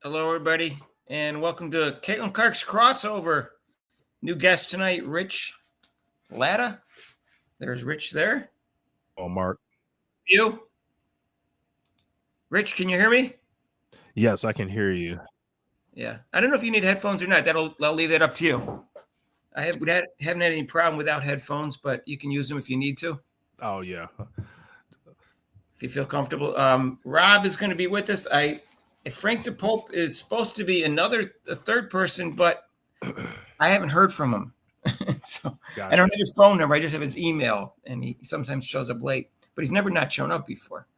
Hello, everybody, and welcome to Caitlyn Clark's crossover. New guest tonight, Rich Latta. There's Rich there. Oh, Mark. You, Rich, can you hear me? Yes, I can hear you. Yeah, I don't know if you need headphones or not. I'll leave that up to you. Haven't had any problem without headphones, but you can use them if you need to, Oh, yeah. if you feel comfortable. Rob is going to be with us. Frank DePope is supposed to be a third person, but I haven't heard from him. So Gotcha. I don't have his phone number. I just have his email, and he sometimes shows up late, but he's never not shown up before.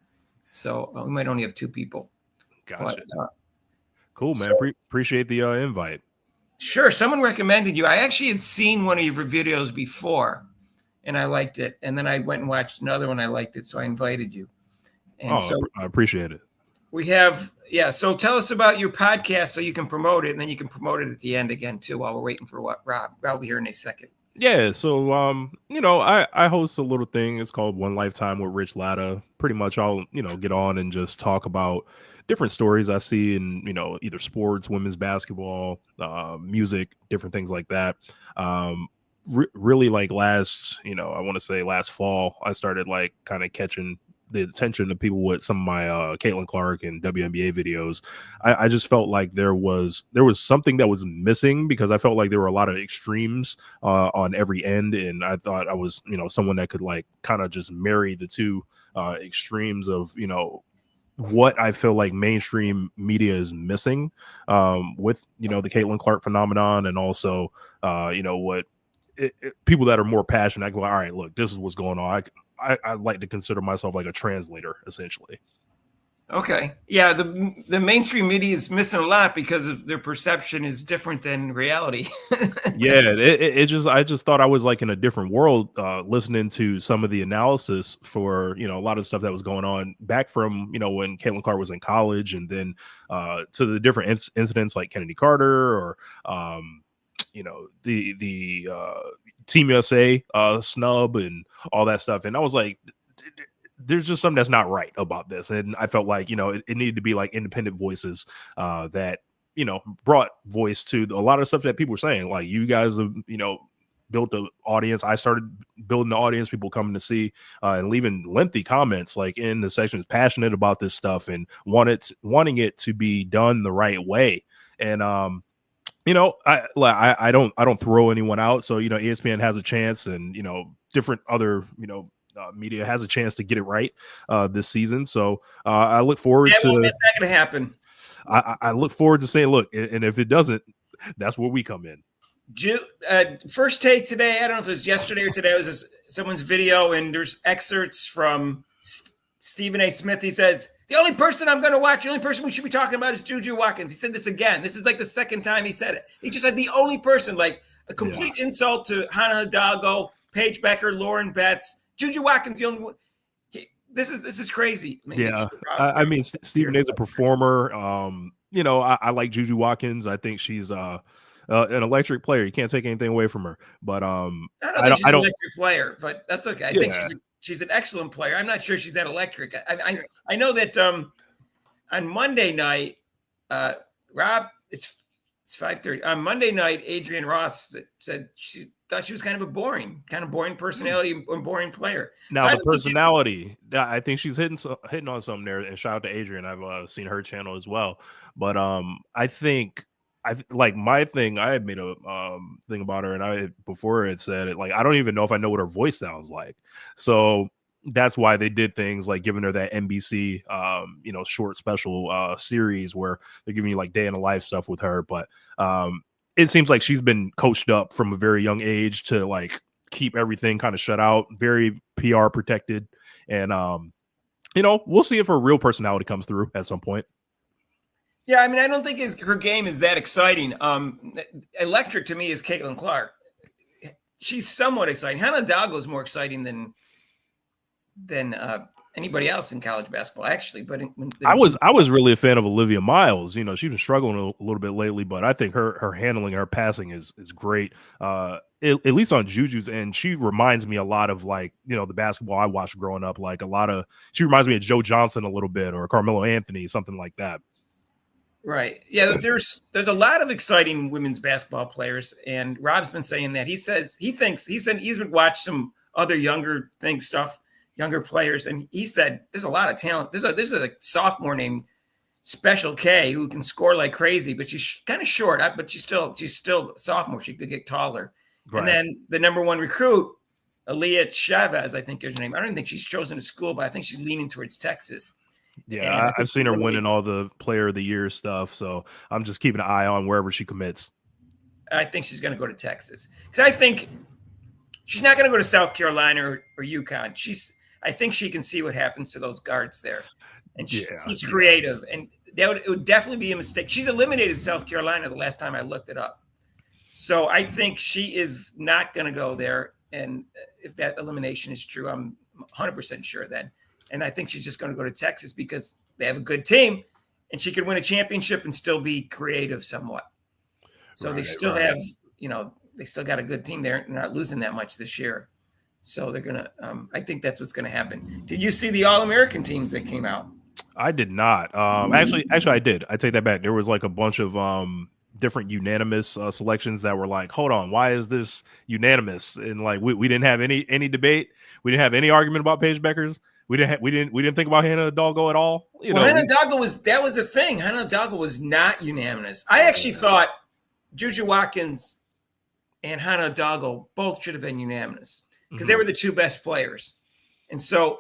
So we might only have two people. Gotcha. But, cool, man. Appreciate the invite. Sure. Someone recommended you. I actually had seen one of your videos before, and I liked it. And then I went and watched another one. I liked it, so I invited you. And so I appreciate it. we have, so tell us about your podcast so you can promote it, and then you can promote it at the end again, too, while we're waiting for Rob. Rob will be here in a second. Yeah, so I host a little thing. It's called One Lifetime with Rich Latta. Pretty much I'll, get on and just talk about different stories I see in, either sports, women's basketball, music, different things like that. Really like last fall, I started like kind of catching the attention of people with some of my Caitlyn Clark and WNBA videos. I just felt like there was something that was missing, because I felt like there were a lot of extremes on every end, and I thought I was someone that could like kind of just marry the two extremes of what I feel like mainstream media is missing with the Caitlyn Clark phenomenon, and also what people that are more passionate. I go, all right, look, this is what's going on. I like to consider myself like a translator, essentially. Okay. Yeah, the mainstream media is missing a lot because of their perception is different than reality. Yeah, I just thought I was like in a different world listening to some of the analysis for a lot of stuff that was going on back from when Caitlyn Clark was in college, and then to the different incidents like Kennedy Carter, or the Team USA snub and all that stuff. And I was like, there's just something that's not right about this. And I felt like, it needed to be like independent voices that, brought voice to a lot of stuff that people were saying. Like, you guys have, built the audience. I started building the audience, people coming to see and leaving lengthy comments like in the sections, passionate about this stuff and wanting it to be done the right way. And I don't throw anyone out. So, ESPN has a chance, and, different other, media has a chance to get it right this season. So I look forward to. That's not going to happen. I look forward to saying, look, and if it doesn't, that's where we come in. First take today, I don't know if it was yesterday or today, it was someone's video, and there's excerpts from Stephen A. Smith. He says, the only person I'm going to watch, the only person we should be talking about is Juju Watkins. He said this again. This is like the second time he said it. He just said the only person, like a complete insult to Hannah Hidalgo, Paige Becker, Lauren Betts. Juju Watkins, the only one. This is crazy. I mean, Stephen A. is a performer. I like Juju Watkins. I think she's an electric player. You can't take anything away from her. But I don't think she's an electric player, but that's okay. I think she's an excellent player. I'm not sure she's that electric. I know that on Monday night, Rob, it's 5:30. On Monday night, Adrienne Ross said she thought she was kind of a boring personality and boring player. Now, so the personality, I think she's hitting on something there. And shout out to Adrienne. I've seen her channel as well. But I think my thing. I had made a thing about her, and before it said it, like, I don't even know if I know what her voice sounds like. So that's why they did things like giving her that NBC short special series where they're giving you like day in the life stuff with her. But it seems like she's been coached up from a very young age to like keep everything kind of shut out, very PR protected. And we'll see if her real personality comes through at some point. Yeah, I mean, I don't think her game is that exciting. Electric to me is Caitlyn Clark. She's somewhat exciting. Hannah Hidalgo is more exciting than anybody else in college basketball, actually. But I was really a fan of Olivia Miles. She's been struggling a little bit lately, but I think her handling, her passing is great. At least on Juju's end, she reminds me a lot of like the basketball I watched growing up. Like she reminds me of Joe Johnson a little bit, or Carmelo Anthony, something like that. Right. Yeah, there's a lot of exciting women's basketball players, and Rob's been saying that. He says he thinks he's been watched some other younger younger players, and he said there's a lot of talent. There's a sophomore named Special K who can score like crazy, but she's kind of short. But she's still a sophomore. She could get taller. Right. And then the number one recruit, Aaliyah Chavez, I think is her name. I don't even think she's chosen a school, but I think she's leaning towards Texas. Yeah, I've seen her winning all the Player of the Year stuff, so I'm just keeping an eye on wherever she commits. I think she's going to go to Texas because I think she's not going to go to South Carolina or UConn. I think she can see what happens to those guards there, and she's creative, and it would definitely be a mistake. She's eliminated South Carolina the last time I looked it up, so I think she is not going to go there. And if that elimination is true, I'm 100% sure then. And I think she's just going to go to Texas because they have a good team and she could win a championship and still be creative somewhat. So they still have, they still got a good team there. They're not losing that much this year. So they're going to, I think that's what's going to happen. Did you see the All-American teams that came out? I did not. Actually, I did. I take that back. There was like a bunch of different unanimous selections that were like, hold on, why is this unanimous? And like, we didn't have any debate. We didn't have any argument about Paige Beckers. We didn't think about Hannah Hidalgo at all. Hannah Hidalgo was the thing. Hannah Hidalgo was not unanimous. I actually thought Juju Watkins and Hannah Hidalgo both should have been unanimous because they were the two best players. And so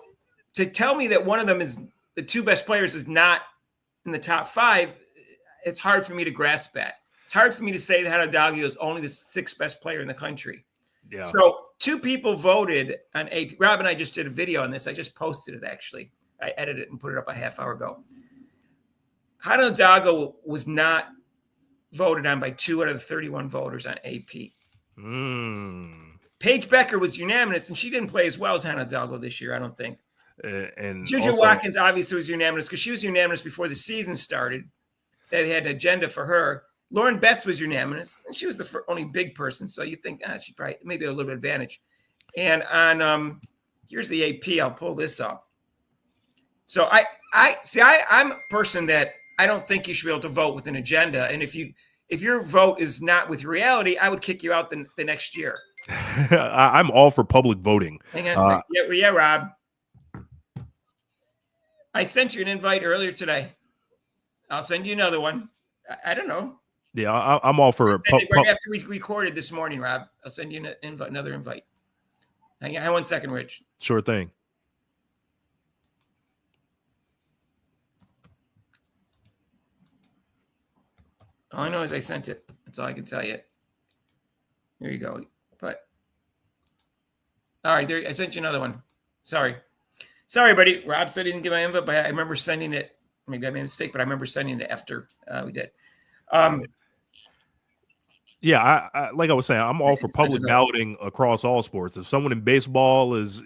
to tell me that one of them is the two best players is not in the top five, it's hard for me to grasp that. It's hard for me to say that Hannah Hidalgo is only the sixth best player in the country. Yeah. So two people voted on AP. Rob and I just did a video on this. I just posted it, actually. I edited it and put it up a half hour ago. Hannah Hidalgo was not voted on by 2 out of the 31 voters on AP. Paige Becker was unanimous, and she didn't play as well as Hannah Hidalgo this year, I don't think. And Juju Watkins obviously was unanimous because she was unanimous before the season started. They had an agenda for her. Lauren Betts was unanimous, and she was the only big person. So you think she probably maybe a little bit advantage. And on here's the AP. I'll pull this up. So I'm a person that I don't think you should be able to vote with an agenda. And if your vote is not with reality, I would kick you out the next year. I'm all for public voting. Hang on a second. Yeah, Rob. I sent you an invite earlier today. I'll send you another one. I don't know. Yeah, I'm all for right after we recorded this morning, Rob. I'll send you another invite. Hang on 1 second, Rich. Sure thing. All I know is I sent it. That's all I can tell you. There you go. But all right, there I sent you another one. Sorry, buddy. Rob said he didn't get my invite, but I remember sending it. Maybe I made a mistake, but I remember sending it after we did. Yeah, I like I was saying, I'm all for public balloting across all sports. If someone in baseball is,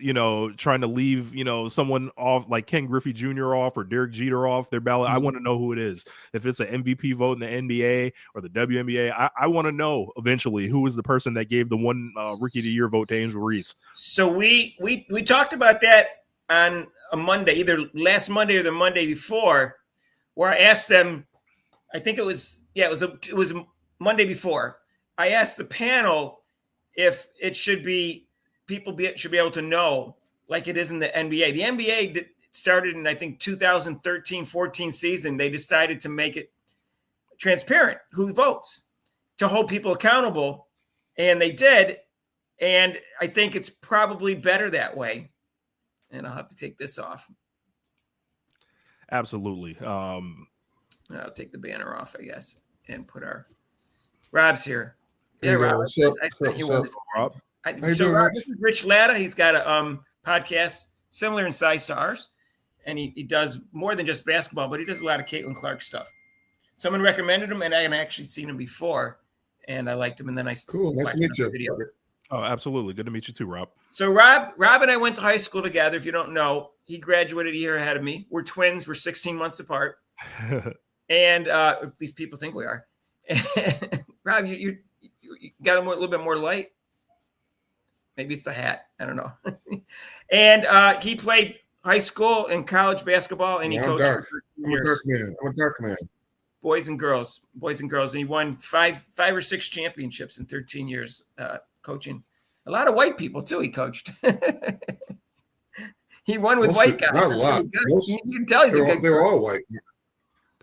trying to leave, someone off like Ken Griffey Jr. off or Derek Jeter off their ballot, I want to know who it is. If it's an MVP vote in the NBA or the WNBA, I want to know eventually who was the person that gave the one Rookie of the Year vote to Angel Reese. So we talked about that on a Monday, either last Monday or the Monday before, where I asked them. I think it was Monday before. I asked the panel if it should be should be able to know like it is in the NBA. The NBA started in, I think, 2013-14 season. They decided to make it transparent who votes to hold people accountable, and they did. And I think it's probably better that way. And I'll have to take this off. Absolutely. I'll take the banner off, I guess, and put our Rob's here. Yeah, Rob. So Rob, this is Rich Latta. He's got a podcast similar in size to ours, and he does more than just basketball, but he does a lot of Caitlyn Clark stuff. Someone recommended him, and I had actually seen him before, and I liked him. And then nice to meet you. Video. Oh, absolutely. Good to meet you too, Rob. So Rob and I went to high school together. If you don't know, he graduated a year ahead of me. We're twins. We're 16 months apart. And these people think we are. Rob, you got a little bit more light. Maybe it's the hat. I don't know. And he played high school and college basketball, and he coached for 2 years. I'm a dark man. boys and girls, and he won five or six championships in 13 years coaching. A lot of white people too. He coached. He won with white guys. Not a lot. You can tell he's a good. They were all white.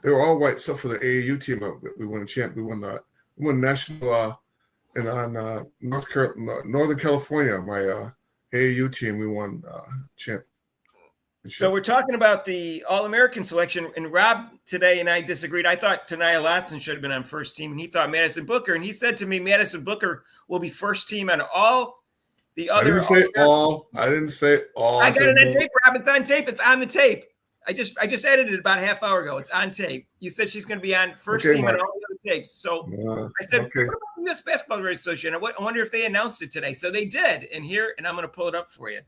They were all white, except for the AAU team. We won a champ. We won national. And on Northern California, my AAU team, we won champ. So we're talking about the All-American selection, and Rob today and I disagreed. I thought Tania Latson should have been on first team, and he thought Madison Booker. And he said to me, Madison Booker will be first team on all the other. I didn't say all. I got it on tape, Rob. It's on tape. It's on the tape. I just edited it about a half hour ago. It's on tape. You said she's going to be on first team on all the other tapes. So I said, what about the U.S. Basketball Writers Association? I wonder if they announced it today. So they did. And I'm going to pull it up for you.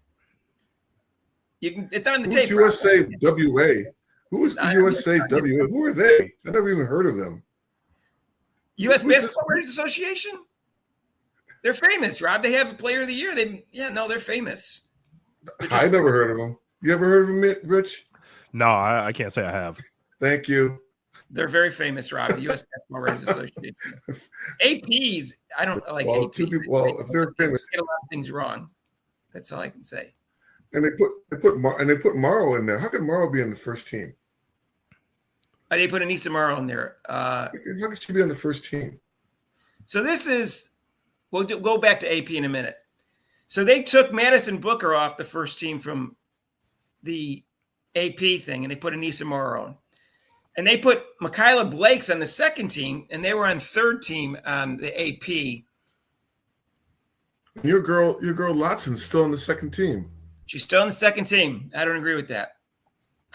It's on the tape. USA WA? Who is USA WA? Who are they? I never even heard of them. U.S. Basketball Writers Association? They're famous, Rob. They have a Player of the Year. They're famous. I never heard of them. You ever heard of them, Rich? No, I can't say I have. Thank you. They're very famous, Rob. The U.S. Basketball Writers Association. APs, I don't like APs. If they're famous, get a lot of things wrong. That's all I can say. And they put Morrow in there. How could Morrow be in the first team? They put Anissa Morrow in there. How could she be on the first team? So this is. We'll go back to AP in a minute. So they took Madison Booker off the first team from the AP thing, and they put Anissa Morrow on. And they put Michaela Blakes on the second team, and they were on third team on the AP. Your girl Latson's still on the second team. She's still on the second team. I don't agree with that.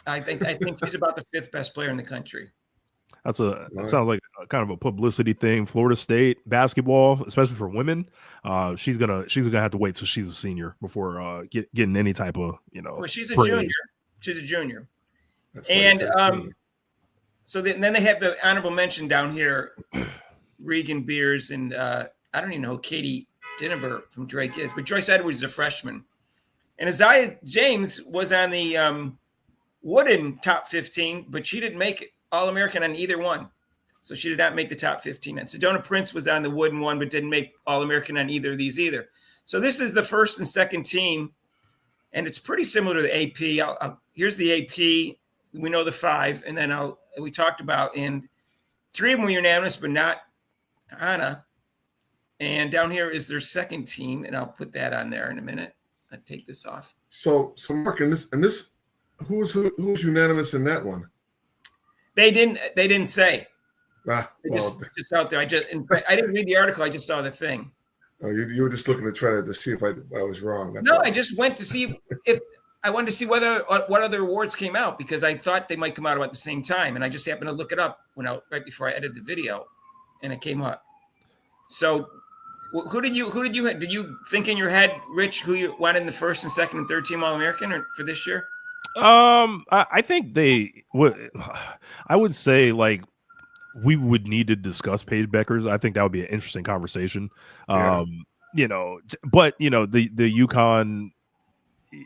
I think she's about the fifth best player in the country. That sounds like kind of a publicity thing. Florida State basketball, especially for women, she's gonna have to wait till she's a senior before getting any type of Well, she's a praise. junior. She's a junior. And so then they have the honorable mention down here, Regan Beers, and I don't even know who Katie Dinneber from Drake is, but Joyce Edwards is a freshman. And Isaiah James was on the Wooden top 15, but she didn't make it All-American on either one. So she did not make the top 15. And Sedona Prince was on the Wooden one, but didn't make All-American on either of these either. So this is the first and second team, and it's pretty similar to the AP. Here's the AP. We know the five, and then we talked about, and three of them were unanimous, but not Hannah. And down here is their second team, and I'll put that on there in a minute. I'll take this off. So Mark, and this, who's unanimous in that one? They didn't say. Just out there. I didn't read the article. I just saw the thing. Oh, you were just looking to try to see if I was wrong. That's no, all. I just went to see if I wanted to see what other awards came out, because I thought they might come out about the same time, and I just happened to look it up right before I edited the video, and it came up. So, who did you think in your head, Rich, who you wanted in the first and second and third team All-American or for this year? I think they would. I would say like we would need to discuss Paige Beckers. I think that would be an interesting conversation. Yeah. But the UConn.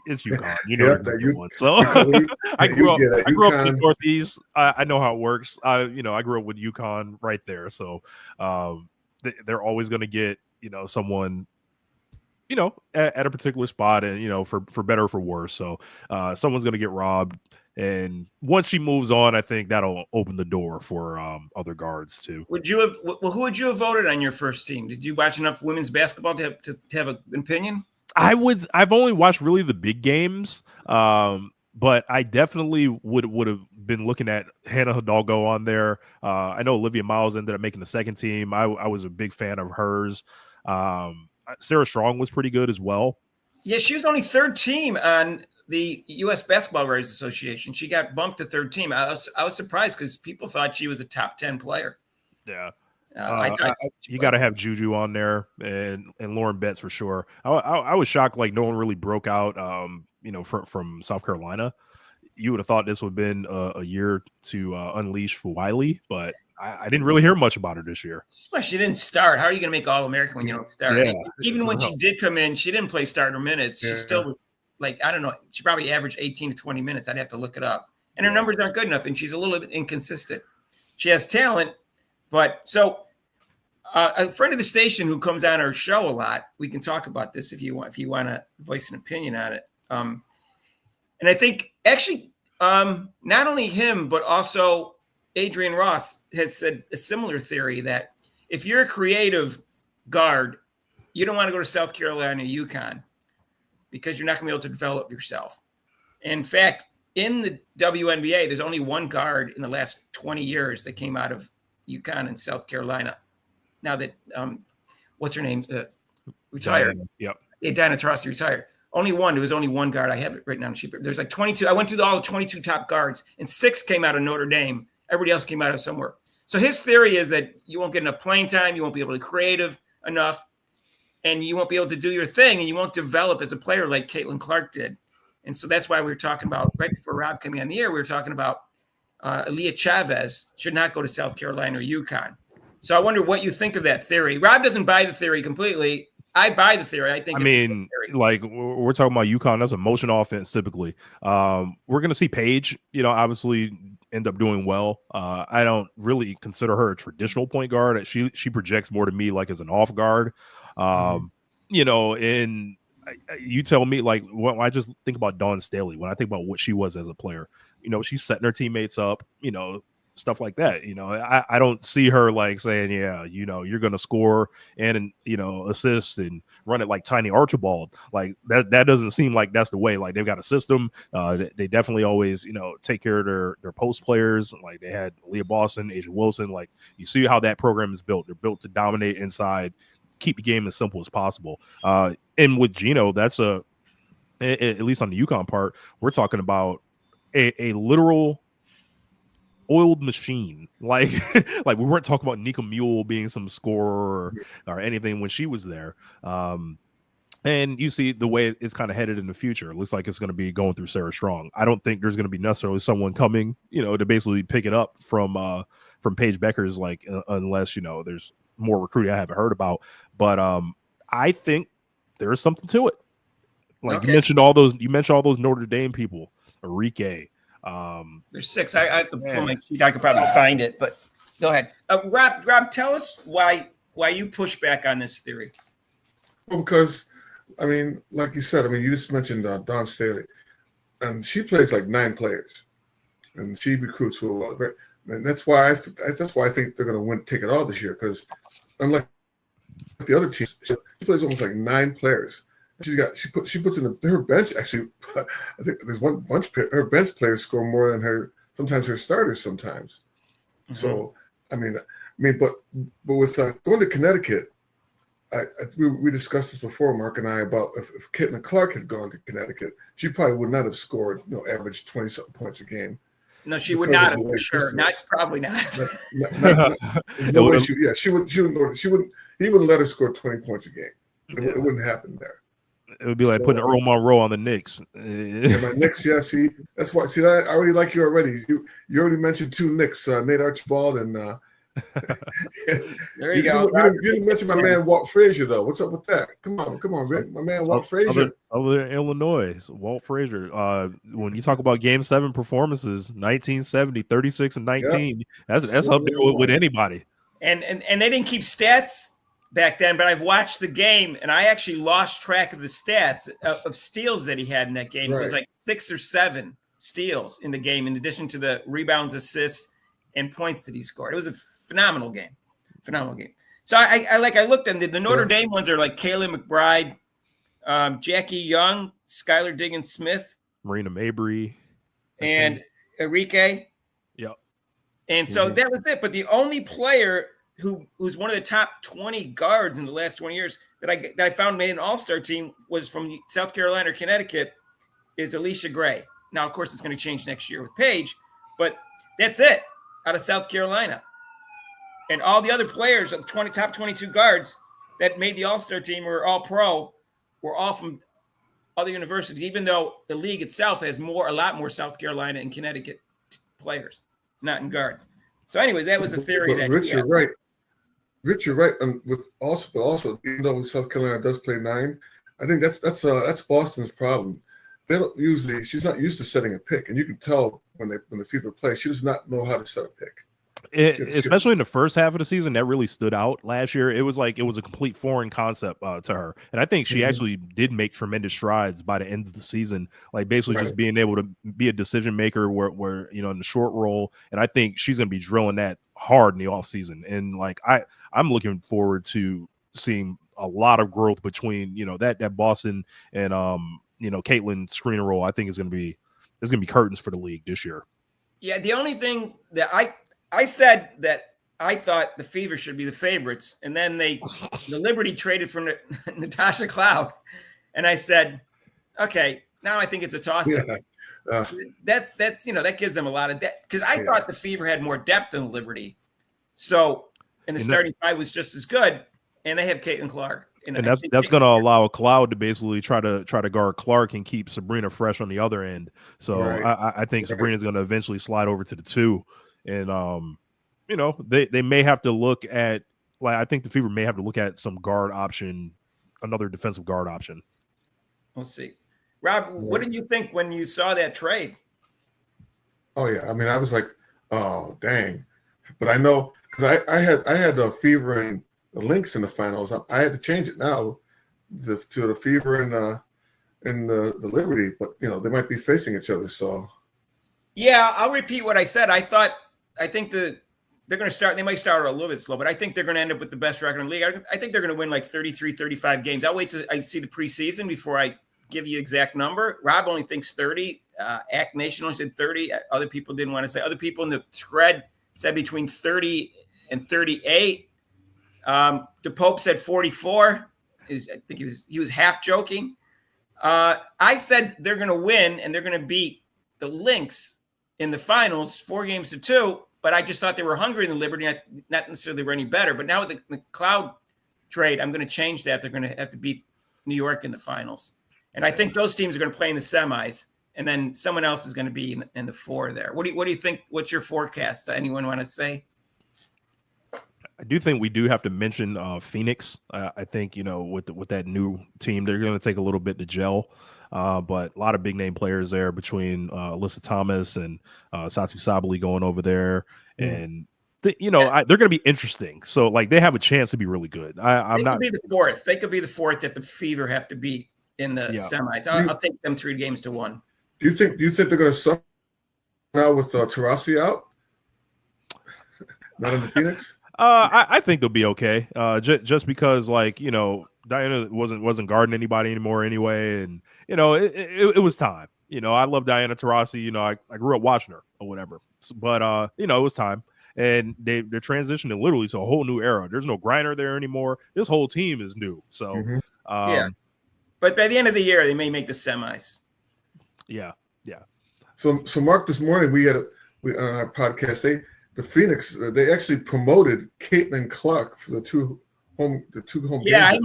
It's UConn, one. So I grew up in the Northeast. I know how it works. I grew up with UConn right there. So they're always going to get someone at a particular spot, and for better or for worse. So someone's going to get robbed, and once she moves on, I think that'll open the door for other guards too. Who would you have voted on your first team? Did you watch enough women's basketball to have an opinion? I've only watched really the big games, but I definitely would have been looking at Hannah Hidalgo on there. I know Olivia Miles ended up making the second team. I was a big fan of hers. Sarah Strong was pretty good as well. Yeah, she was only third team on the U.S. Basketball Writers Association. She got bumped to third team. I was surprised because people thought she was a top 10 player. Yeah. I thought you got to have Juju on there and Lauren Betts for sure. I was shocked like no one really broke out. From South Carolina. You would have thought this would have been a year to unleash for Wiley, but I didn't really hear much about her this year. Well, she didn't start. How are you going to make All-American when you don't start? Yeah, even when she did come in, she didn't play starter minutes. She still was I don't know. She probably averaged 18 to 20 minutes. I'd have to look it up. And her numbers aren't good enough, and she's a little bit inconsistent. She has talent, but so a friend of the station who comes on our show a lot, we can talk about this if you want to voice an opinion on it. And I think actually not only him, but also Adrian Ross has said a similar theory that if you're a creative guard, you don't want to go to South Carolina or UConn because you're not going to be able to develop yourself. In fact, in the WNBA, there's only one guard in the last 20 years that came out of UConn and South Carolina. Now that, what's her name? Retired. Yep. Diana Taurasi retired. Only one. There was only one guard. I have it written down. There's like 22. I went through all the 22 top guards, and 6 came out of Notre Dame. Everybody else came out of somewhere. So his theory is that you won't get enough playing time. You won't be able to be creative enough, and you won't be able to do your thing, and you won't develop as a player like Caitlyn Clark did. And so that's why we were talking about, right before Rob came on the air, we were talking about Aaliyah Chavez should not go to South Carolina or UConn. So I wonder what you think of that theory. Rob doesn't buy the theory completely. I buy the theory. I mean, like we're talking about UConn, that's a motion offense typically. We're going to see Paige, obviously end up doing well. I don't really consider her a traditional point guard. She projects more to me like as an off guard. And you tell me, like, when I just think about Dawn Staley, when I think about what she was as a player, she's setting her teammates up, stuff like that. I don't see her like saying, yeah, you're going to score and, assist and run it like Tiny Archibald. Like that doesn't seem like that's the way. Like they've got a system. They definitely always, take care of their post players. Like they had Leah Boston, Asia Wilson. Like you see how that program is built. They're built to dominate inside, keep the game as simple as possible. And with Gino, that's at least on the UConn part, we're talking about a literal oiled machine. Like we weren't talking about Nika Mule being some scorer or anything when she was there. And you see the way it's kind of headed in the future. It looks like it's going to be going through Sarah Strong. I don't think there's going to be necessarily someone coming, to basically pick it up from Paige Beckers, like unless, there's more recruiting I haven't heard about. But I think there's something to it. Like okay. You mentioned all those Notre Dame people, Enrique. There's 6. I have to pull my sheet. I could probably find it, but go ahead. Rob, tell us why you push back on this theory. Well, because like you said, you just mentioned Dawn Staley, and she plays like 9 players, and she recruits a lot. And that's why I think they're going to take it all this year, because unlike the other teams, she plays almost like 9 players. She puts in her bench. Actually, I think there's one bunch. Her bench players score more than her starters sometimes. Mm-hmm. So but with going to Connecticut, we discussed this before, Mark and I, about if Caitlyn Clark had gone to Connecticut, she probably would not have scored average 20-something points a game. No, she would not have, for sure. Probably not. No way she wouldn't. He wouldn't let her score 20 points a game. It wouldn't happen there. It would be like putting Earl Monroe on the Knicks. Yeah, my Knicks. Yeah, see, that's why. See, I already like you already. You already mentioned 2 Knicks, Nate Archibald and. There you go. You didn't mention my man Walt Frazier though. What's up with that? Come on, Rick. My man Walt Frazier. Over in Illinois, Walt Frazier. When you talk about Game 7 performances, 1970, 36 and 19. Yep. That's up there with anybody. And they didn't keep stats back then, but I've watched the game, and I actually lost track of the stats of steals that he had in that game. Right. It was like 6 or 7 steals in the game, in addition to the rebounds, assists, and points that he scored. It was a phenomenal game. So I looked, and the Notre Dame ones are like Kayla McBride, Jackie Young, Skylar Diggins-Smith, Marina Mabry, and Enrique. Yep. And so that was it. But the only player who's one of the top 20 guards in the last 20 years that I found made an all-star team was from South Carolina or Connecticut, is Alicia Gray. Now, of course, it's going to change next year with Paige, but that's it out of South Carolina. And all the other players, of top 22 guards that made the all-star team or all-pro, were all from other universities, even though the league itself has a lot more South Carolina and Connecticut players, not in guards. So anyways, that was a theory. You're right. Rich, you're right. But also, even though South Carolina does play 9, I think that's Boston's problem. They don't usually. She's not used to setting a pick, and you can tell when the fever play, she does not know how to set a pick. Especially in the first half of the season, that really stood out last year. It was like it was a complete foreign concept to her, and I think she actually did make tremendous strides by the end of the season. Like basically just being able to be a decision maker, where in the short roll, and I think she's going to be drilling that hard in the off season. And like I'm looking forward to seeing a lot of growth between that Boston and Caitlyn screener role. I think there's going to be curtains for the league this year. Yeah, the only thing that I said that I thought the Fever should be the favorites, and then the Liberty traded from Natasha Cloud, and I said, okay, now I think it's a toss-up. Yeah. That gives them a lot of depth, because I thought the Fever had more depth than Liberty, and the starting five was just as good, and they have Caitlyn Clark. And that's going to allow Cloud to basically try to guard Clark and keep Sabrina fresh on the other end. So I think Sabrina's going to eventually slide over to the 2. And they may have to look at, like, I think the Fever may have to look at some guard option, another defensive guard option. We'll see. Rob, what did you think when you saw that trade? Oh yeah, I mean, I was like, oh dang, but I know because I had the Fever and the Lynx in the finals. I had to change it now to the Fever and the Liberty, but they might be facing each other. So yeah, I'll repeat what I said. I think they're going to start. They might start a little bit slow, but I think they're going to end up with the best record in the league. I think they're going to win like 33, 35 games. I'll wait till I see the preseason before I give you exact number. Rob only thinks 30. Act Nation only said 30. Other people didn't want to say. Other people in the thread said between 30 and 38. DePope said 44. I think he was half joking. I said they're going to win and they're going to beat the Lynx in the finals, 4-2. But I just thought they were hungry in the Liberty, not necessarily were any better. But now with the Cloud trade, I'm going to change that. They're going to have to beat New York in the finals. And I think those teams are going to play in the semis. And then someone else is going to be in the 4 there. What do you think? What's your forecast? Anyone want to say? I do think we do have to mention Phoenix. I think, with that new team, they're going to take a little bit to gel. But a lot of big name players there between Alyssa Thomas and Satsu Sabali going over there. And, they're going to be interesting. So, like, they have a chance to be really good. They could be the 4th. They could be the 4th that the Fever have to beat in the semis. I'll take them 3-1. Do you think they're going to suffer now with Taurasi out? Not in the Phoenix? I think they'll be okay. Just because, like, Diana wasn't guarding anybody anymore anyway, and it was time. I love Diana Taurasi. I grew up watching her or whatever, but it was time, and they're transitioning literally to a whole new era. There's no Griner there anymore. This whole team is new. So but by the end of the year, they may make the semis. Yeah. So Mark, this morning we on our podcast the Phoenix, they actually promoted Caitlyn Clark for the two home games. Yeah, I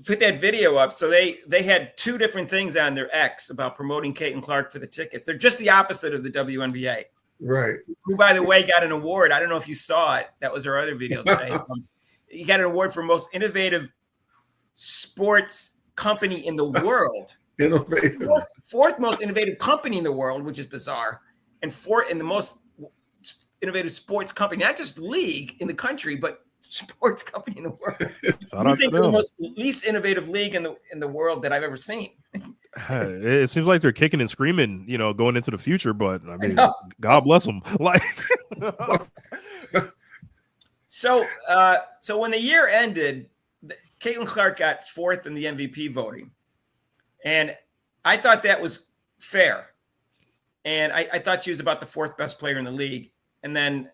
put that video up. So they had 2 different things on their X about promoting Caitlyn Clark for the tickets. They're just the opposite of the WNBA. Right. Who, by the way, got an award. I don't know if you saw it. That was our other video today. He got an award for most innovative sports company in the world. Innovative. 4th most innovative company in the world, which is bizarre. And 4th in the most innovative sports company, not just league in the country, but sports company in the world. I think the most least innovative league in the world that I've ever seen. It seems like they're kicking and screaming, going into the future. But I mean, God bless them. Like, so when the year ended, Caitlyn Clark got 4th in the MVP voting, and I thought that was fair. And I thought she was about the 4th best player in the league. And then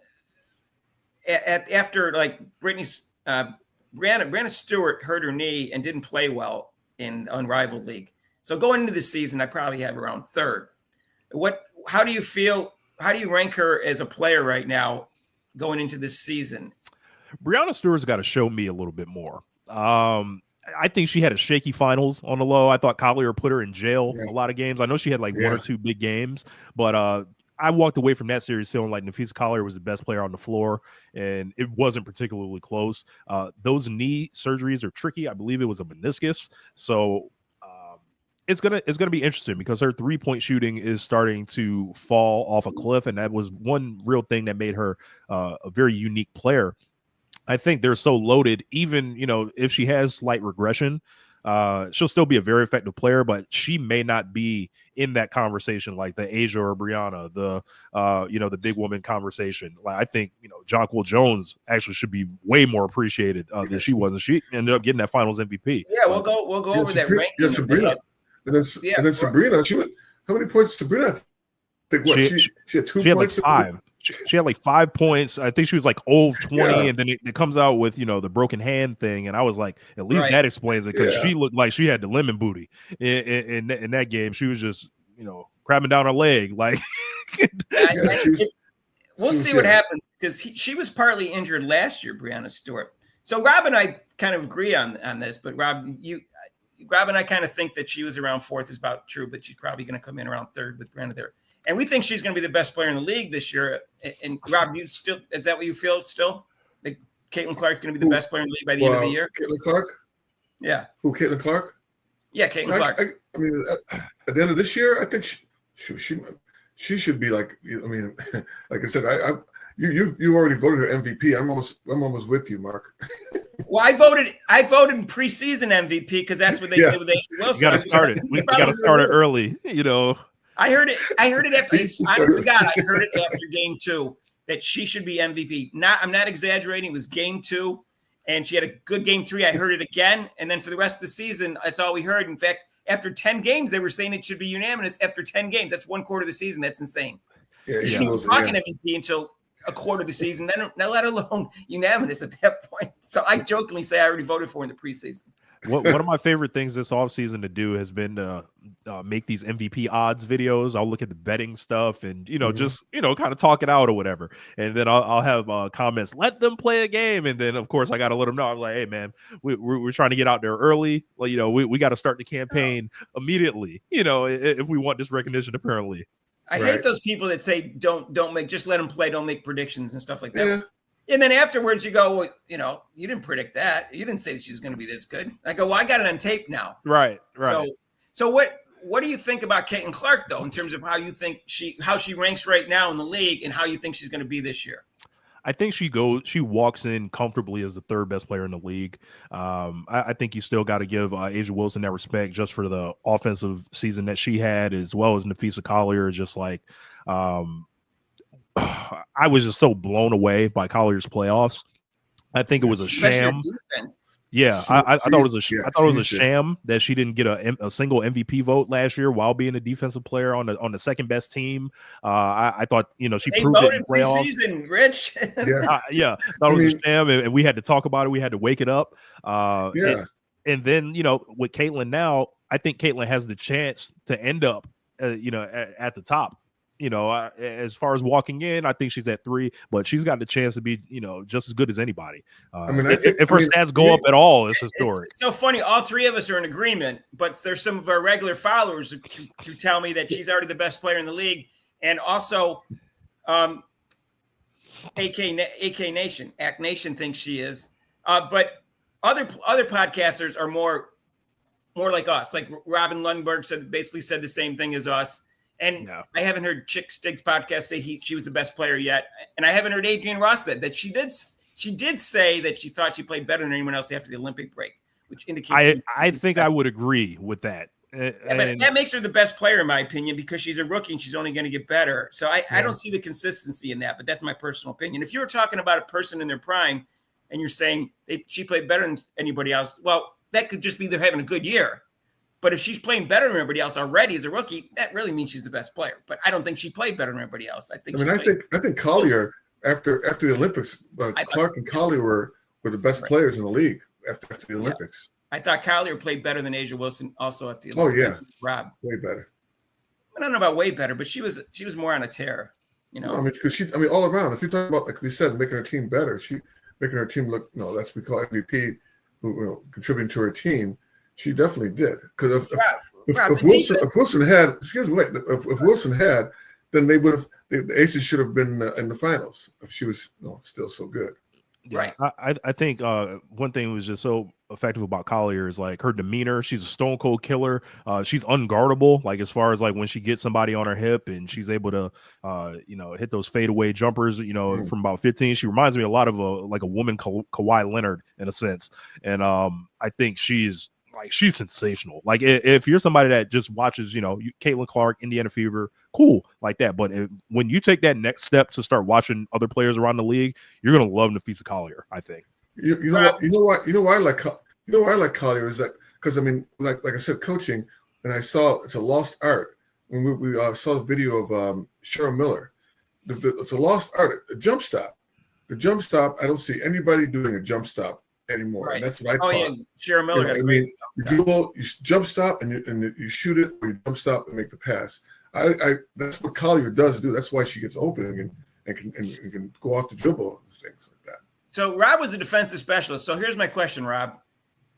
after, like, Brianna Stewart hurt her knee and didn't play well in Unrivaled League. So going into the season, I probably have around 3rd. How do you feel? How do you rank her as a player right now going into this season? Brianna Stewart's got to show me a little bit more. I think she had a shaky finals on the low. I thought Collier put her in jail a lot of games. I know she had like 1 or 2 big games, but I walked away from that series feeling like Nneka Collier was the best player on the floor, and it wasn't particularly close. Those knee surgeries are tricky. I believe it was a meniscus. So it's gonna be interesting because her 3-point shooting is starting to fall off a cliff, and that was one real thing that made her a very unique player. I think they're so loaded, even, if she has slight regression, she'll still be a very effective player, but she may not be in that conversation like the Asia or Brianna, the big woman conversation. Like, I think, Jonquil Jones actually should be way more appreciated than she was, and she ended up getting that Finals MVP. Yeah, we'll go over that ranking. Yeah, Sabrina. And then Sabrina, how many points did Sabrina? I think she had 2 points. Like 5. She had like 5 points. I think she was like 0-20, and then it comes out with the broken hand thing, and I was like, at least that explains it, because she looked like she had the lemon booty in that game. She was just grabbing down her leg like. We'll see what happens, because she was partly injured last year, Brianna Stewart. So Rob and I kind of agree on this, but Rob and I kind of think that she was around 4th is about true, but she's probably going to come in around 3rd with Brianna there. And we think she's going to be the best player in the league this year. And Rob, is that what you feel still? That Caitlyn Clark is going to be the best player in the league by the end of the year? Caitlyn Clark? Yeah. Who, Caitlyn Clark? Yeah, Caitlyn Clark. I mean, at the end of this year, I think she should be like, I mean, like I said, you already voted her MVP. I'm almost with you, Mark. Well, I voted in preseason MVP because that's what they did with Asia Wilson. You got to start it. We got to start it early, I heard it after. Honest to God, I heard it after game 2 that she should be MVP. I'm not exaggerating. It was game 2, and she had a good game 3. I heard it again, and then for the rest of the season, that's all we heard. In fact, after 10 games, they were saying it should be unanimous. After 10 games, that's 1/4 of the season. That's insane. Yeah, she was talking MVP until a quarter of the season, then let alone unanimous at that point. So I jokingly say I already voted for in the preseason. One of my favorite things this offseason to do has been to make these MVP odds videos. I'll look at the betting stuff and, just, kind of talk it out or whatever. And then I'll have comments, let them play a game. And then, of course, I got to let them know. I'm like, hey, man, we're trying to get out there early. Well, we got to start the campaign immediately, if we want this recognition, apparently. I hate those people that say, don't make, just let them play. Don't make predictions and stuff like that. Yeah. And then afterwards you go, well, you didn't predict that. You didn't say she was going to be this good. I go, well, I got it on tape now. Right. So what do you think about Caitlyn Clark, though, in terms of how you think how she ranks right now in the league and how you think she's going to be this year? I think she walks in comfortably as the 3rd best player in the league. I think you still got to give Asia Wilson that respect just for the offensive season that she had, as well as Nneka Collier. Just like, I was just so blown away by Collier's playoffs. I think it was a sham. Yeah, I thought it was a sham that she didn't get a single MVP vote last year while being a defensive player on the 2nd best team. I thought she proved it in playoffs. Preseason, Rich. Yeah, thought it was a sham, and we had to talk about it. We had to wake it up. And then with Caitlyn now, I think Caitlyn has the chance to end up at the top. As far as walking in, I think she's at 3, but she's got the chance to be, just as good as anybody. If her stats go up at all, it's historic. It's so funny. All 3 of us are in agreement, but there's some of our regular followers who tell me that she's already the best player in the league. And also, AK Nation, Act Nation thinks she is. But other podcasters are more like us. Like Robin Lundberg basically said the same thing as us. And I haven't heard Chick Stig's podcast say she was the best player yet. And I haven't heard Adrienne Ross that she did say that she thought she played better than anyone else after the Olympic break, which indicates I think I would agree with that. But that makes her the best player in my opinion, because she's a rookie and she's only going to get better. So I don't see the consistency in that, but that's my personal opinion. If you were talking about a person in their prime and you're saying she played better than anybody else, well, that could just be they're having a good year. But if she's playing better than everybody else already as a rookie, that really means she's the best player. But I don't think she played better than everybody else. I think Collier after the Olympics, Clark and Collier were the best players in the league after the Olympics. I thought Collier played better than Asia Wilson also after the Olympics. Oh yeah, Rob, way better. I don't know about way better, but she was more on a tear. No, because all around. If you talk about, like we said, making her team better, making her team look. No, that's what we call MVP. Contributing to her team. She definitely did, because if Wilson had, then they would have. The Aces should have been in the finals if she was still so good. Right. I think one thing was just so effective about Collier is like her demeanor. She's a stone cold killer. She's unguardable. Like as far as like when she gets somebody on her hip and she's able to, hit those fadeaway jumpers. From about 15. She reminds me a lot of a woman Kawhi Leonard in a sense. And I think she's sensational. Like if you're somebody that just watches, Caitlyn Clark, Indiana Fever, cool like that. But when you take that next step to start watching other players around the league, you're gonna love Nneka Collier, I think. You know why I like Collier is that because I mean, like I said, coaching, and I saw it's a lost art. When we saw the video of Cheryl Miller, it's a lost art. The jump stop, I don't see anybody doing a jump stop anymore. Right. And that's what I thought. Yeah, Cheryl Miller. You dribble, you jump stop, and you shoot it, or you jump stop and make the pass. That's what Collier does do. That's why she gets open and can go off the dribble and things like that. So Rob was a defensive specialist. So here's my question, Rob.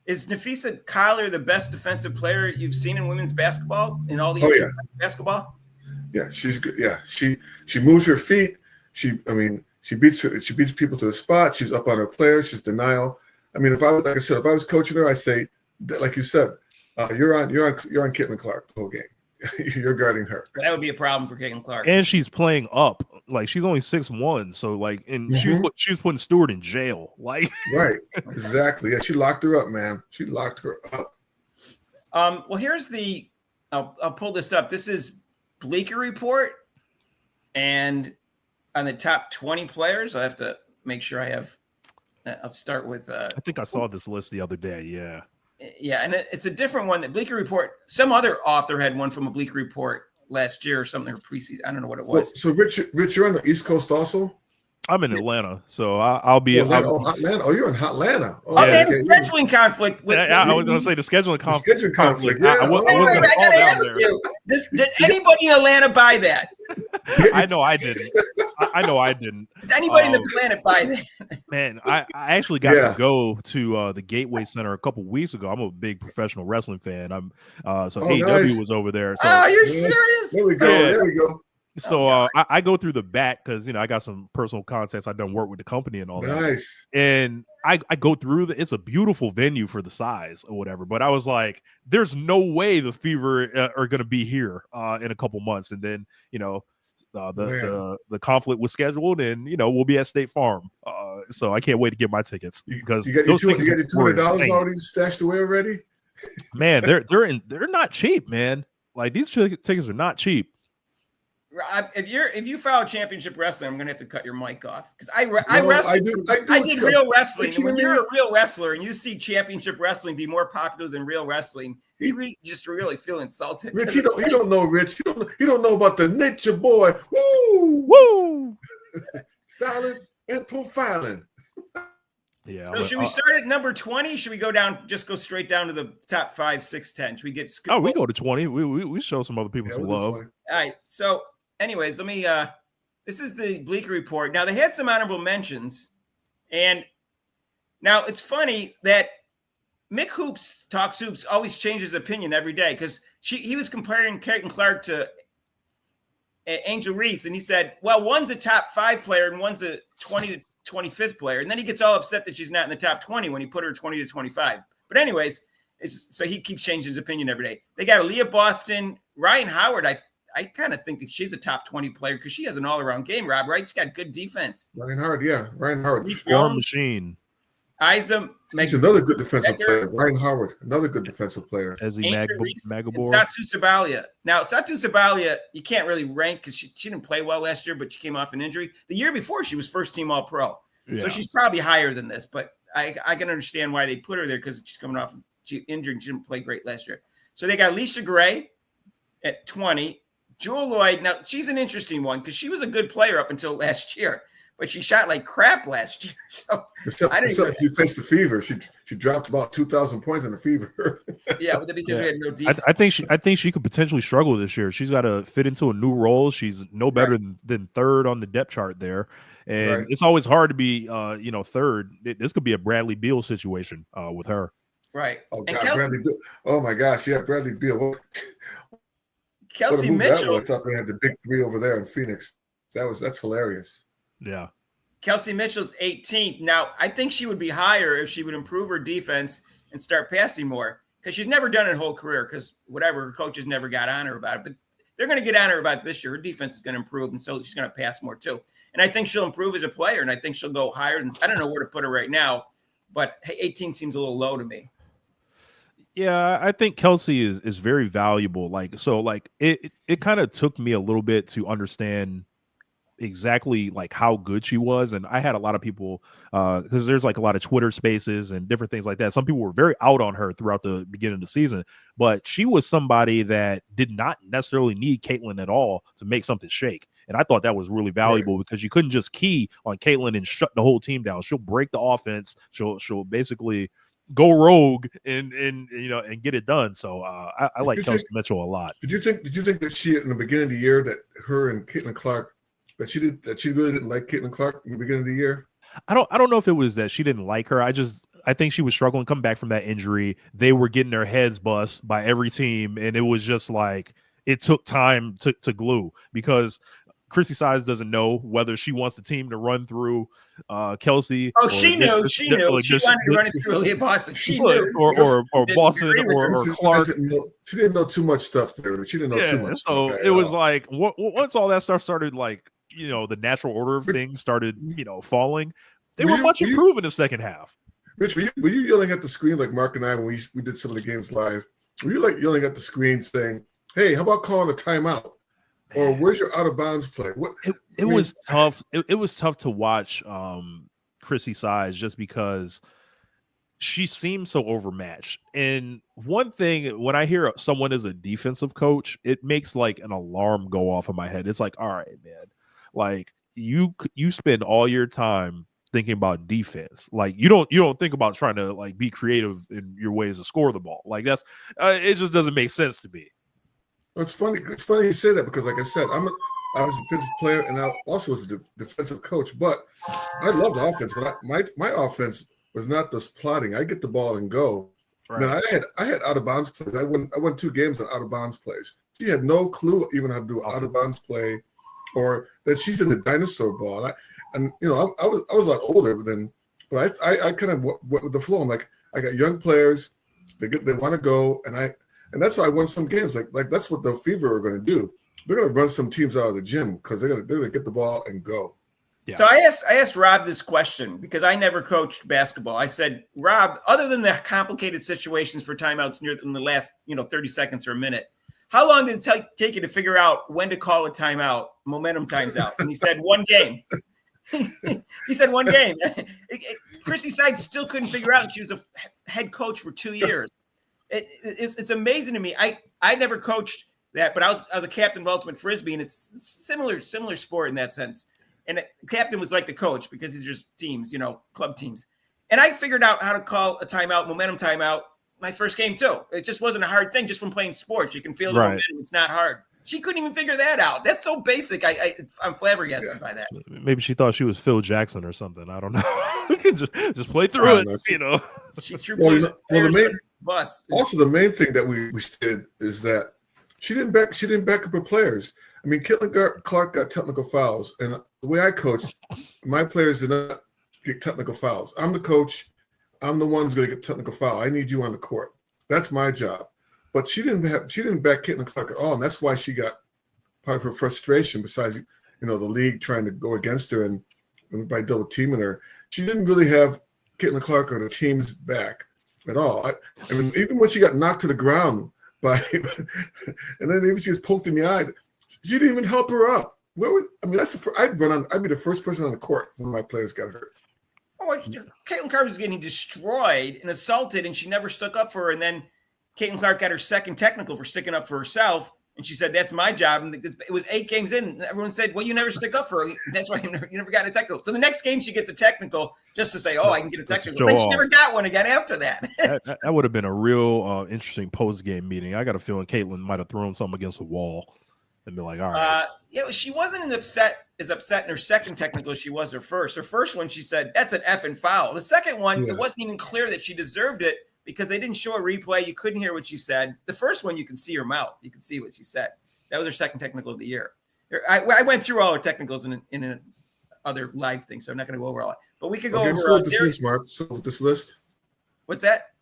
Is Nneka Collier the best defensive player you've seen in women's basketball in all the years of basketball? Yeah, she's good. Yeah, she moves her feet. She beats people to the spot. She's up on her players. She's denial. I mean, if I was coaching her, I say, like you said, you're on Caitlyn Clark the whole game. You're guarding her. That would be a problem for Caitlyn Clark. And she's playing up. Like she's only 6'1", so like, and she was putting Stewart in jail. Like, right, exactly. Yeah, she locked her up, man. She locked her up. Well, here's I'll pull this up. This is Bleacher Report, and on the top 20 players, I have to make sure I have. I'll start with. I think I saw this list the other day. Yeah. Yeah, and it's a different one. That Bleacher Report. Some other author had one from a Bleacher Report last year or something, or preseason. I don't know what it was. So Rich, you're on the East Coast also? I'm in Atlanta, so I'll be. Atlanta. You're in Atlanta. They had a scheduling conflict. I was going to say the scheduling conflict. The scheduling conflict. Yeah. I got to ask you: did anybody in Atlanta buy that? I know I didn't. Does anybody on the planet buy that? Man, I actually got to go to the Gateway Center a couple weeks ago. I'm a big professional wrestling fan. AEW was over there. So, you're serious? There we go. Yeah. There we go. So I go through the back because I got some personal contacts. I've done work with the company and all that. Nice. And I go through it's a beautiful venue for the size or whatever. But I was like, there's no way the Fever are going to be here in a couple months. And then the conflict was scheduled, and we'll be at State Farm. So I can't wait to get my tickets because you got your $200 already stashed away already. Man, they're not cheap, man. Like these tickets are not cheap. If you follow Championship Wrestling, I'm gonna have to cut your mic off because I did real wrestling. And when you're a real wrestler and you see Championship Wrestling be more popular than real wrestling, you just really feel insulted. Rich, you don't know, Rich. You don't know about the nature boy. Woo, woo, styling and profiling. Yeah. So should we start at number 20? Should we go down? Just go straight down to the top 5, 6, 10. Should we get? We go to 20. We show some other people some love. 20. All right. So. Anyways, let me this is the Bleacher Report. Now they had some honorable mentions, and now it's funny that Mick Hoops Talks Hoops always changes his opinion every day because he was comparing Caitlyn Clark to Angel Reese, and he said, well, one's a top 5 player and one's a 20 to 25th player, and then he gets all upset that she's not in the top 20 when he put her 20 to 25. But anyways, so he keeps changing his opinion every day. They got Aaliyah Boston, Ryan Howard. I kind of think that she's a top 20 player because she has an all-around game, Rob, right? She's got good defense. Ryan Howard. Storm machine. Isa. He's another good defensive player. Ryan Howard, another good defensive player. As he Magabor. Satu Sabalia. Now, Satu Sabalia, you can't really rank because she didn't play well last year, but she came off an injury. The year before, she was first-team All-Pro. Yeah. So she's probably higher than this, but I can understand why they put her there because she's coming off injured and she didn't play great last year. So they got Alicia Gray at 20. Jewel Lloyd, now she's an interesting one because she was a good player up until last year, but she shot like crap last year. So except she faced the Fever. She dropped about 2,000 points in the Fever. Yeah, but because we had no defense. I think she could potentially struggle this year. She's got to fit into a new role. She's no better than third on the depth chart there, and it's always hard to be third. This could be a Bradley Beal situation with her. Right. Oh God, Bradley Beal. Oh my gosh, yeah, Bradley Beal. Kelsey Mitchell. I thought they had the big 3 over there in Phoenix. That's hilarious. Yeah. Kelsey Mitchell's 18th. Now, I think she would be higher if she would improve her defense and start passing more, because she's never done it her whole career, because whatever, her coaches never got on her about it. But they're going to get on her about it this year. Her defense is going to improve, and so she's going to pass more too. And I think she'll improve as a player, and I think she'll go higher than, I don't know where to put her right now, but 18 seems a little low to me. Yeah, I think Kelsey is very valuable. Like, so like it kind of took me a little bit to understand exactly like how good she was. And I had a lot of people because there's like a lot of Twitter spaces and different things like that. Some people were very out on her throughout the beginning of the season, but she was somebody that did not necessarily need Caitlyn at all to make something shake. And I thought that was really valuable because you couldn't just key on Caitlyn and shut the whole team down. She'll break the offense. She'll basically go rogue and get it done. So I like Kelsey Mitchell a lot. Did you think that she, in the beginning of the year, that her and Caitlyn Clark, that she really didn't like Caitlyn Clark in the beginning of the year? I don't know if it was that she didn't like her. I think she was struggling coming back from that injury. They were getting their heads bust by every team, and it was just like it took time to glue, because Chrissy Sides doesn't know whether she wants the team to run through Kelsey. Oh, she knew. She wanted to run it through Leah Boston. She knew. Or Boston or Clark. She didn't know too much stuff there. She didn't know too much. So it was like once all that stuff started, like, the natural order of things started, falling. They were much improved in the second half. Rich, were you yelling at the screen like Mark and I when we did some of the games live? Were you like yelling at the screen saying, "Hey, how about calling a timeout?" Or where's your out of bounds play? It was tough. It was tough to watch Chrissy Sides, just because she seems so overmatched. And one thing, when I hear someone is a defensive coach, it makes like an alarm go off in my head. It's like, all right, man, like you spend all your time thinking about defense. Like you don't think about trying to like be creative in your ways to score the ball. Like that's it just doesn't make sense to me. It's funny. It's funny you say that, because, like I said, I was a defensive player and I also was a defensive coach. But I love the offense. But my offense was not just plotting. I get the ball and go. Right. Man, I had out of bounds plays. I won 2 games on out of bounds plays. She had no clue even how to do out of bounds play, or that she's in the dinosaur ball. I was a lot older than, but I kind of went with the flow. I'm like, I got young players. They want to go, and that's why I won some games. Like that's what the Fever are going to do. They're going to run some teams out of the gym because they're going to get the ball and go. Yeah. So I asked Rob this question because I never coached basketball. I said, Rob, other than the complicated situations for timeouts in the last 30 seconds or a minute, how long did it take you to figure out when to call a timeout, momentum times out? And he said 1 game. He said 1 game. Chrissy Sides still couldn't figure out, and she was a head coach for 2 years. It's amazing to me. I never coached that, but I was a captain of ultimate frisbee, and it's similar sport in that sense. And the captain was like the coach, because these are just teams, club teams. And I figured out how to call a timeout, momentum timeout, my first game too. It just wasn't a hard thing just from playing sports. You can feel the momentum. It's not hard. She couldn't even figure that out. That's so basic. I'm flabbergasted by that. Maybe she thought she was Phil Jackson or something. I don't know. just play through it. She threw the bus. Also, the main thing that we did is that she didn't back up her players. I mean, Caitlyn Clark got technical fouls, and the way I coached, my players did not get technical fouls. I'm the coach. I'm the one who's going to get technical foul. I need you on the court. That's my job. But she didn't back Caitlyn Clark at all, and that's why she got part of her frustration. Besides, the league trying to go against her and by double teaming her, she didn't really have Caitlyn Clark on the team's back at all. I mean, even when she got knocked to the ground and then even she was poked in the eye, she didn't even help her up. I'd be the first person on the court when my players got hurt. Oh, Caitlyn Clark was getting destroyed and assaulted, and she never stuck up for her. And then Caitlyn Clark got her second technical for sticking up for herself, and she said, "That's my job." And it was 8 games in, and everyone said, "Well, you never stick up for her. That's why you never got a technical." So the next game she gets a technical just to say, "Oh, I can get a technical." Then she never got one again after that. that would have been a real interesting post-game meeting. I got a feeling Caitlyn might have thrown something against the wall and be like, all right. She wasn't as upset in her second technical as she was her first. Her first one, she said, "That's an effing foul." The second one, It wasn't even clear that she deserved it because they didn't show a replay. You couldn't hear what she said. The first one, you could see her mouth. You could see what she said. That was her second technical of the year. I went through all her technicals in other live things, so I'm not going to go over all that. But we could go over this list, Mark. So with this list. What's that?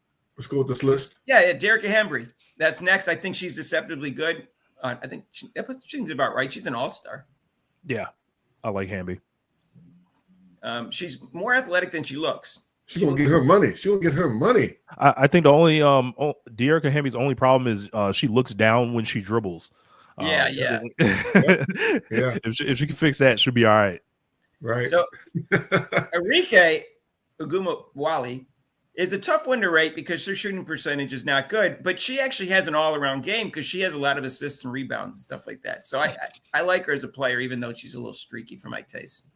Let's go with this list. Yeah, Derek Hembry. That's next. I think she's deceptively good. I think she's about right. She's an all-star. Yeah, I like Hamby. She's more athletic than she looks. She's gonna get her money. She gonna get her money. I think the only De'Erica Hamby's only problem is she looks down when she dribbles. Yeah. If she can fix that, she'll be all right. Right. So Arike Ogumawale is a tough one to rate because her shooting percentage is not good, but she actually has an all-around game because she has a lot of assists and rebounds and stuff like that. So I like her as a player, even though she's a little streaky for my taste.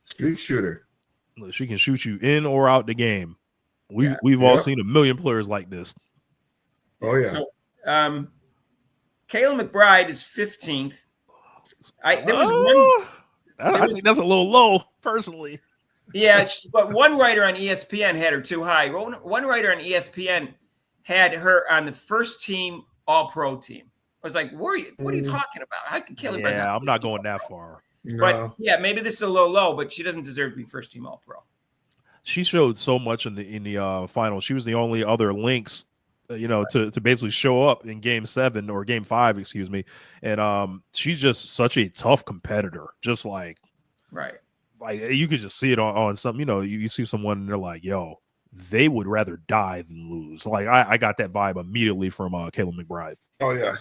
Street shooter. She can shoot you in or out the game. We've all seen a million players like this. Oh yeah. So, Kayla McBride is 15th. There was one. I think that's a little low, personally. Yeah, but one writer on ESPN had her too high. One writer on ESPN had her on the first team All-Pro team. I was like, what are you talking about? How could Kayla McBride? Yeah, I'm not going that far. No. But yeah, maybe this is a little low, but she doesn't deserve to be first team All-Pro. She showed so much in the final. She was the only other Lynx, to basically show up in Game 7 or Game 5, excuse me. And she's just such a tough competitor. Just like you could just see it on something. You see someone and they're like, yo, they would rather die than lose. Like I got that vibe immediately from Kayla McBride. Oh yeah.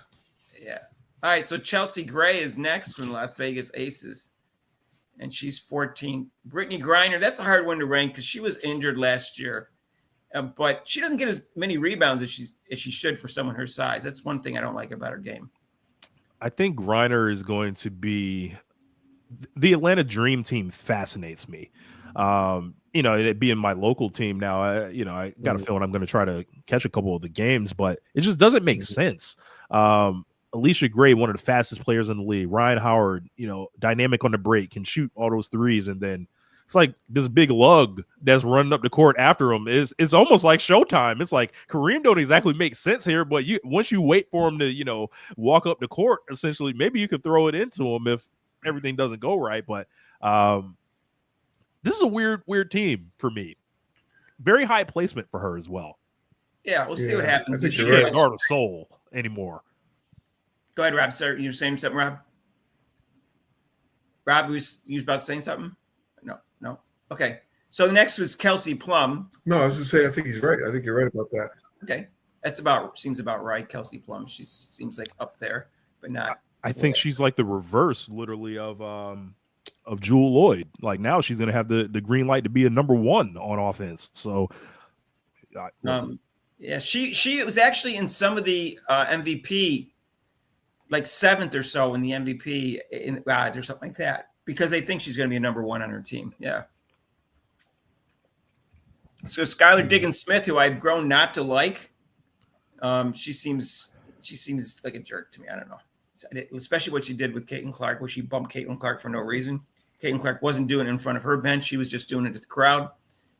Yeah. All right, so Chelsea Gray is next from the Las Vegas Aces, and she's 14. Brittany Griner, that's a hard one to rank because she was injured last year, but she doesn't get as many rebounds as she should for someone her size. That's one thing I don't like about her game. I think Griner is going to be the Atlanta Dream Team. Fascinates me. It being my local team now, I got a feeling I'm going to try to catch a couple of the games, but it just doesn't make sense. Alicia Gray, one of the fastest players in the league. Ryan Howard, dynamic on the break, can shoot all those threes, and then it's like this big lug that's running up the court after him. It's almost like Showtime. It's like Kareem don't exactly make sense here, but once you wait for him to walk up the court, essentially, maybe you could throw it into him if everything doesn't go right. But this is a weird team for me. Very high placement for her as well. Yeah, we'll see what happens. She can't guard a soul anymore. Go ahead, Rob. Sir, you were saying something, Rob? Rob, you was about saying something? No. Okay. So the next was Kelsey Plum. No, I was just saying, I think he's right. I think you're right about that. Okay. Seems about right. Kelsey Plum. She seems like up there, but not. I think she's like the reverse, literally, of Jewel Lloyd. Like now she's going to have the green light to be a number one on offense. So, she was actually in some of the MVP, like 7th or so in the MVP odds or something like that, because they think she's going to be a number one on her team. Yeah. So Skylar Diggins-Smith, who I've grown not to like, she seems like a jerk to me. I don't know, especially what she did with Caitlyn Clark, where she bumped Caitlyn Clark for no reason. Caitlyn Clark wasn't doing it in front of her bench; she was just doing it to the crowd.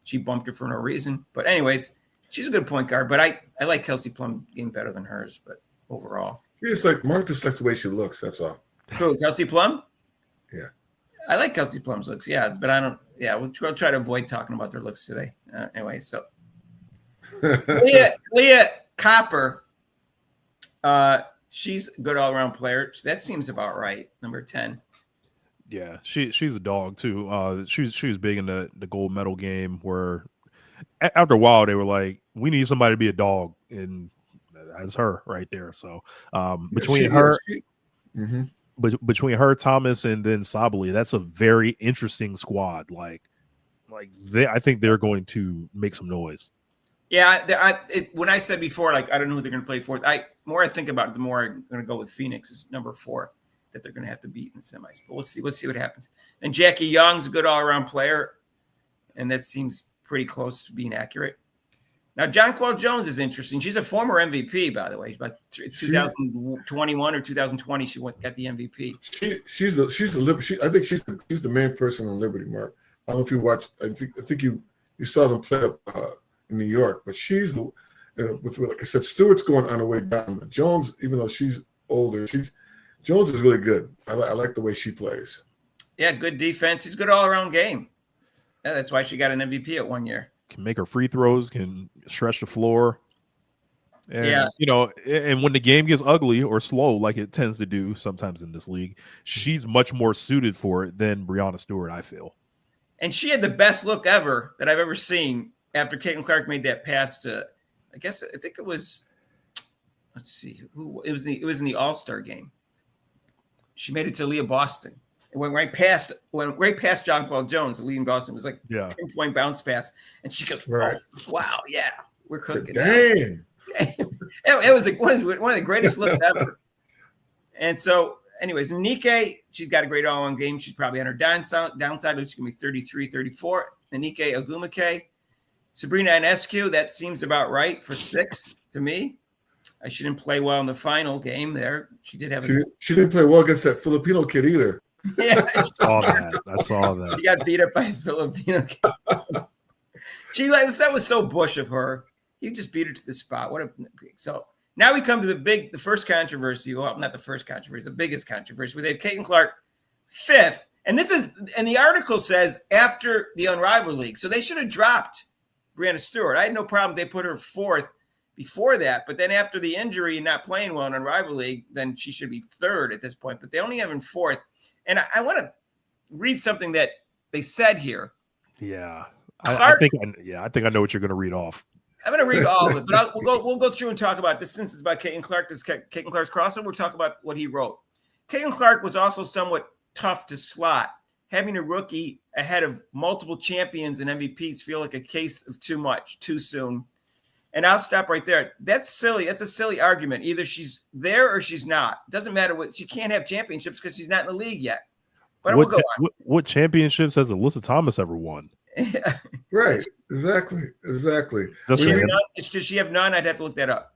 She bumped her for no reason. But anyways, she's a good point guard. But I like Kelsey Plum getting better than hers. But overall, it's like Mark just likes the way she looks. That's all. Who, Kelsey Plum? Yeah, I like Kelsey Plum's looks. Yeah, but I don't. Yeah, we'll try to avoid talking about their looks today. Anyway, so Leah Copper, she's a good all-around player. That seems about right. Number 10. Yeah, she's a dog too. She was big in the gold medal game, where after a while they were like, we need somebody to be a dog, and that's her right there. So between her, Thomas, and then Sabali, that's a very interesting squad. I think they're going to make some noise. Yeah, when I said before, I don't know who they're going to play for. More I think about it, the more I'm going to go with Phoenix is number 4 that they're going to have to beat in the semis. But we'll see what happens. And Jackie Young's a good all-around player, and that seems pretty close to being accurate. Now, Jonquel Jones is interesting. She's a former MVP, by the way. About 2021 or 2020, she got the MVP. I think she's the main person on Liberty, Mark. I don't know if you watched. I think you saw them play up in New York, but she's the like I said, Stewart's going on her way down. But Jones, even though she's older, Jones is really good. I like the way she plays. Yeah, good defense. She's a good all-around game. Yeah, that's why she got an MVP at one year. Can make her free throws, can stretch the floor. And, and when the game gets ugly or slow, like it tends to do sometimes in this league, she's much more suited for it than Breanna Stewart, I feel. And she had the best look ever that I've ever seen after Caitlyn Clark made that pass to, I think it was, let's see, it was in the All-Star game. She made it to Leah Boston. It went right past John Paul Jones, the leading Boston. It was like a pinpoint bounce pass. And she goes, oh, wow, yeah, we're cooking. Dang. It was like one of the greatest looks ever. And so, anyways, Nneka, she's got a great all-in game. She's probably on her downside. She's going to be 33, 34. Nneka Ogumake. Sabrina Ionescu, that seems about right for 6th to me. She didn't play well in the final game there. She did have she didn't play well against that Filipino kid either. Yeah, I saw that. She got beat up by a Filipino kid. That was so Bush of her. You just beat her to the spot. So now we come to the first controversy. Well, not the first controversy, the biggest controversy. We have Caitlyn Clark 5th. And the article says after the Unrivaled League. So they should have dropped Breanna Stewart. I had no problem. They put her 4th before that. But then after the injury and not playing well in Unrivaled League, then she should be 3rd at this point. But they only have her 4th. And I want to read something that they said here. Yeah. I think I know what you're going to read off. I'm going to read all of it, but we'll go through and talk about this. Since it's about Caitlyn Clark, this Caitlyn Clark's crossover, we'll talk about what he wrote. Caitlyn Clark was also somewhat tough to slot. Having a rookie ahead of multiple champions and MVPs feel like a case of too much, too soon. And I'll stop right there. That's silly. That's a silly argument. Either she's there or she's not. It doesn't matter she can't have championships because she's not in the league yet. But we'll go on. What championships has Alyssa Thomas ever won? Right. Exactly. Does she have none? I'd have to look that up.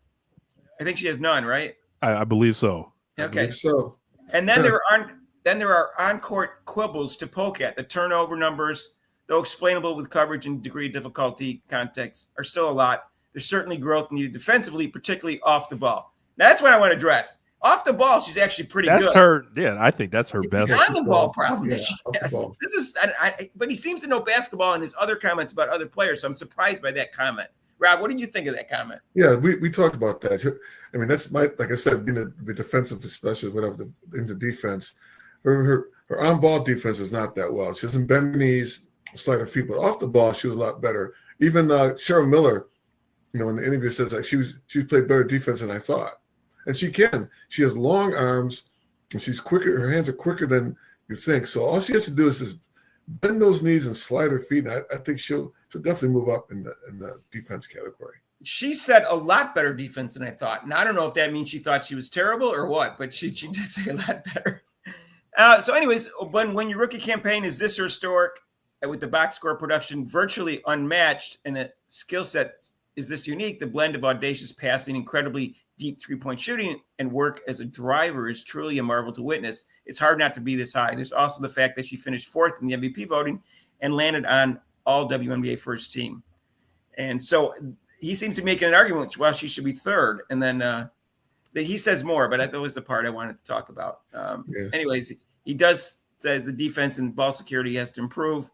I think she has none, right? I believe so. Okay. I believe so. And then there are on-court quibbles to poke at. The turnover numbers, though explainable with coverage and degree of difficulty context, are still a lot. There's certainly growth needed defensively, particularly off the ball. Now, that's what I want to address. Off the ball, she's actually pretty good. That's her. Yeah, I think that's her best. On the ball problem. Yeah, this is. But he seems to know basketball in his other comments about other players. So I'm surprised by that comment. Rob, what did you think of that comment? Yeah, we talked about that. I mean, that's like I said, being a defensive specialist, whatever, into defense. Her on-ball defense is not that well. She doesn't bend knees, slide her feet, but off the ball, she was a lot better. Even Cheryl Miller, in the interview says that she played better defense than I thought. And she can. She has long arms, and she's quicker. Her hands are quicker than you think. So all she has to do is just bend those knees and slide her feet. And I think she'll definitely move up in the defense category. She said a lot better defense than I thought. And I don't know if that means she thought she was terrible or what, but she did say a lot better. So anyways, when your rookie campaign is this historic, with the box score production virtually unmatched and the skill set is this unique, the blend of audacious passing, incredibly deep three-point shooting, and work as a driver is truly a marvel to witness. It's hard not to be this high. There's also the fact that she finished 4th in the MVP voting and landed on all WNBA first team. And so he seems to be making an argument, well, she should be 3rd. And then he says more, but that was the part I wanted to talk about. Anyways, he does says the defense and ball security has to improve.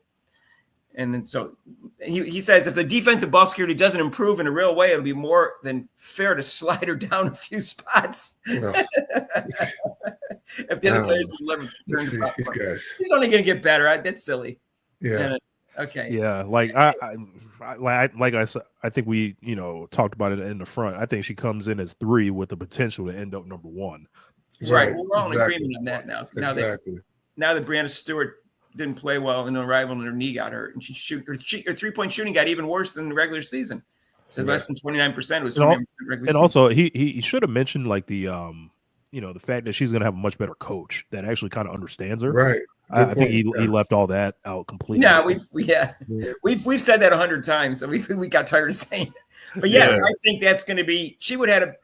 And then so he says if the defensive ball security doesn't improve in a real way, it'll be more than fair to slide her down a few spots. If the other players will turn she's only going to get better. That's silly. Yeah. Okay. Yeah. Like I said, I think we talked about it in the front. I think she comes in as 3 with the potential to end up number 1. Right. We're all in agreement on that now. Exactly. Now that Breanna Stewart didn't play well in the rival and her knee got hurt, and her 3-point shooting got even worse than the regular season. So less than 29%. It was 29% regular season. And also he should have mentioned like the the fact that she's going to have a much better coach that actually kind of understands her. Right. I think he left all that out completely. No, we've said that 100 times, so we got tired of saying it. But yes, I think that's going to be. She would have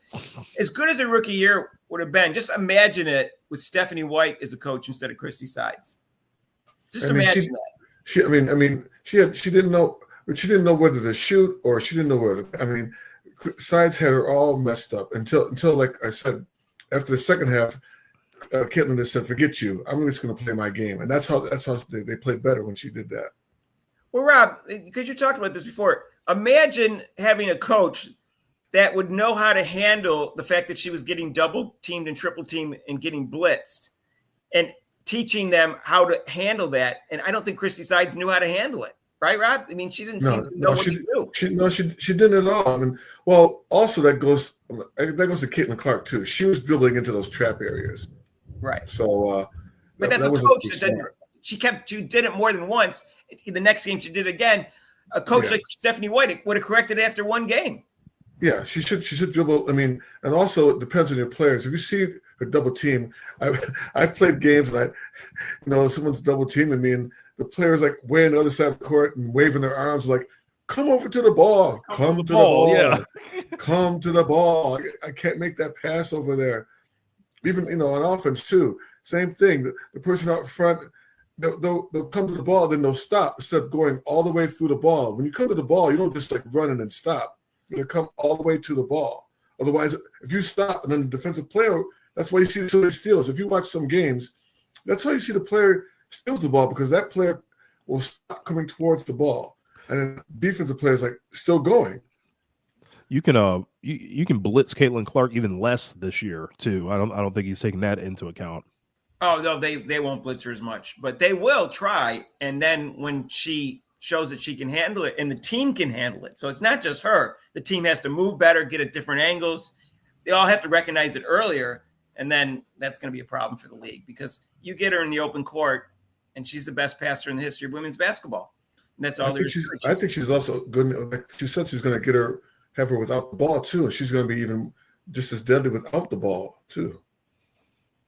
as good as her rookie year would have been. Just imagine it with Stephanie White as a coach instead of Chrissy Sides. Just imagine that. She didn't know, but she didn't know whether to shoot or she didn't know whether. Sides had her all messed up until like I said, after the second half. Caitlyn just said, "Forget you. I'm just going to play my game," and that's how they played better when she did that. Well, Rob, because you talked about this before, imagine having a coach that would know how to handle the fact that she was getting double teamed and triple teamed and getting blitzed, and teaching them how to handle that. And I don't think Christy Sides knew how to handle it. Right, Rob? I mean, she didn't seem to know what to do. She didn't at all. I mean, well, also that goes to Caitlyn Clark too. She was dribbling into those trap areas. Right. So, but that's a coach that she did it more than once. In the next game, she did it again. A coach like Stephanie White would have corrected it after one game. Yeah, she should dribble. I mean, and also it depends on your players. If you see her double team, I've played games and someone's double teaming me, and the players like way on the other side of the court and waving their arms like, "Come over to the ball, come to the ball, yeah. Come to the ball." I can't make that pass over there. Even on offense too, same thing. The person out front, they'll come to the ball, then they'll stop instead of going all the way through the ball. When you come to the ball, you don't just like run and then stop. You're gonna come all the way to the ball. Otherwise, if you stop and then the defensive player, that's why you see so many steals. If you watch some games, that's how you see the player steals the ball, because that player will stop coming towards the ball, and then defensive players like still going. You can you can blitz Caitlyn Clark even less this year too. I don't think he's taking that into account. Oh no, they won't blitz her as much, but they will try. And then when she shows that she can handle it, and the team can handle it, so it's not just her. The team has to move better, get at different angles. They all have to recognize it earlier, and then that's going to be a problem for the league, because you get her in the open court, and she's the best passer in the history of women's basketball. And that's all there is. I think she's also good. Like she said, she's going to have her without the ball too, and she's going to be even just as deadly without the ball too.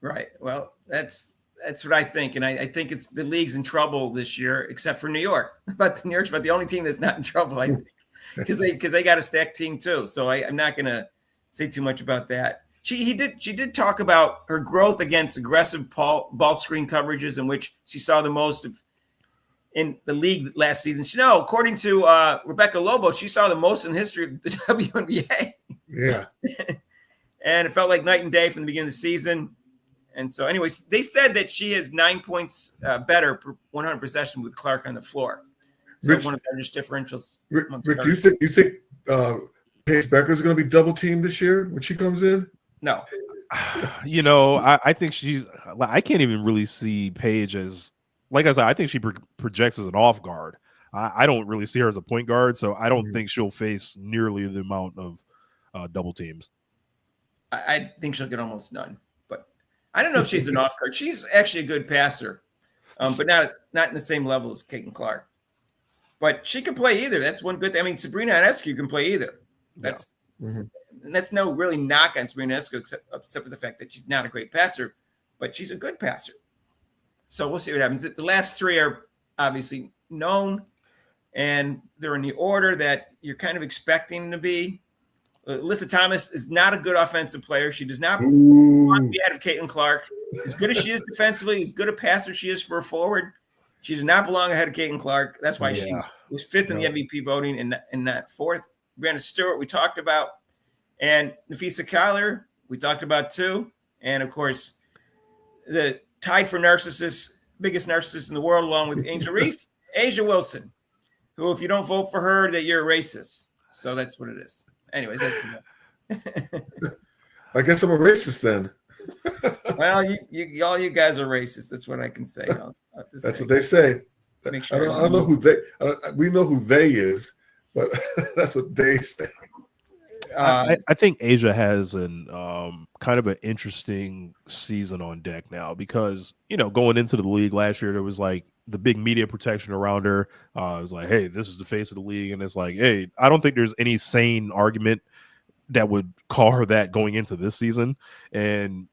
Right. Well, that's what I think, and I think it's the league's in trouble this year, except for New York. But New York's about the only team that's not in trouble, I think, because they got a stacked team too. So I'm not going to say too much about that. She did talk about her growth against aggressive ball screen coverages, in which she saw the most of in the league last season. According to Rebecca Lobo, she saw the most in the history of the WNBA. Yeah. And it felt like night and day from the beginning of the season. And so, anyways, they said that she is 9 points better per 100 possession with Clark on the floor. So Rich, one of the largest differentials. Rick, do you think Paige Becker is going to be double teamed this year when she comes in? No. I think I can't even really see Paige as, like I said, I think she projects as an off guard. I don't really see her as a point guard, so I don't think she'll face nearly the amount of double teams. I think she'll get almost none. But I don't know if she's an off guard. She's actually a good passer, but not in the same level as Caitlyn Clark. But she can play either. That's one good thing. I mean, Sabrina Ionescu can play either. That's and that's no really knock on Sabrina Ionescu, except for the fact that she's not a great passer, but she's a good passer. So we'll see what happens. The last three are obviously known, and they're in the order that you're kind of expecting to be. Alyssa Thomas is not a good offensive player. She does not want to be ahead of Caitlyn Clark. As good as she is defensively, as good a passer she is for a forward, she does not belong ahead of Caitlyn Clark. That's why she was fifth in the MVP voting and not fourth. Brianna Stewart, we talked about. And Nneka Collier, we talked about too. And, of course, the tied for biggest narcissist in the world, along with Angel Reese, A'ja Wilson, who, if you don't vote for her, that you're a racist. So that's what it is. Anyways, that's the best. I guess I'm a racist then. Well, all you guys are racist. That's what I can say. That's what they say. Sure I don't know who they. We know who they is, but that's what they say. I think A'ja has an kind of an interesting season on deck now, because going into the league last year, there was like the big media protection around her. It was like, hey, this is the face of the league, and it's like, hey, I don't think there's any sane argument that would call her that going into this season. And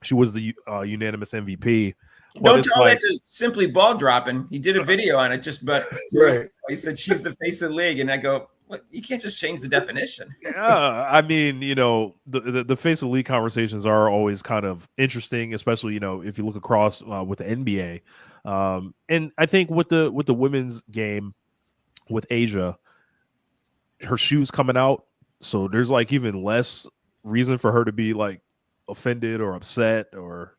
she was the unanimous MVP. Don't tell that to Simply Ball Dropping. He did a video on it just about. Right. He said she's the face of the league, and I go, what? You can't just change the definition. Yeah, I mean, the face of the league conversations are always kind of interesting, especially if you look across with the NBA. And I think with the women's game with A'ja, her shoes coming out, so there's like even less reason for her to be like offended or upset or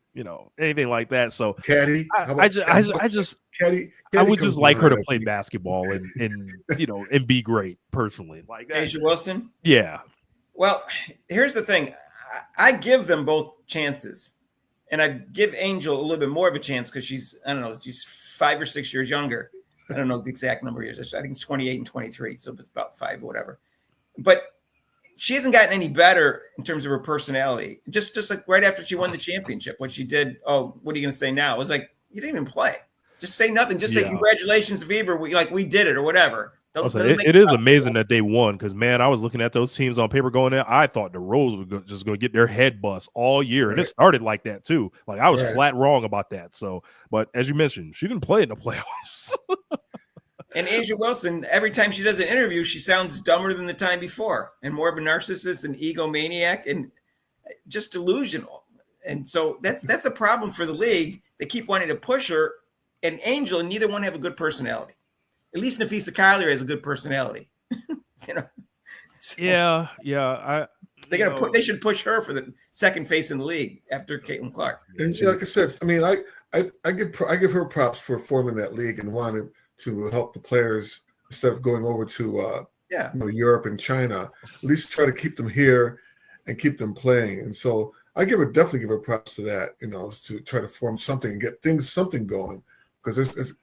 anything like that. So Caddy, I would just like her to play basketball and be great personally. Like that. A'ja Wilson. Yeah. Well, here's the thing. I give them both chances. And I give Angel a little bit more of a chance because she's 5 or 6 years younger. I don't know the exact number of years. I think it's 28 and 23. So it's about 5 or whatever. But she hasn't gotten any better in terms of her personality. Just like right after she won the championship, what she did, oh, what are you going to say now? It was like, you didn't even play. Just say nothing. Just say congratulations, Viva. We did it or whatever. It is amazing that they won because, man, I was looking at those teams on paper going there. I thought the Rose were just going to get their head bust all year. Right. And it started like that, too. Like, I was flat wrong about that. So, but as you mentioned, she didn't play in the playoffs. And Asia Wilson, every time she does an interview, she sounds dumber than the time before and more of a narcissist and egomaniac and just delusional. And so that's a problem for the league. They keep wanting to push her. And Angel, neither one have a good personality. At least Nneka Collier has a good personality. So, they should push her for the second face in the league after Caitlyn Clark. And like I said, I mean, I give her props for forming that league and wanting to help the players instead of going over to Europe and China. At least try to keep them here and keep them playing. And so I definitely give her props to that. To try to form something and get something going because it's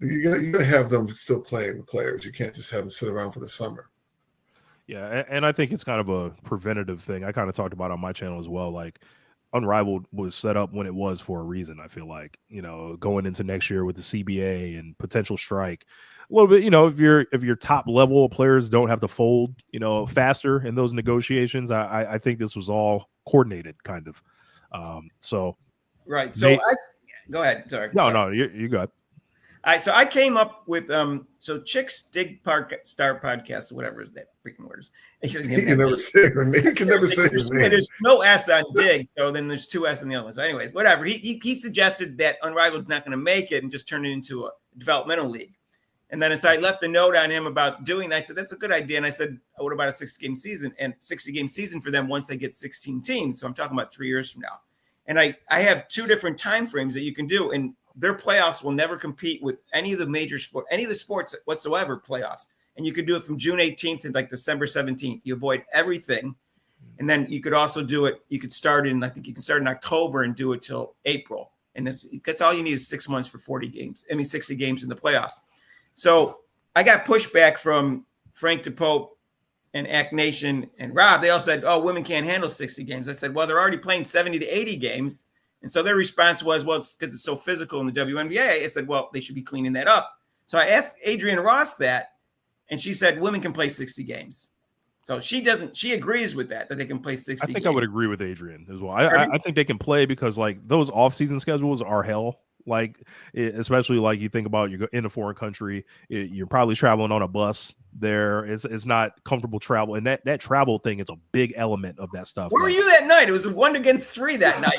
you got to have them still playing the players. You can't just have them sit around for the summer. Yeah, and I think it's kind of a preventative thing. I kind of talked about on my channel as well. Like, Unrivaled was set up when it was for a reason. I feel like, going into next year with the CBA and potential strike, a little bit. If your top level players don't have to fold, faster in those negotiations, I think this was all coordinated, kind of. Right. So go ahead. Sorry. No, you got. All right, so I came up with Chicks Dig Star Podcast, or whatever that freaking word is. You can never say her name. You can never say her name. There's no S on Dig, so then there's 2 S in the other one. So anyways, whatever. He suggested that Unrivaled's not going to make it and just turn it into a developmental league. And then I left a note on him about doing that. I said, that's a good idea. And I said, what about a 60-game season? And 60-game season for them once they get 16 teams. So I'm talking about 3 years from now. And I have 2 different time frames that you can do. And their playoffs will never compete with any of the major sport, any of the sports whatsoever playoffs. And you could do it from June 18th to like December 17th. You avoid everything. And then you could also do it. You could start I think you can start in October and do it till April. And that's all you need is 6 months for 40 games. 60 games in the playoffs. So I got pushback from Frank DePope and Act Nation and Rob. They all said, oh, women can't handle 60 games. I said, well, they're already playing 70 to 80 games. And so their response was, well, it's because it's so physical in the WNBA. I said, well, they should be cleaning that up. So I asked Adrienne Ross that, and she said women can play 60 games. So she agrees with that they can play 60 I think games. I would agree with Adrienne as well. I think they can play because, like, those off-season schedules are hell. Like, especially like you think about you're in a foreign country, you're probably traveling on a bus there. It's not comfortable travel, and that travel thing is a big element of that stuff. Where were you that night? It was 1-3 that night.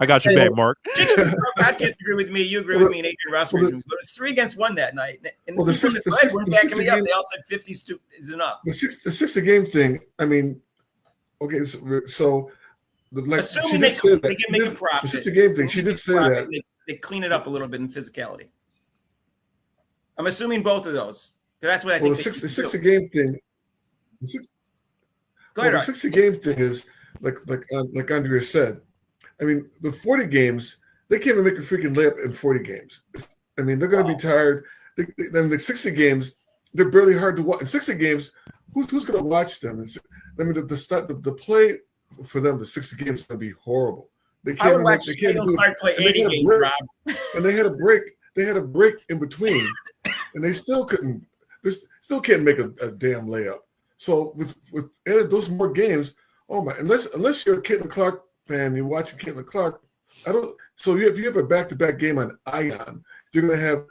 I got your back, Mark. Podcast agree with me. You agree with me, and Adrienne Ross. But it was 3-1 that night. And the 60 weren't backing me up. They all said 50 is enough. The 60-game thing. I mean, okay, so assuming they can make a profit. The 60-game thing. She did say that. They clean it up a little bit in physicality. I'm assuming both of those. That's what I think. The 60-game thing. Go ahead. The 60-game thing is like Andrea said. I mean, the 40 games, they can't even make a freaking layup in 40 games. I mean, they're going to be tired. Then the 60 games, they're barely hard to watch. In 60 games, who's going to watch them? I mean, the play for them, the 60 games is going to be horrible. I would watch Caitlyn Clark play 80 games, Rob. And they had a break. They had a break in between, and they still couldn't. They still can't make a damn layup. So with added those more games, oh my! Unless you're a Caitlyn Clark fan, you're watching Caitlyn Clark. So if you have a back-to-back game on Ion, you're going to have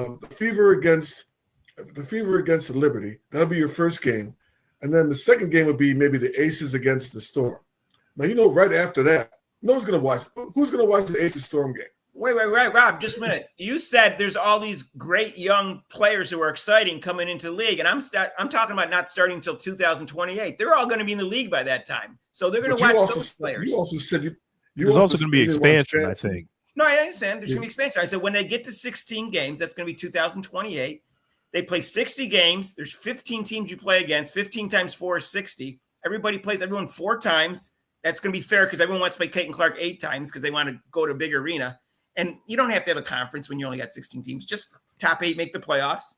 the Fever against the Liberty. That'll be your first game, and then the second game would be maybe the Aces against the Storm. Now right after that. No one's going to watch. Who's going to watch the Aces Storm game? Wait, Rob, just a minute. You said there's all these great young players who are exciting coming into the league, and I'm talking about not starting until 2028. They're all going to be in the league by that time, so they're going to watch those players. You also said there's also going to be expansion, I think. No, I understand. There's going to be expansion. I said when they get to 16 games, that's going to be 2028. They play 60 games. There's 15 teams you play against. 15 times 4 is 60. Everybody plays everyone 4 times. That's going to be fair because everyone wants to play Caitlyn Clark 8 times because they want to go to a big arena. And you don't have to have a conference when you only got 16 teams. Just top 8 make the playoffs,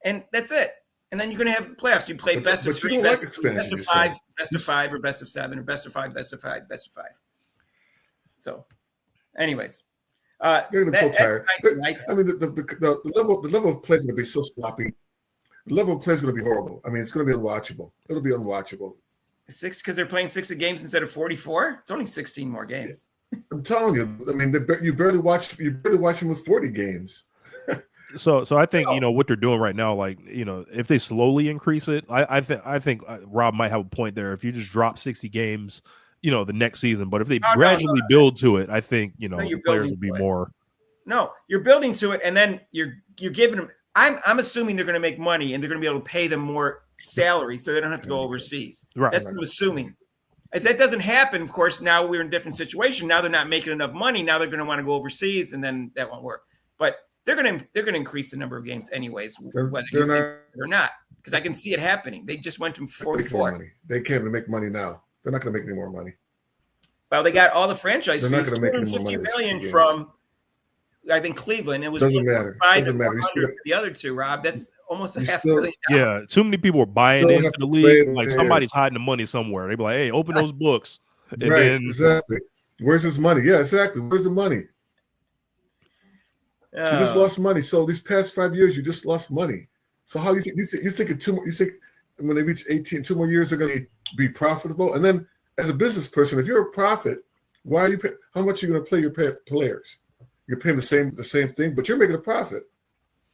and that's it. And then you're going to have playoffs. You play best of 3, best of 5, best of 5, or best of 7, or best of 5, best of 5, best of 5. So, anyways, they're going to feel tired. I mean, the level of play is going to be so sloppy. The level of play is going to be horrible. I mean, it's going to be unwatchable. It'll be unwatchable. 6 because they're playing 60 games instead of 44. It's only 16 more games. I'm telling you. I mean, you barely watch them with 40 games. So I think what they're doing right now, like if they slowly increase it, I think Rob might have a point there. If you just drop 60 games, the next season, but if they gradually build to it, I think the players will be more. No, you're building to it, and then you're giving them. I'm assuming they're going to make money, and they're going to be able to pay them more salary, so they don't have to go overseas. Right. That's what I'm assuming. If that doesn't happen, of course, now we're in a different situation. Now they're not making enough money. Now they're going to want to go overseas, and then that won't work. But they're going to increase the number of games anyways, whether you think or not, because I can see it happening. They just went from 44. They can't make money now. They're not going to make any more money. Well, they got all the franchise fees. They're not going to make any more money. $250 million from, I think, Cleveland. It was doesn't matter. The other two, Rob. That's almost a $500 million. Yeah, too many people are buying into the league. Like somebody's hiding the money somewhere. They be like, "Hey, open those books." And right. Then, exactly. Where's his money? Yeah, exactly. Where's the money? You just lost money. So these past 5 years, you just lost money. So how you think you think when they reach 18, 2 more years, they're going to be profitable? And then as a business person, if you're a profit, why are you how much are you going to pay your players? You're paying the same thing, but you're making a profit.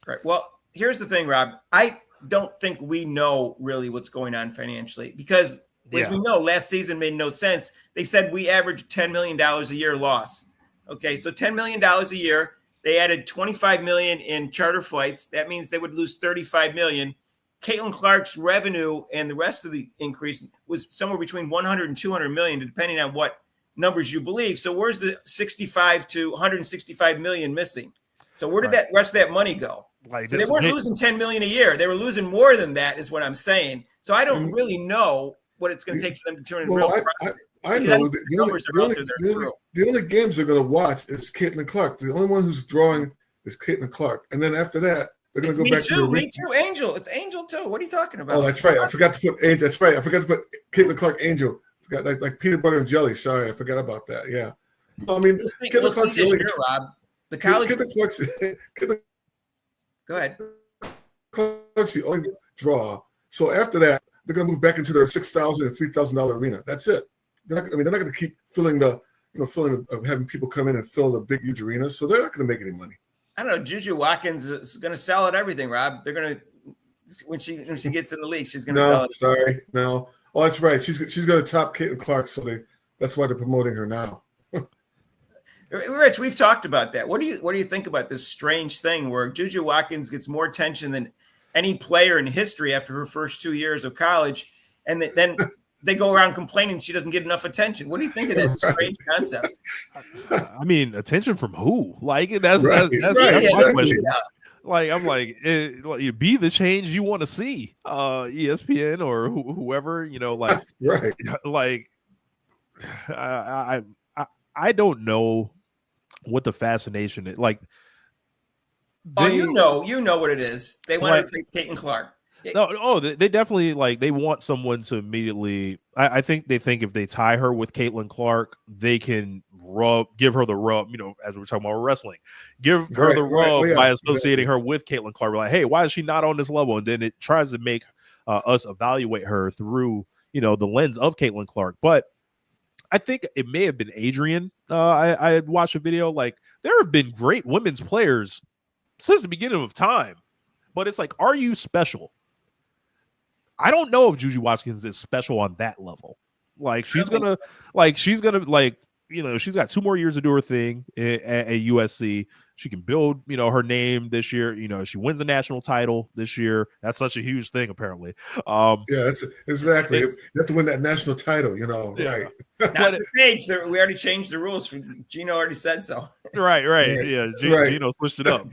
Right. Well, here's the thing, Rob. I don't think we know really what's going on financially because, as we know, last season made no sense. They said we averaged $10 million a year loss. Okay, so $10 million a year. They added $25 million in charter flights. That means they would lose $35 million. Caitlyn Clark's revenue and the rest of the increase was somewhere between 100 and 200 million, depending on what numbers you believe. So where's the 65 to 165 million missing? So where did that rest of that money go? So they weren't losing 10 million a year. They were losing more than that, is what I'm saying. So I don't really know what it's going to take for them to turn in real profit. I know the only games they're going to watch is Caitlyn Clark. The only one who's drawing is Caitlyn Clark, and then after that, they're going to go back to me too. Angel, it's Angel too. What are you talking about? Oh, that's right. I forgot to put Angel. That's right. I forgot to put Caitlyn Clark Angel. I forgot like peanut butter and jelly. Sorry, I forgot about that. Yeah. I mean, Caitlyn Clark's the only Rob. The college. Go ahead. Clark's the only draw. So after that, they're going to move back into their $6,000 and $3,000 arena. That's it. They're not going to keep filling having people come in and fill the big, huge arenas. So they're not going to make any money. I don't know. Juju Watkins is going to sell at everything, Rob. They're going to when she gets in the league, she's going to sell it. Sorry, no. Oh, that's right. She's going to top Caitlyn Clark, so that's why they're promoting her now. Rich, we've talked about that. What do you think about this strange thing where Juju Watkins gets more attention than any player in history after her first 2 years of college, and then they go around complaining she doesn't get enough attention? What do you think of that strange concept? I mean, attention from who? Like that's my question. Like I'm like, you be the change you want to see, ESPN or whoever, like, right? Like, I don't know what the fascination is. Like, you know what it is. They want to play Caitlyn Clark. They definitely they want someone to immediately. I think they think if they tie her with Caitlyn Clark, they can give her the rub. As we're talking about wrestling, give her the rub by associating her with Caitlyn Clark. We're like, hey, why is she not on this level? And then it tries to make us evaluate her through the lens of Caitlyn Clark. But I think it may have been Adrian. I had watched a video. Like, there have been great women's players since the beginning of time, but it's like, are you special? I don't know if Juju Watkins is special on that level. Like, she's gonna she's got 2 more years to do her thing at USC. She can build, her name this year. She wins a national title this year. That's such a huge thing, apparently. Yeah, that's exactly. You have to win that national title, yeah. Right. Not the page. We already changed the rules. Gino already said so. Right. Yeah, Gino switched it up.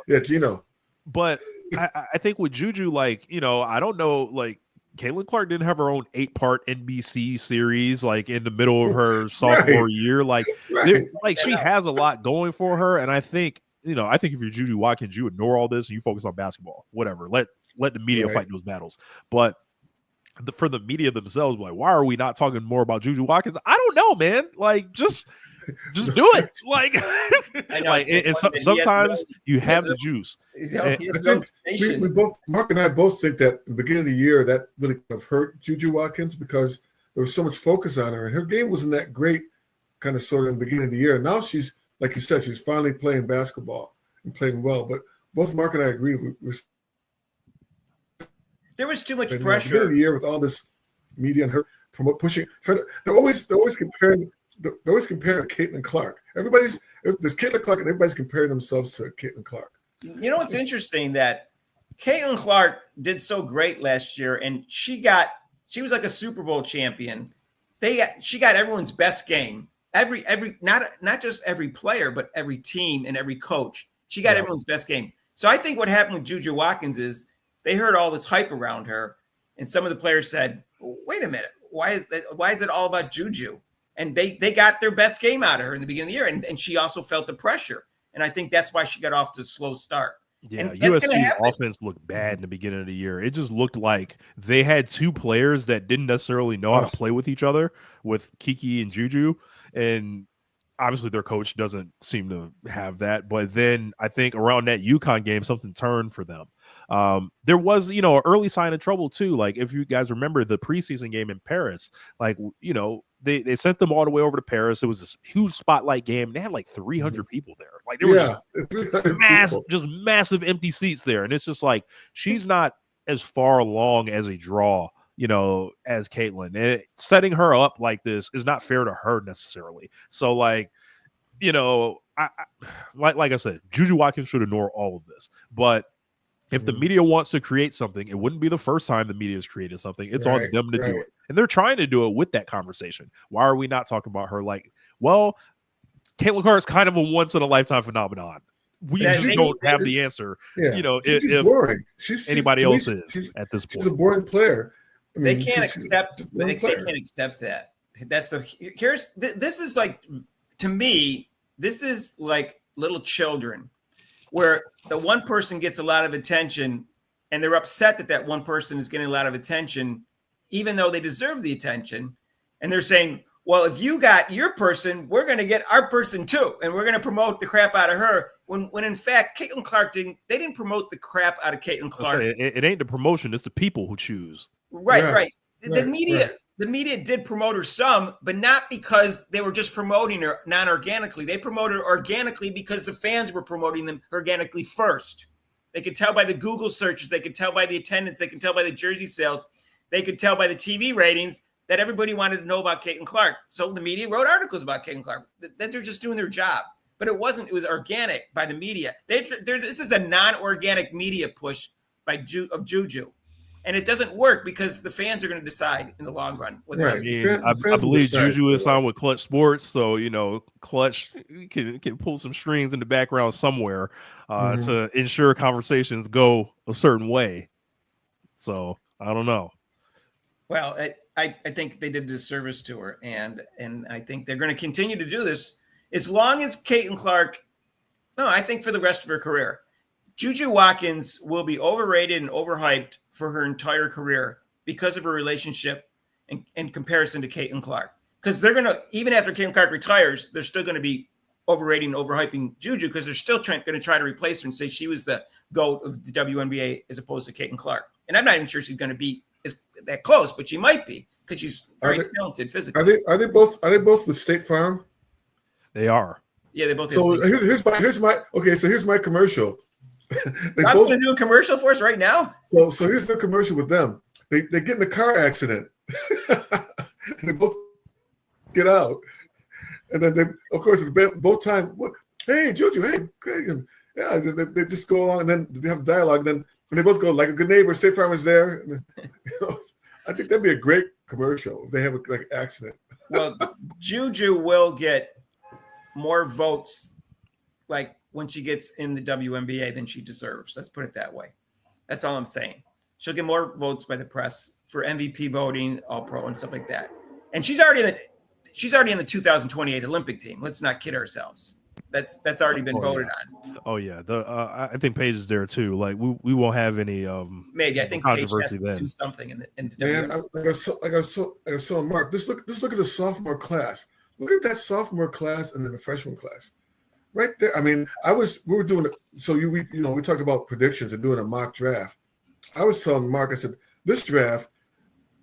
Yeah, Gino. But I think with Juju, like, I don't know, like, Caitlyn Clark didn't have her own 8-part NBC series like in the middle of her sophomore year. Like, she has a lot going for her, and I think if you're Juju Watkins, you ignore all this and you focus on basketball. Whatever, let the media fight those battles. But for the media themselves, like, why are we not talking more about Juju Watkins? I don't know, man. Like, just do it. Like, I know, like sometimes you have the juice. We both, Mark and I both think that in the beginning of the year that really kind of hurt Juju Watkins because there was so much focus on her, and her game wasn't that great, kind of sort of in the beginning of the year. Now she's, like you said, she's finally playing basketball and playing well. But both Mark and I agree. There was too much pressure. At the beginning of the year with all this media and her pushing. They're always comparing. They're always comparing Caitlyn Clark. There's Caitlyn Clark, and everybody's comparing themselves to Caitlyn Clark. You know what's interesting, that Caitlyn Clark did so great last year, and she was like a Super Bowl champion. She got everyone's best game. Not just every player, but every team and every coach. She got everyone's best game. So I think what happened with Juju Watkins is they heard all this hype around her, and some of the players said, "Wait a minute, why is it all about Juju?" And they got their best game out of her in the beginning of the year, and she also felt the pressure. And I think that's why she got off to a slow start. Yeah, USC's offense looked bad in the beginning of the year. It just looked like they had two players that didn't necessarily know how to play with each other, with Kiki and Juju. And obviously their coach doesn't seem to have that. But then I think around that UConn game, something turned for them. There was, an early sign of trouble too. Like, if you guys remember the preseason game in Paris, like, they sent them all the way over to Paris. It was this huge spotlight game. They had like 300 people there. Like, there was just massive empty seats there. And it's just like, she's not as far along as a draw, as Caitlyn. And setting her up like this is not fair to her necessarily. So, like, like I said, Juju Watkins should ignore all of this. But if the media wants to create something, it wouldn't be the first time the media has created something. It's on them to do it. And they're trying to do it with that conversation. Why are we not talking about her? Like, well, Caitlyn Clark is kind of a once-in-a-lifetime phenomenon. We just don't have the answer. Yeah. She's boring. Anybody else is at this point. She's a boring player. I mean, they can't accept that. This is like, to me, this is like little children, where the one person gets a lot of attention and they're upset that one person is getting a lot of attention, even though they deserve the attention. And they're saying, well, if you got your person, we're going to get our person too. And we're going to promote the crap out of her. When in fact, Caitlyn Clark didn't promote the crap out of Caitlyn Clark. It ain't the promotion. It's the people who choose. Right. The media did promote her some, but not because they were just promoting her non-organically. They promoted her organically because the fans were promoting them organically first. They could tell by the Google searches. They could tell by the attendance. They could tell by the jersey sales. They could tell by the TV ratings that everybody wanted to know about Caitlyn Clark. So the media wrote articles about Caitlyn Clark, that they're just doing their job. But it wasn't. It was organic by the media. This is a non-organic media push of Juju. And it doesn't work because the fans are going to decide in the long run. I believe Juju is signed with Clutch Sports, so Clutch can pull some strings in the background somewhere to ensure conversations go a certain way. So I don't know. Well, I think they did a disservice to her, and I think they're going to continue to do this as long as Caitlyn Clark. No, I think for the rest of her career. Juju Watkins will be overrated and overhyped for her entire career because of her relationship in comparison to Caitlyn Clark. Because they're going to, even after Caitlyn Clark retires, they're still going to be overrating and overhyping Juju because they're still going to try to replace her and say she was the GOAT of the WNBA as opposed to Caitlyn Clark. And I'm not even sure she's going to be that close, but she might be because she's very talented physically. Are they both with State Farm? They are. Yeah, they both. So here's my commercial. I'm going to do a commercial for us right now. So here's the commercial with them. They get in a car accident. And they both get out. And then they, of course, both times, hey, Juju, hey. Yeah, they just go along and then they have dialogue. And they both go, like a good neighbor, State Farm is there. And, I think that'd be a great commercial if they have an accident. Well, Juju will get more votes, like when she gets in the WNBA than she deserves. Let's put it that way. That's all I'm saying. She'll get more votes by the press for MVP voting, All-Pro, and stuff like that. And she's already in the 2028 Olympic team. Let's not kid ourselves. That's already been voted on. Oh yeah, I think Paige is there too. Like we won't have any maybe I think Paige has to do something in the Man, like I was telling Mark, just look at the sophomore class. Look at that sophomore class and then the freshman class, right there. I mean, we were doing we talked about predictions and doing a mock draft. I was telling Mark, I said this draft,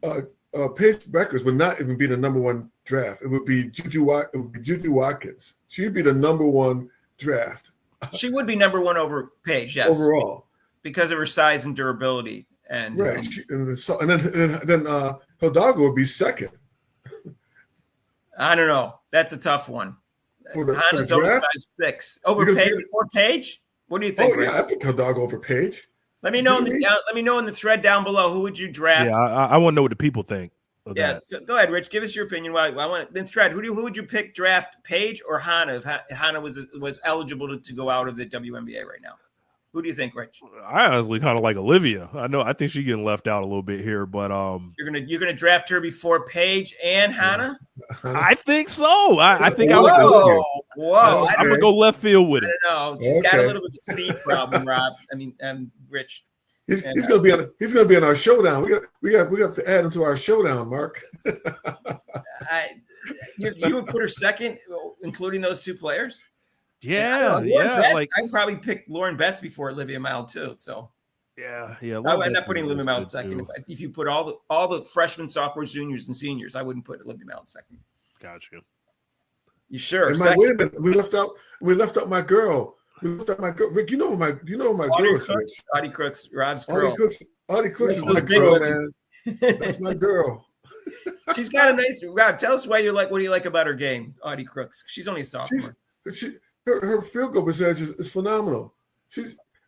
Paige Beckers would not even be the number one draft. It would be Juju Watkins. She'd be the number one draft. She would be number one over Paige, yes, overall, because of her size and durability. And right, and then Hidalgo would be second. I don't know. That's a tough one. Hannah's over 5'6". Over Paige before Paige? What do you think? Oh yeah, I picked Hidalgo over Paige. Let me know in the thread down below. Who would you draft? Yeah, I want to know what the people think. Yeah, so go ahead, Rich. Give us your opinion. I want then thread. Who would you pick? Draft Paige or Hannah? If Hannah was eligible to go out of the WNBA right now, who do you think, Rich? I honestly kind of like Olivia. I think she's getting left out a little bit here, but you're gonna draft her before Paige and Hannah. I think so. I think I would go. Whoa! I'm gonna go left field with it. I don't know. She's got a little bit of speed problem, Rob. I mean, Rich. He's gonna be on our showdown. We have to add him to our showdown, Mark. You would put her second, including those two players. Yeah, Betts, I'd probably pick Lauren Betts before Olivia Mile too. So yeah. So I'm not putting Olivia Mile second. If you put all the freshmen, sophomores, juniors, and seniors, I wouldn't put Olivia Mile second. Gotcha. You sure? Wait a minute. We left out my girl. Rick, you know my girl is. Audie Crooks, Rob's girl. Audie Crooks is my girl, man. That's my girl. She's got a nice. Rob, tell us what do you like about her game, Audie Crooks? She's only a sophomore. Her field goal percentage is phenomenal.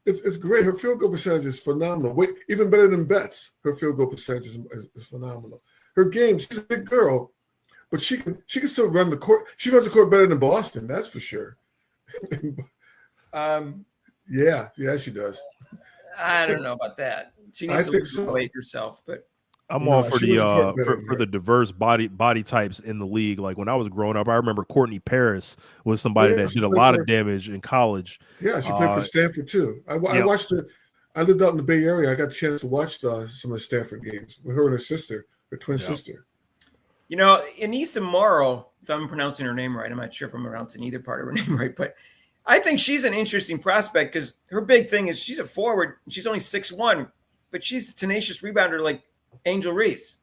It's great. Her field goal percentage is phenomenal. Even better than Betts. Her field goal percentage is phenomenal. Her game, she's a big girl, but she can still run the court. She runs the court better than Boston, that's for sure. Yeah, she does. I don't know about that. She needs to elevate herself, but I'm all for the diverse body types in the league. Like when I was growing up, I remember Courtney Paris was somebody that did a lot of damage in college. Yeah, she played for Stanford too. I watched it. I lived out in the Bay Area. I got a chance to watch some of the Stanford games with her and her sister, her twin sister. You know, Nneka Morrow, if I'm pronouncing her name right, I'm not sure if I'm pronouncing either part of her name right, but I think she's an interesting prospect because her big thing is she's a forward. She's only 6'1", but she's a tenacious rebounder like Angel Reese.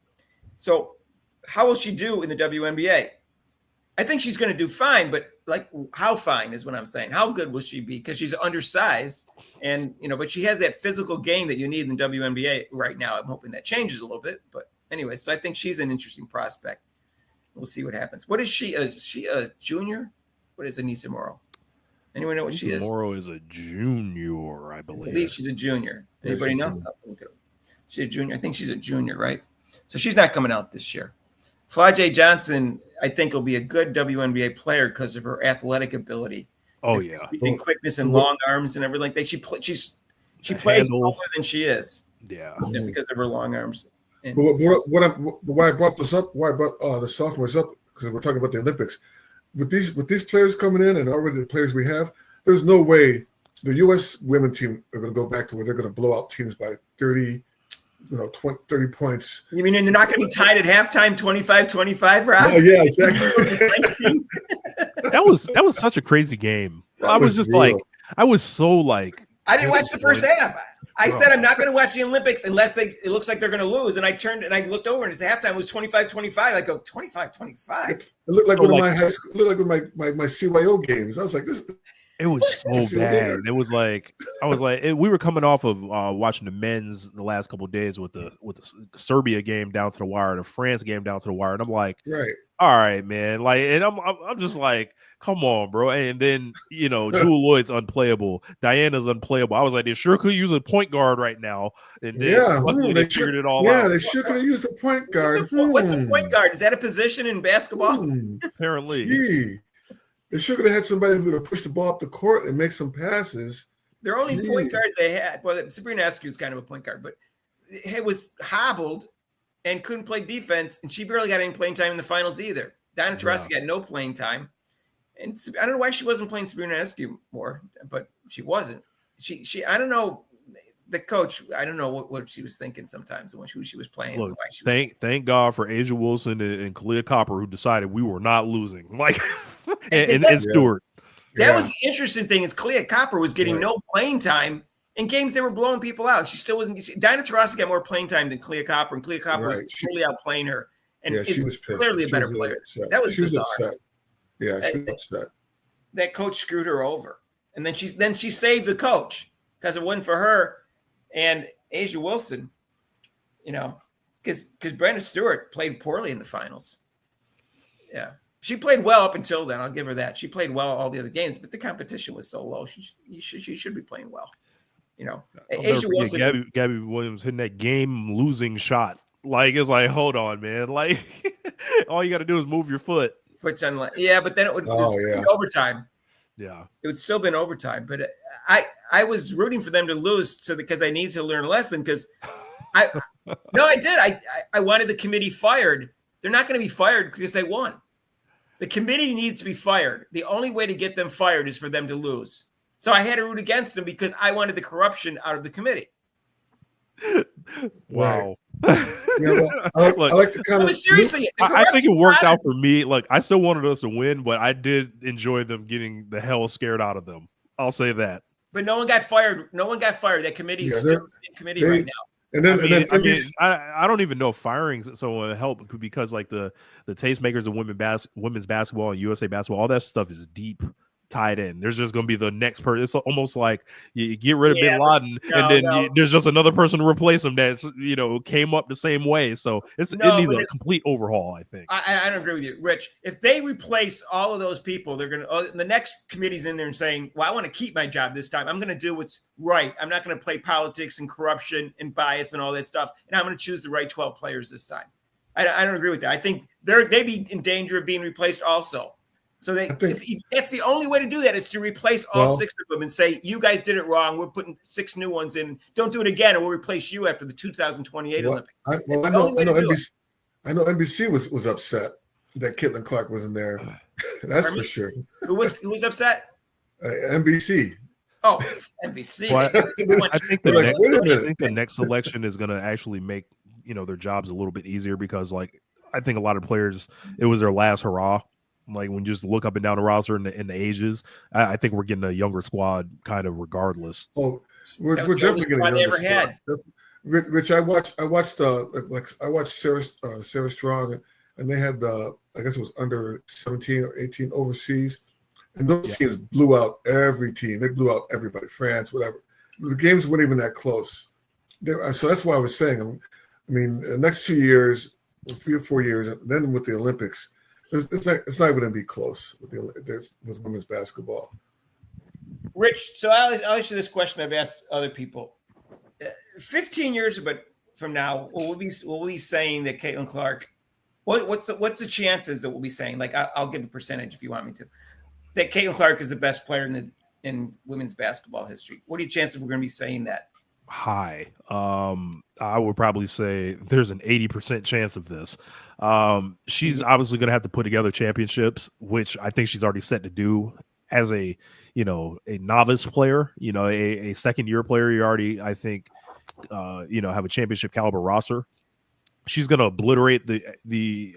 So how will she do in the WNBA? I think she's going to do fine, but like how fine is what I'm saying. How good will she be? Because she's undersized and, but she has that physical game that you need in the WNBA right now. I'm hoping that changes a little bit, but anyway, so I think she's an interesting prospect. We'll see what happens. What is she? Is she a junior? What is Nneka Morrow? Anyone know what she is? Morrow is a junior, I believe. I believe she's a junior. Anybody know? I'll have to look it up. She's a junior. I think she's a junior, right? So she's not coming out this year. Flajay Johnson, I think, will be a good WNBA player because of her athletic ability. Oh, yeah. And quickness and long arms and everything like that. She plays more than she is. Yeah. Because of her long arms. But why I brought this up, why I brought the sophomores up, because we're talking about the Olympics. With these players coming in and already the players we have, there's no way the U.S. women team are going to go back to where they're going to blow out teams by 30 points. You mean they're not going to be tied at halftime 25-25, Rob? Oh, yeah, exactly. That was such a crazy game. I was just brutal. I didn't watch the first half. I said I'm not going to watch the Olympics unless it looks like they're going to lose. And I turned and I looked over and it's halftime. It was 25-25. I go 25-25. It looked like one of my high school. It looked like my CYO games. I was like, this. It was so bad. It was like we were coming off of watching the men's the last couple of days with the Serbia game down to the wire, the France game down to the wire, and I'm like, right, all right, man, and I'm just like, come on, bro. And then Jewel Lloyd's unplayable, Diana's unplayable. I was like, they sure could use a point guard right now, and then they figured it all out. Yeah, they sure could have used a point guard. What's a point guard? Is that a position in basketball? Apparently. Gee. They should have had somebody who would push the ball up the court and make some passes. Their only point guard they had, well, Sabrina Eskew is kind of a point guard, but it was hobbled and couldn't play defense, and she barely got any playing time in the finals either. Diana Taurasi got no playing time, and I don't know why she wasn't playing Sabrina Eskew more, but she wasn't. She I don't know. The coach, I don't know what she was thinking sometimes when who she was playing. Look, thank God for Asia Wilson and Kalia Copper, who decided we were not losing. Like, and Stewart. That was the interesting thing is Kalia Copper was getting no playing time in games they were blowing people out. She still wasn't. Diana Taurasi got more playing time than Kalia Copper, and Kalia Copper was totally outplaying her. And she was clearly a better player. That was bizarre. Upset. Yeah, she was upset. That coach screwed her over, and then she saved the coach because it wasn't for her and Asia Wilson. You know, because Brenda Stewart played poorly in the finals. Yeah. She played well up until then. I'll give her that. She played well all the other games, but the competition was so low. She should be playing well. You know, Asia Wilson, Gabby Williams hitting that game-losing shot. Like, it's like, hold on, man. Like, all you got to do is move your foot. Foot's unlike, but then it would be overtime. Yeah, it would still been overtime. But I was rooting for them to lose because they needed to learn a lesson. Because I did. I wanted the committee fired. They're not going to be fired because they won. The committee needs to be fired. The only way to get them fired is for them to lose. So I had to root against them because I wanted the corruption out of the committee. Wow. I like the kind of seriously. I think it worked out for me. Like, I still wanted us to win, but I did enjoy them getting the hell scared out of them. I'll say that. But no one got fired. That committee is still in committee right now. And then, I don't even know if firing someone help because like the tastemakers of women's basketball and USA basketball, all that stuff is deep tied in. There's just going to be the next person. It's almost like you get rid of Bin Laden, and then there's just another person to replace him that's came up the same way. So it needs a complete overhaul. I think. I don't agree with you, Rich. If they replace all of those people, they're going to. The next committee's in there and saying, "Well, I want to keep my job this time. I'm going to do what's right. I'm not going to play politics and corruption and bias and all that stuff. And I'm going to choose the right 12 players this time." I don't agree with that. I think they'd be in danger of being replaced also. So if that's the only way to do that is to replace all 6 of them and say, you guys did it wrong. We're putting 6 new ones in. Don't do it again, or we'll replace you after the 2028 Olympics. I know NBC was upset that Caitlyn Clark wasn't there. That's for sure. Who was upset? NBC. Oh, NBC. Well, I think the next selection is going to actually make their jobs a little bit easier because, like, I think a lot of players, it was their last hurrah. Like, when you just look up and down the roster and the ages, I think we're getting a younger squad kind of regardless. Oh, we're definitely getting a younger squad. Rich, I watched Sarah Strong, and they had I guess it was under 17 or 18 overseas, and those teams blew out every team. They blew out everybody, France, whatever. The games weren't even that close. So that's why I was saying. I mean, the next 2 years, 3 or 4 years, and then with the Olympics. It's not even going to be close with women's basketball. Rich, so I'll ask you this question I've asked other people. 15 years from now, will we be saying that Caitlyn Clark? What's the chances that we'll be saying? Like, I'll give a percentage if you want me to. That Caitlyn Clark is the best player in women's basketball history. What are the chances we're going to be saying that? High. I would probably say there's an 80% chance of this. She's obviously going to have to put together championships, which I think she's already set to do as a novice player, a second year player. You already, I think, have a championship caliber roster. She's going to obliterate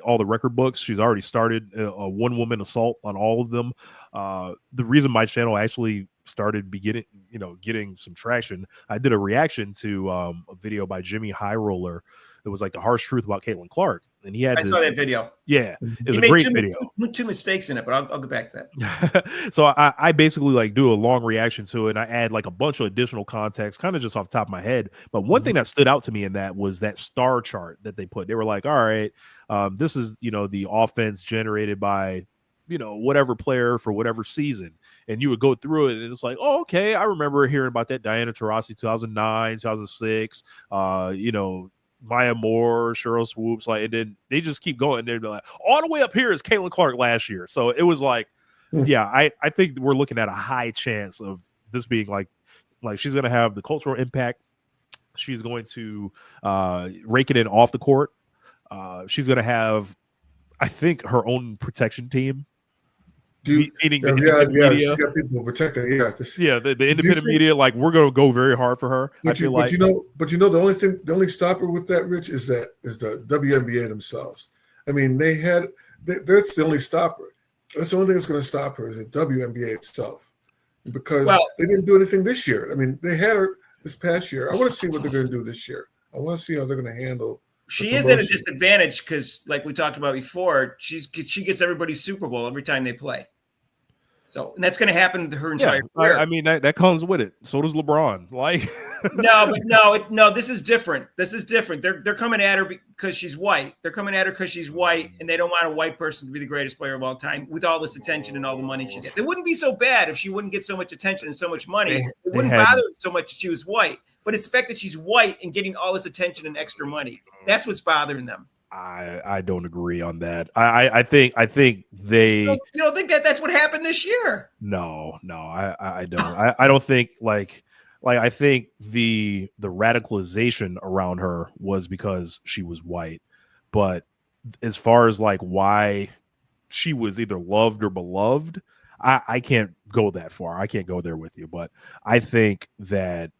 all the record books. She's already started a one-woman assault on all of them. The reason my channel actually started getting some traction, I did a reaction to a video by Jimmy High Roller. It was like the harsh truth about Caitlyn Clark, and I saw that video. Yeah, it was a great video. Two mistakes in it, but I'll get back to that. So I basically do a long reaction to it, and I add like a bunch of additional context, kind of just off the top of my head. But one thing that stood out to me in that was that star chart that they put. They were like, all right, this is the offense generated by whatever player for whatever season. And you would go through it and it's like, oh, okay, I remember hearing about that Diana Taurasi 2009, 2006, Maya Moore, Cheryl Swoops, and then they just keep going. They're like, all the way up here is Caitlyn Clark last year. So it was like, yeah, I think we're looking at a high chance of this being like she's going to have the cultural impact. She's going to rake it in off the court. She's going to have, I think, her own protection team. Meaning the independent media. She's got people protecting. Yeah, the independent media, like, we're going to go very hard for her. But you know, the only stopper with that, Rich, is the WNBA themselves. I mean, that's the only stopper. That's the only thing that's going to stop her is the WNBA itself, because they didn't do anything this year. I mean, they had her this past year. I want to see what they're going to do this year. I want to see how they're going to handle. She is at a disadvantage because, like we talked about before, she gets everybody's Super Bowl every time they play. So, and that's going to happen to her entire career. I mean, that comes with it. So does LeBron. Like, no. This is different. They're coming at her because she's white. They're coming at her because she's white, and they don't want a white person to be the greatest player of all time with all this attention and all the money she gets. It wouldn't be so bad if she wouldn't get so much attention and so much money. It wouldn't bother them so much if she was white. But it's the fact that she's white and getting all this attention and extra money. That's what's bothering them. I don't agree on that. I think they. You don't think that's what happened this year? No, I don't. I don't think like I think the radicalization around her was because she was white, but as far as like why she was either loved or beloved, I can't go that far. I can't go there with you, but I think that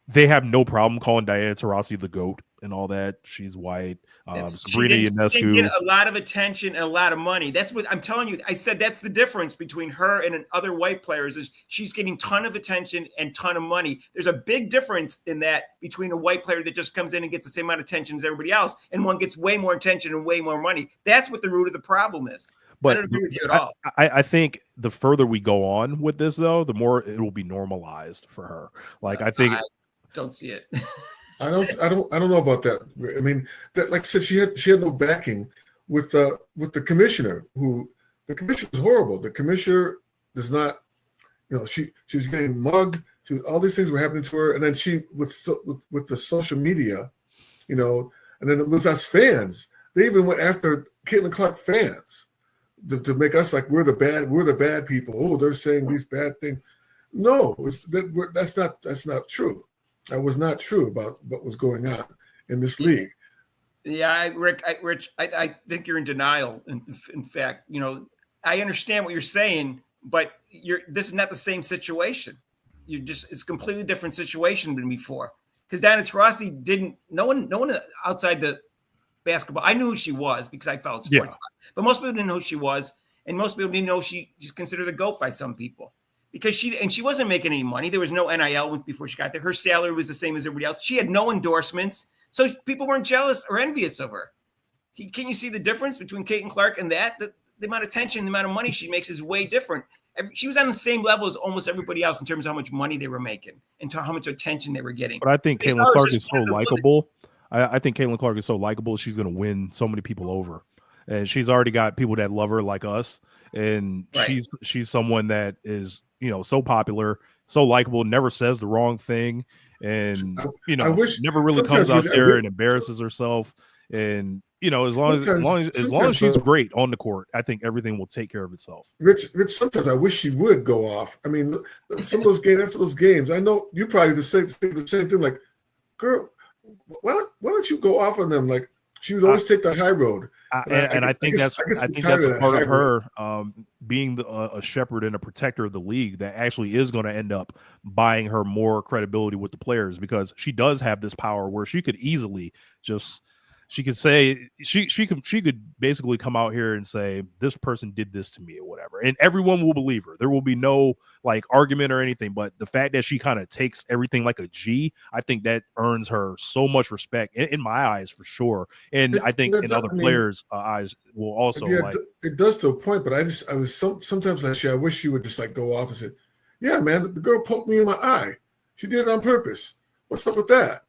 they have no problem calling Diana Taurasi the GOAT and all that. She's white. Sabrina Ionescu get a lot of attention and a lot of money. That's what I'm telling you. I said that's the difference between her and other white players is she's getting ton of attention and ton of money. There's a big difference in that between a white player that just comes in and gets the same amount of attention as everybody else, and one gets way more attention and way more money. That's what the root of the problem is. But I don't agree with you at all. I think the further we go on with this, though, the more it will be normalized for her. Like I think. Don't see it. I don't know about that. I mean, that, like I said, she had no backing with the commissioner. The commissioner is horrible. The commissioner does not, she was getting mugged. All these things were happening to her, and then she with the social media, and then with us fans, they even went after Caitlyn Clark fans to make us like we're the bad people. Oh, they're saying these bad things. No, that's not true. That was not true about what was going on in this league. Yeah, Rich, I think you're in denial. In fact, I understand what you're saying, but this is not the same situation. It's a completely different situation than before. Because Diana Taurasi no one outside the basketball. I knew who she was because I followed sports, but most people didn't know who she was, and most people didn't know she's considered the GOAT by some people. Because she wasn't making any money. There was no NIL before she got there. Her salary was the same as everybody else. She had no endorsements. So people weren't jealous or envious of her. Can you see the difference between Caitlyn Clark and that? The amount of attention, the amount of money she makes is way different. She was on the same level as almost everybody else in terms of how much money they were making and how much attention they were getting. But I think Caitlyn Clark is so likable. I think Caitlyn Clark is so likable. She's going to win so many people over. And she's already got people that love her like us. And she's someone that is, so popular, so likable, never says the wrong thing, and never really comes out there and embarrasses herself. And as long as she's great on the court, I think everything will take care of itself. Rich, sometimes I wish she would go off. I mean, some of those games, after those games, I know you probably the same thing. Like, girl, why don't you go off on them? Like, she would always take the high road. I think that's a part of her being a shepherd and a protector of the league that actually is going to end up buying her more credibility with the players, because she does have this power where she could easily she could say she could basically come out here and say this person did this to me or whatever, and everyone will believe her. There will be no like argument or anything. But the fact that she kind of takes everything like a G, I think that earns her so much respect in my eyes for sure, and I think in other players' eyes will also. Yeah, it does to a point, but sometimes I wish she would just like go off and say, "Yeah, man, the girl poked me in my eye. She did it on purpose. What's up with that?"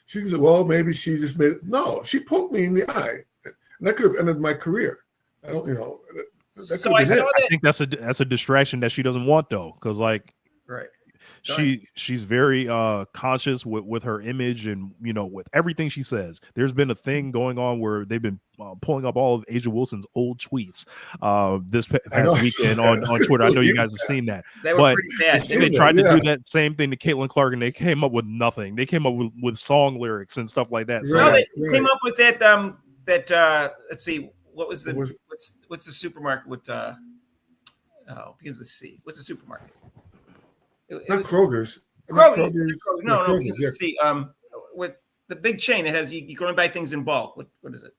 She said, well, maybe she just made it. No, she poked me in the eye. And that could have ended my career. I don't, that so I saw that. I think that's a distraction that she doesn't want, though. Because, she's very conscious with her image and with everything she says. There's been a thing going on where they've been pulling up all of Asia Wilson's old tweets this past weekend on Twitter. I know you guys have seen that. They were pretty bad. They tried to do that same thing to Caitlyn Clark, and they came up with nothing. They came up with song lyrics and stuff like that. So they came up with that let's see, what was the what's the supermarket with begins with C. What's the supermarket? It was Kroger's. Kroger. No. See, with the big chain that has you go and buy things in bulk. What is it?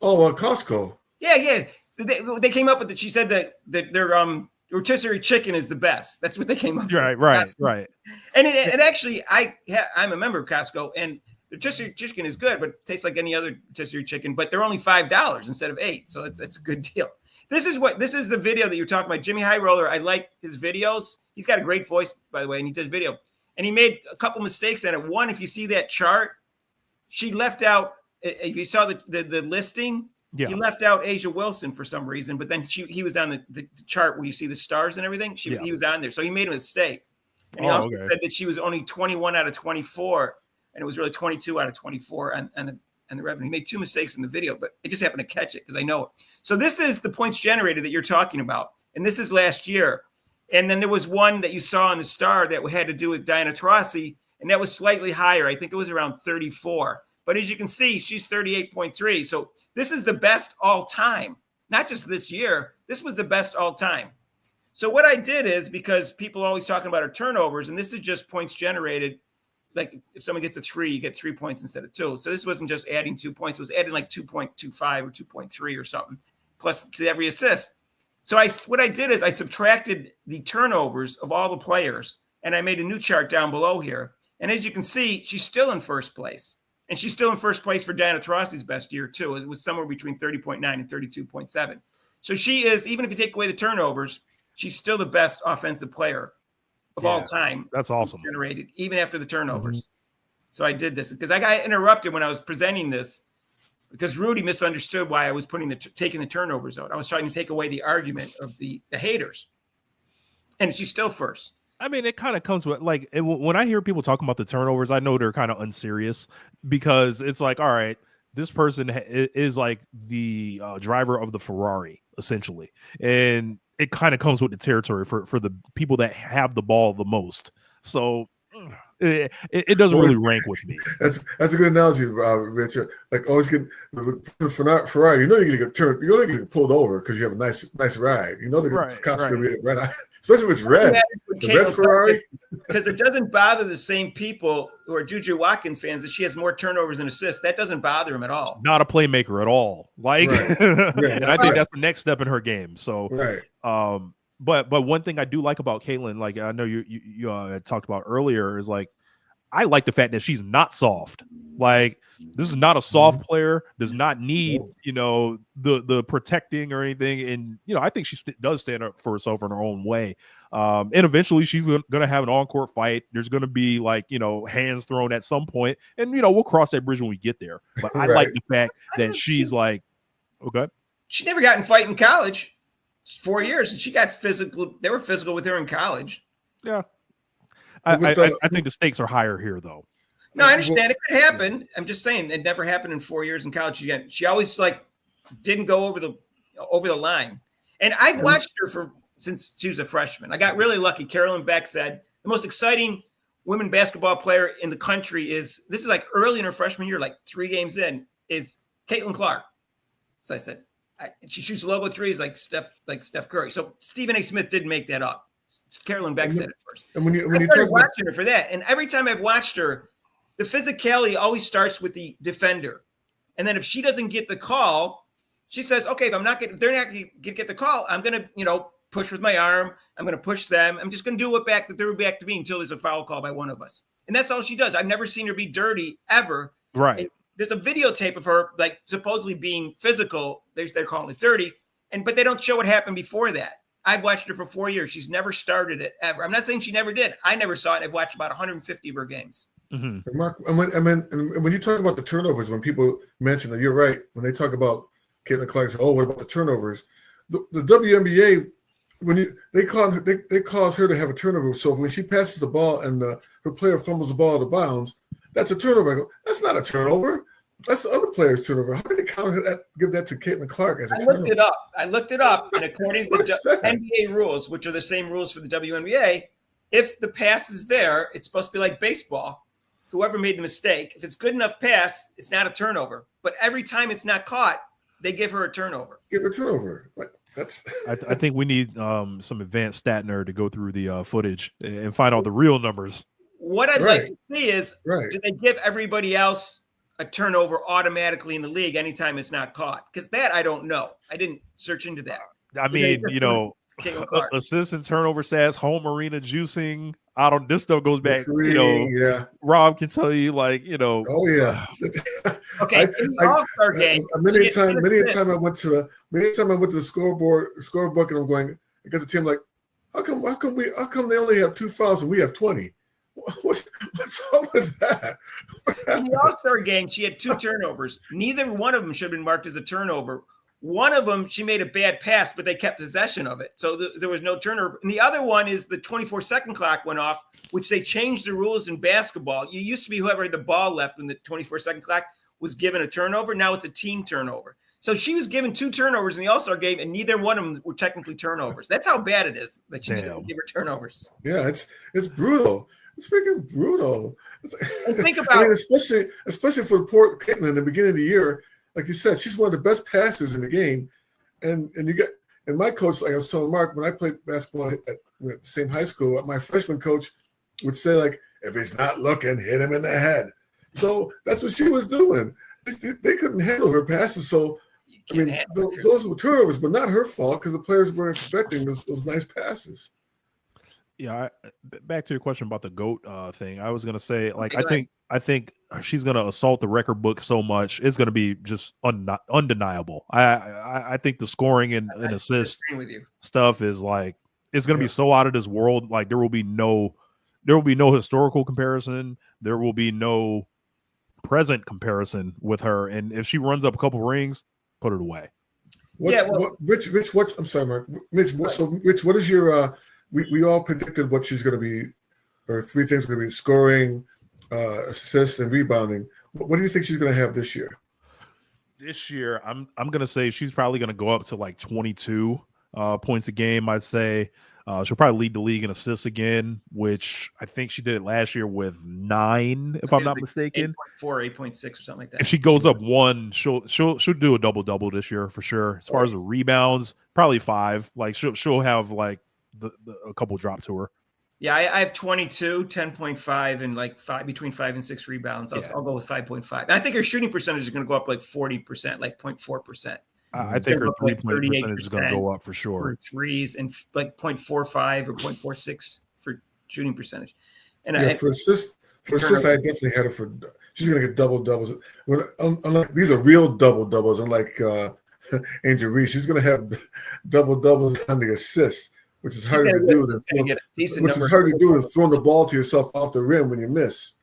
Oh, Costco. Yeah. They came up with it. She said that their rotisserie chicken is the best. That's what they came up with. Right. And actually, I'm a member of Costco, and the rotisserie chicken is good, but it tastes like any other rotisserie chicken. But they're only $5 instead of $8, so it's a good deal. This is the video that you're talking about. Jimmy High Roller, I like his videos. He's got a great voice, by the way, and he does video. And he made a couple mistakes in it. One, if you see that chart, she left out, if you saw the listing, he left out Asia Wilson for some reason, but then he was on the chart where you see the stars and everything. He was on there. So he made a mistake. And he also said that she was only 21 out of 24, and it was really 22 out of 24 and the revenue. He made two mistakes in the video, but I just happened to catch it because I know it. So this is the points generated that you're talking about. And this is last year. And then there was one that you saw on the star that had to do with Diana Taurasi, and that was slightly higher. I think it was around 34. But as you can see, she's 38.3. So this is the best all time, not just this year. This was the best all time. So what I did is, because people are always talking about her turnovers, and this is just points generated. Like if someone gets a 3, you get 3 points instead of 2. So this wasn't just adding 2 points. It was adding like 2.25 or 2.3 or something, plus to every assist. So what I did is I subtracted the turnovers of all the players, and I made a new chart down below here. And as you can see, she's still in first place. And she's still in first place for Diana Taurasi's best year, too. It was somewhere between 30.9 and 32.7. So she is, even if you take away the turnovers, she's still the best offensive player of all time. That's awesome. Generated, even after the turnovers. Mm-hmm. So I did this because I got interrupted when I was presenting this because Rudy misunderstood why I was taking the turnovers out. I was trying to take away the argument of the haters. And she's still first. I mean, it kind of comes with like when I hear people talking about the turnovers, I know they're kind of unserious because it's like, all right, this person is like the driver of the Ferrari, essentially. And it kind of comes with the territory for the people that have the ball the most. So it doesn't really rank with me. That's a good analogy, Richard. Like always get Ferrari. You know you're gonna get turned. You're gonna get pulled over because you have a nice ride. You know the cops gonna be red, especially if it's red. The red Ferrari. Because it doesn't bother the same people who are Juju Watkins fans that she has more turnovers and assists. That doesn't bother him at all. Not a playmaker at all. Like, and I think that's the next step in her game. So, But one thing I do like about Caitlyn, like I know you had talked about earlier, is like I like the fact that she's not soft. Like this is not a soft player. Does not need the protecting or anything. And I think she does stand up for herself in her own way. And eventually she's going to have an on-court fight. There's going to be like hands thrown at some point, and we'll cross that bridge when we get there. But I like the fact that she's like, okay, she never got in a fight in college. 4 years, and she got physical. They were physical with her in college. Yeah, I think the stakes are higher here, though. No, I understand it could happen. I'm just saying it never happened in 4 years in college again. She always didn't go over the line. And I've watched her since she was a freshman. I got really lucky. Carolyn Beck said the most exciting women basketball player in the country is like early in her freshman year, like 3 games in, is Caitlyn Clark. So I said. She shoots logo threes like Steph Curry. So Stephen A. Smith didn't make that up. Carolyn Beck said it first. And when you started watching her for that, and every time I've watched her, the physicality always starts with the defender. And then if she doesn't get the call, she says, "Okay, if they're not going to get the call, I'm going to push with my arm. I'm going to push them. I'm just going to do what they're back to me until there's a foul call by one of us." And that's all she does. I've never seen her be dirty ever. Right. There's a videotape of her like supposedly being physical. They're calling it dirty, but they don't show what happened before that. I've watched her for 4 years. She's never started it ever. I'm not saying she never did. I never saw it. I've watched about 150 of her games. Mm-hmm. And Mark, and when you talk about the turnovers, when people mention that, you're right. When they talk about Caitlyn Clark, say, "Oh, what about the turnovers?" The WNBA when they cause her to have a turnover. So when she passes the ball and her player fumbles the ball out of bounds, that's a turnover. I go, that's not a turnover. That's the other player's turnover. How can they give that to Caitlyn Clark as a turnover? I looked it up, and according to the NBA rules, which are the same rules for the WNBA, if the pass is there, it's supposed to be like baseball. Whoever made the mistake, if it's good enough pass, it's not a turnover. But every time it's not caught, they give her a turnover. Give her a turnover. I think we need some advanced stat nerd to go through the footage and find all the real numbers. What I'd like to see is, do they give everybody else a turnover automatically in the league anytime it's not caught? Because that I don't know. I didn't search into that. I mean, assists and turnover stats, home arena juicing. This stuff goes back. Rob can tell you, Oh yeah. Okay. In the All-Star game, many a time I went to the scorebook, and I'm going against a team like, how come they only have 2 fouls and we have 20? What's up with that? In the All-Star game, she had 2 turnovers. Neither one of them should have been marked as a turnover. One of them, she made a bad pass, but they kept possession of it. So there was no turnover. And the other one is the 24-second clock went off, which they changed the rules in basketball. You used to be whoever had the ball left when the 24-second clock was given a turnover. Now it's a team turnover. So she was given 2 turnovers in the All-Star game, and neither one of them were technically turnovers. That's how bad it is that you didn't give her turnovers. Yeah, it's brutal. It's freaking brutal. And think about especially for poor Caitlyn in the beginning of the year. Like you said, she's one of the best passers in the game. And my coach, like I was telling Mark, when I played basketball at the same high school, my freshman coach would say, like, if he's not looking, hit him in the head. So that's what she was doing. They couldn't handle her passes. So, I mean, those were turnovers, but not her fault because the players weren't expecting those nice passes. Yeah, back to your question about the GOAT thing. I was gonna say, like, I think she's gonna assault the record book so much, it's gonna be just undeniable. I think the scoring and assist stuff is like, it's gonna be so out of this world. Like, there will be no historical comparison. There will be no present comparison with her. And if she runs up a couple rings, put it away. Rich, I'm sorry, Mark. Rich, what is your we all predicted what she's going to be, or 3 things going to be: scoring, assist, and rebounding. What do you think she's going to have this year? This year, I'm going to say she's probably going to go up to like 22 points a game. I'd say she'll probably lead the league in assists again, which I think she did it last year with 9, if I'm not mistaken. 8.4, 8.6, or something like that. If she goes up 1, she'll do a double this year for sure. As far as the rebounds, probably 5. Like, she'll have like a couple drop to her. Yeah, I have 22, 10.5, and like 5, between 5 and 6 rebounds. I'll go with 5.5. And I think her shooting percentage is going to go up like 40%, like 0.4%. I think her 3-point percentage is going to go up for sure. Threes and like 0.45 or 0.46 for shooting percentage. And for assist, I definitely had her she's going to get double doubles. Unlike, these are real double doubles. Unlike Angel Reese, she's going to have double doubles on the assist, which is harder to do than throwing the ball to yourself off the rim when you miss.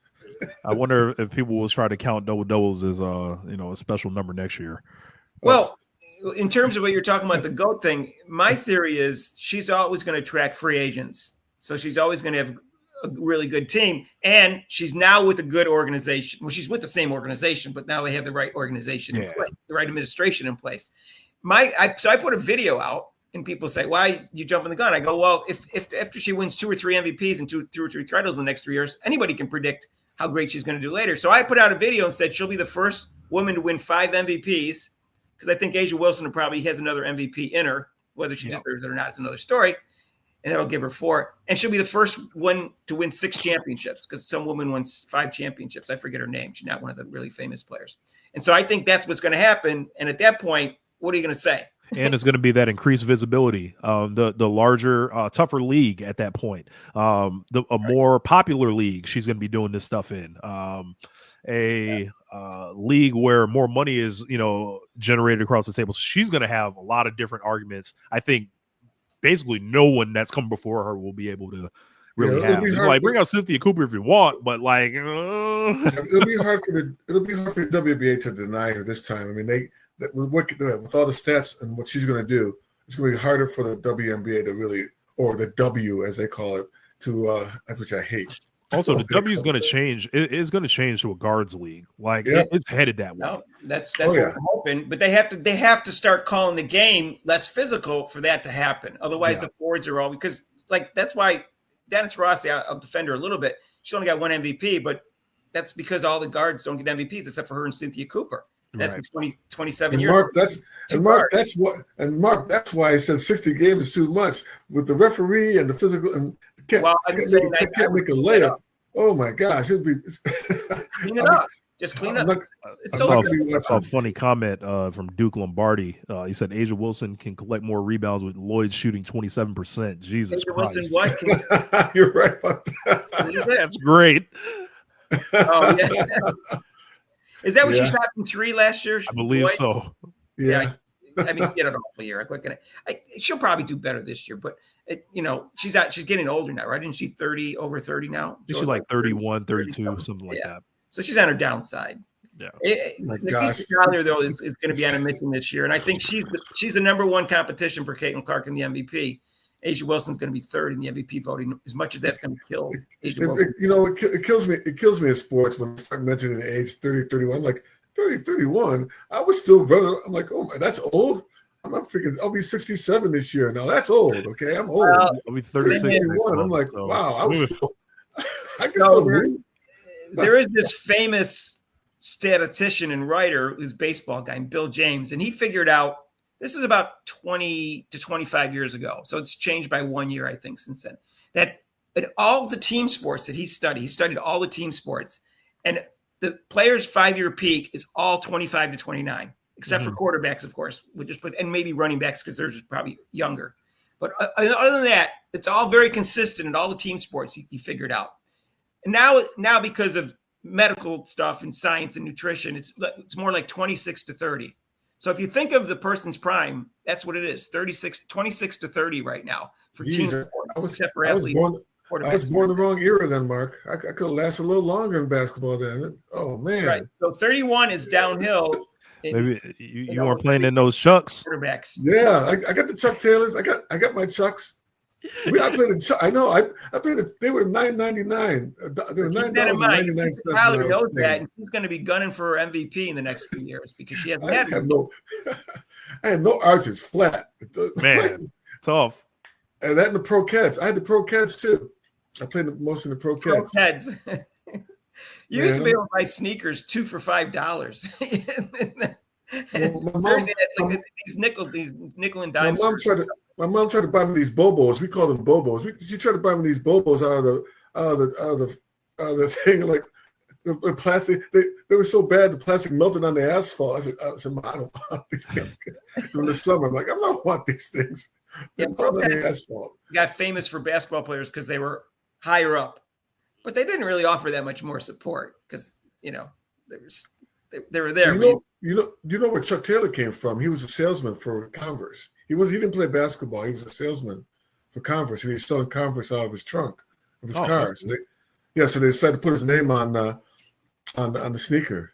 I wonder if people will try to count double doubles as a special number next year. Well, in terms of what you're talking about, the GOAT thing, my theory is she's always going to attract free agents. So she's always going to have a really good team. And she's now with a good organization. Well, she's with the same organization, but now they have the right organization in place, the right administration in place. So I put a video out, and people say, why you jumping the gun? I go, well, if after she wins 2 or 3 MVPs and two or three titles in the next 3 years, anybody can predict how great she's going to do later. So I put out a video and said she'll be the first woman to win 5 MVPs, because I think A'ja Wilson probably has another MVP in her. Whether she deserves it or not is another story, and that'll give her 4. And she'll be the first one to win 6 championships, because some woman wins 5 championships. I forget her name. She's not one of the really famous players. And so I think that's what's going to happen. And at that point, what are you going to say? And it's going to be that increased visibility, the larger, tougher league at that point, a more popular league she's going to be doing this stuff in, a league where more money is, generated across the table. So she's going to have a lot of different arguments. I think basically no one that's come before her will be able to really have. Like, bring out Cynthia Cooper if you want, but like, it'll be hard for the WNBA to deny her this time. I mean, with all the stats and what she's going to do, it's going to be harder for the WNBA to really, or the W as they call it, to which I hate. Also, the W is going to change. It is going to change to a guards league. Like it's headed that way. No, that's what we're hoping. But they have to start calling the game less physical for that to happen. Otherwise, the forwards are all because that's why Dennis Rossi, I'll defend her a little bit. She only got one MVP, but that's because all the guards don't get MVPs except for her and Cynthia Cooper. That's 27 years. Mark, that's why I said 60 games is too much with the referee and the physical and can't make a layup. Oh my gosh, it'd be clean it up. Just clean up. I saw a funny comment from Duke Lombardi. He said Asia Wilson can collect more rebounds with Lloyd shooting 27%. Jesus Christ. Wilson, what? You're right about that. That's great. Oh, yeah. Is that what she shot from 3 last year? I believe so. Yeah. I mean, she had an awful year. She'll probably do better this year, but she's getting older now, right? Isn't she over 30 now? She's like 31, 32, something like that. So she's on her downside. Yeah. Nneka Collier, though, is going to be on a mission this year, and I think she's the number one competition for Caitlyn Clark in the MVP. Asia Wilson's going to be third in the MVP voting. As much as that's going to kill Asia Wilson, it kills me. It kills me in sports when I start mentioning the age 30, 31. I'm like 30, 31. I was still running. I'm like, oh my, that's old. I'm thinking I'll be 67 this year. Now that's old. Okay, I'm old. I'll be 36. 31. I'm like, wow. I was still. I can still move. There is this famous statistician and writer who's a baseball guy, Bill James, and he figured out this is about 20 to 25 years ago. So it's changed by 1 year, I think, since then. That in all the team sports that he studied all the team sports, and the players' 5-year peak is all 25 to 29, except for quarterbacks, of course, and maybe running backs because they're just probably younger. But other than that, it's all very consistent in all the team sports. He figured out. And now because of medical stuff and science and nutrition, it's more like 26 to 30. So if you think of the person's prime, that's what it is, 26 to 30 right now for team sports, except for athletes. I was born the wrong era then, Mark. I could have lasted a little longer in basketball then. Oh, man. Right. So 31 is downhill. Maybe you weren't playing in those Chucks. Quarterbacks. Yeah, I got the Chuck Taylors. I got my Chucks. I played in Chuck. I know. I played it. They were $9.99. They were $9.99. Tyler knows that, and she's going to be gunning for her MVP in the next few years because she hasn't had I had no arches, flat. Man, tough. And that in the Pro Cats. I had the Pro Cats too. I played most in the Pro Cats. You used to be able to buy sneakers 2 for $5. These nickel and dime. My mom tried to buy me these Bobos. We call them Bobos. She tried to buy me these Bobos out of the thing, like the plastic. They were so bad, the plastic melted on the asphalt. I said, Mom, I don't want these things. During the summer, I'm like, I don't want these things. Yeah, got famous for basketball players because they were higher up, but they didn't really offer that much more support because they were there. You know where Chuck Taylor came from? He was a salesman for Converse. He didn't play basketball. He was a salesman for Converse, and he was selling Converse out of his trunk of his car. So they decided to put his name on the sneaker.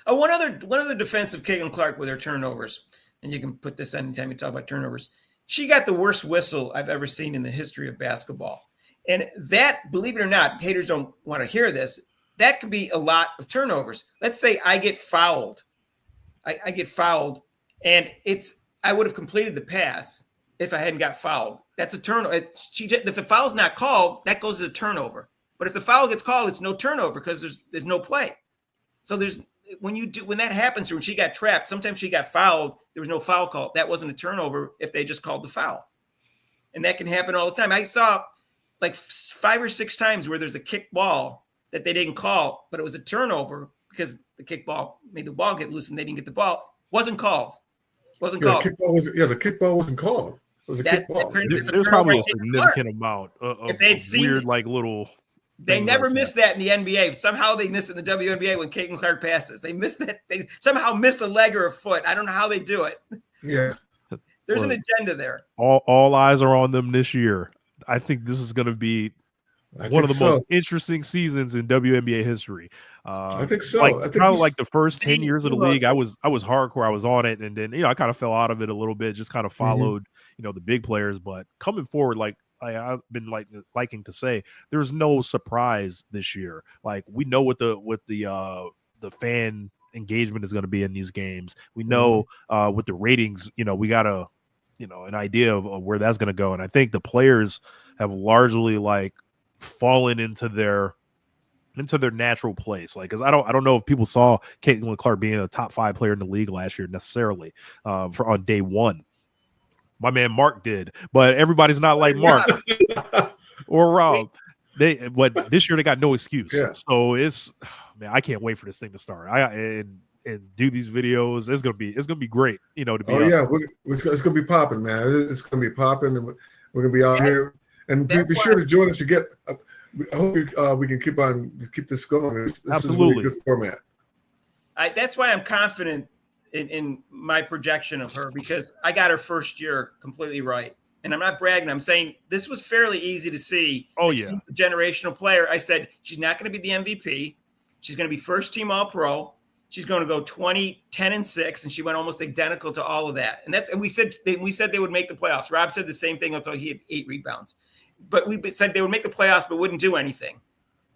One other defense of Caitlyn Clark with her turnovers, and you can put this anytime you talk about turnovers. She got the worst whistle I've ever seen in the history of basketball. And that, believe it or not, haters don't want to hear this, that could be a lot of turnovers. Let's say I get fouled. I get fouled, and I would have completed the pass if I hadn't got fouled. That's a turnover. If the foul's not called, that goes as a turnover. But if the foul gets called, it's no turnover because there's no play. So when that happens, when she got trapped, sometimes she got fouled, there was no foul call. That wasn't a turnover if they just called the foul. And that can happen all the time. I saw like 5 or 6 times where there's a kick ball that they didn't call, but it was a turnover because the kick ball made the ball get loose and they didn't get the ball. Wasn't called. The kickball wasn't called. It was a kickball. There's probably a significant amount of if they'd seen weird, little. They never miss that in the NBA. Somehow they miss it in the WNBA when Caitlyn Clark passes. They miss that. They somehow miss a leg or a foot. I don't know how they do it. Yeah. There's an agenda there. All eyes are on them this year. I think this is going to be one of the most interesting seasons in WNBA history. I think so. Like I think probably like the first 10 years of the league, I was hardcore. I was on it, and then I kind of fell out of it a little bit. Just kind of followed the big players. But coming forward, like I've been liking to say, there's no surprise this year. Like we know what the fan engagement is going to be in these games. We know with the ratings, we got an idea of where that's going to go. And I think the players have largely like fallen into their natural place. Like, because I don't know if people saw Caitlyn Clark being a top 5 player in the league last year necessarily for on day one. My man Mark did, but everybody's not like Mark or Rob. But this year they got no excuse. Yeah. So man, I can't wait for this thing to start. And do these videos. It's gonna be great. To be. It's gonna be popping, man. It's gonna be popping, and we're gonna be out here. And be sure to join us to get. I hope we can keep this going. This Absolutely. is a really good format. That's why I'm confident in my projection of her, because I got her first year completely right. And I'm not bragging. I'm saying this was fairly easy to see. Oh, yeah. She's a generational player. I said she's not going to be the MVP. She's going to be first team All-Pro. She's going to go 20, 10, and 6, and she went almost identical to all of that. And we said they would make the playoffs. Rob said the same thing, although he had 8 rebounds. But we said they would make the playoffs but wouldn't do anything.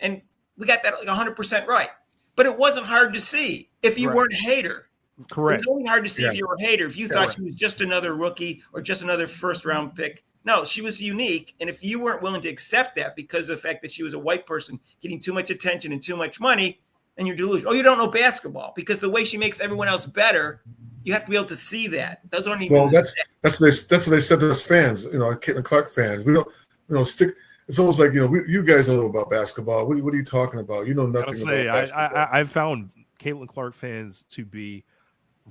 And we got that like 100% right. But it wasn't hard to see if you weren't a hater. Correct. It was only hard to see if you were a hater, if you thought she was just another rookie or just another first-round pick. No, she was unique. And if you weren't willing to accept that because of the fact that she was a white person getting too much attention and too much money, then you're delusional. Oh, you don't know basketball, because the way she makes everyone else better, you have to be able to see that. Those aren't even. Well, that's what they said to us fans, Caitlyn Clark fans. We don't stick. It's almost like you guys don't know about basketball. What are you talking about? You know nothing about basketball. I found Caitlyn Clark fans to be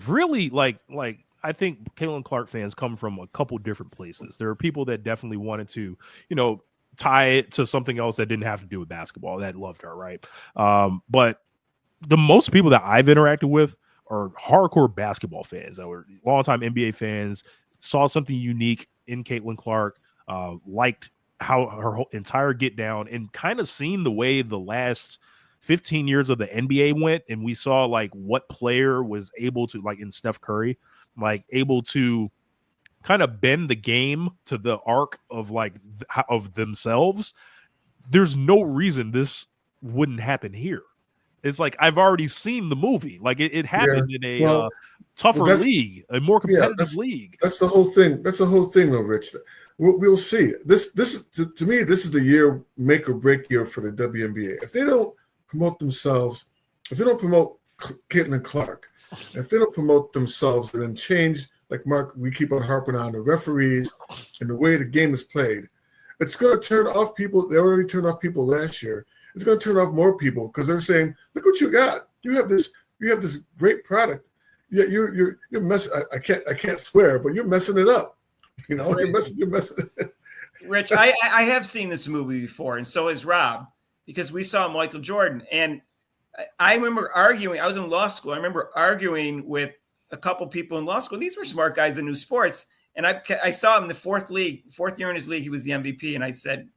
really like I think Caitlyn Clark fans come from a couple different places. There are people that definitely wanted to, tie it to something else that didn't have to do with basketball, that loved her, right? But the most people that I've interacted with are hardcore basketball fans that were longtime NBA fans, saw something unique in Caitlyn Clark, liked how her whole entire get down, and kind of seen the way the last 15 years of the NBA went. And we saw like what player was able to, like in Steph Curry, like able to kind of bend the game to the arc of of themselves. There's no reason this wouldn't happen here. It's like I've already seen the movie. Like it happened in a tougher league, a more competitive league. That's the whole thing. That's the whole thing, though, Rich. We'll see. This is to me, this is the year, make or break year for the WNBA. If they don't promote themselves, if they don't promote Caitlyn Clark, if they don't promote themselves and then change, like Mark, we keep on harping on the referees and the way the game is played, it's going to turn off people. They already turned off people last year. It's going to turn off more people because they're saying, "Look what you got! You have this great product. Yeah, you're messing. I can't swear, but you're messing it up. You're messing. Rich, I have seen this movie before, and so has Rob, because we saw Michael Jordan, and I remember arguing. I was in law school. I remember arguing with a couple people in law school. These were smart guys that knew sports, and I saw him in the fourth year in his league. He was the MVP, and I said,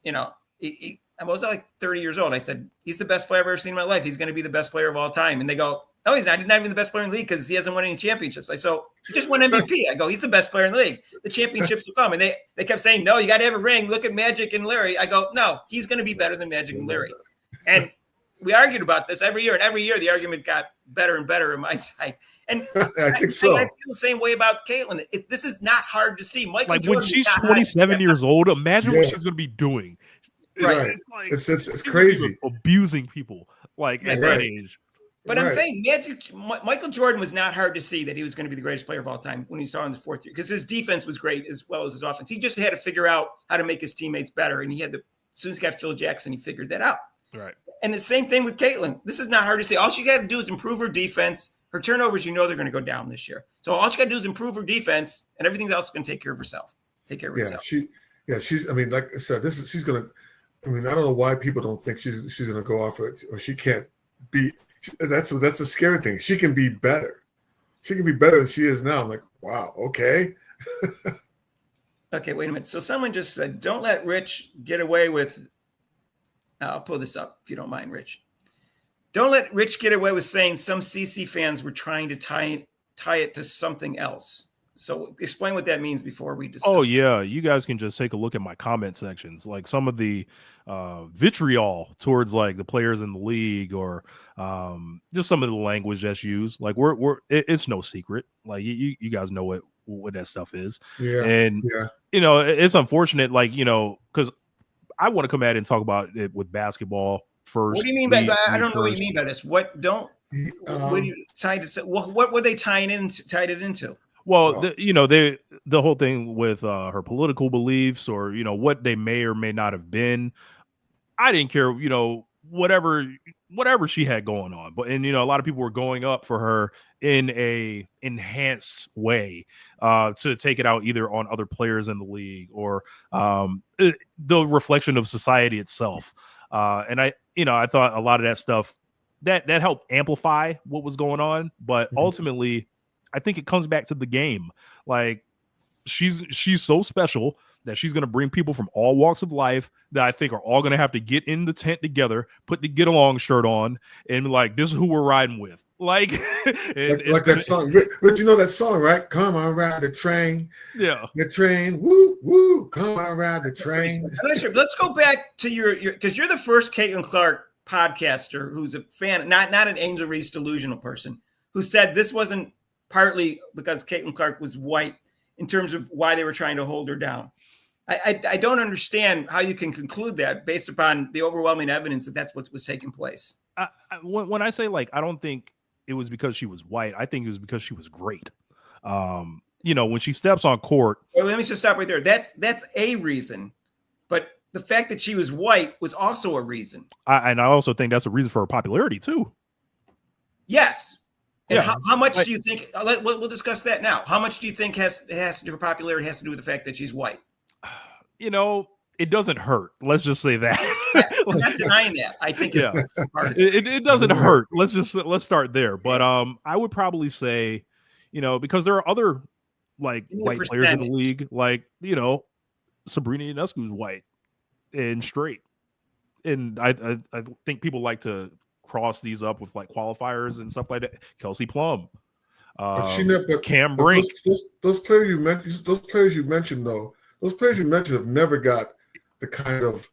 I was like 30 years old. I said, he's the best player I've ever seen in my life. He's going to be the best player of all time. And they go, no, he's not. He's not even the best player in the league because he hasn't won any championships. I so he just won MVP. I go, he's the best player in the league. The championships will come. And they kept saying, no, you got to have a ring. Look at Magic and Larry. I go, no, he's going to be better than Magic and Larry. And we argued about this every year. And every year the argument got better and better on my side. And I think so. I feel the same way about Caitlyn. This is not hard to see. Michael like Jordan when she's 27 years old, imagine what she's going to be doing. Right. It's crazy. Abusing people at that age. But I'm saying Michael Jordan was not hard to see that he was going to be the greatest player of all time when he saw in the fourth year, because his defense was great as well as his offense. He just had to figure out how to make his teammates better. And as soon as he got Phil Jackson, he figured that out. Right. And the same thing with Caitlyn. This is not hard to see. All she got to do is improve her defense. Her turnovers, they're going to go down this year. So all she got to do is improve her defense, and everything else is going to take care of herself. She's. I mean, like I said, she's going to. I mean, I don't know why people don't think she's going to go off or she can't be. That's a scary thing. She can be better. She can be better than she is now. I'm like, wow, okay. Okay, wait a minute. So someone just said, don't let Rich get away with I'll pull this up if you don't mind, Rich. Don't let Rich get away with saying some CC fans were trying to tie it to something else. So explain what that means before we discuss. Oh yeah, you guys can just take a look at my comment sections, like some of the vitriol towards like the players in the league, or just some of the language that's used. Like it's no secret. Like you guys know what that stuff is. Yeah. And it's unfortunate, like, because I want to come at it and talk about it with basketball first. What do you mean by? I don't know what you mean by this. What do you tied it? What were they tied it into? Well, the whole thing with her political beliefs, or what they may or may not have been. I didn't care, whatever she had going on, but a lot of people were going up for her in a enhanced way to take it out either on other players in the league, or the reflection of society itself. And I thought a lot of that stuff that helped amplify what was going on, but ultimately, I think it comes back to the game. Like, she's so special that she's going to bring people from all walks of life that I think are all going to have to get in the tent together, put the get along shirt on, and like, this is who we're riding with. Like that song. But you know that song, right? Come on, ride the train. Yeah. The train. Woo, woo. Come on, ride the train. Let's go back to your because you're the first Caitlyn Clark podcaster who's a fan, not an Angel Reese delusional person, who said this wasn't partly because Caitlyn Clark was white in terms of why they were trying to hold her down. I don't understand how you can conclude that based upon the overwhelming evidence that that's what was taking place. When I say, like, I don't think it was because she was white. I think it was because she was great. When she steps on court. Well, let me just stop right there. That's a reason. But the fact that she was white was also a reason. And I also think that's a reason for her popularity, too. Yes. And how much do you think? We'll discuss that now. How much do you think her popularity has to do with the fact that she's white? It doesn't hurt. Let's just say that. I'm not denying that. I think it doesn't hurt. Let's start there. But I would probably say, because there are other like white players in the league, like Sabrina Ionescu's white and straight, and I think people like to cross these up with like qualifiers and stuff like that. Kelsey Plum, Cam Brink. Those players you mentioned, though, have never got the kind of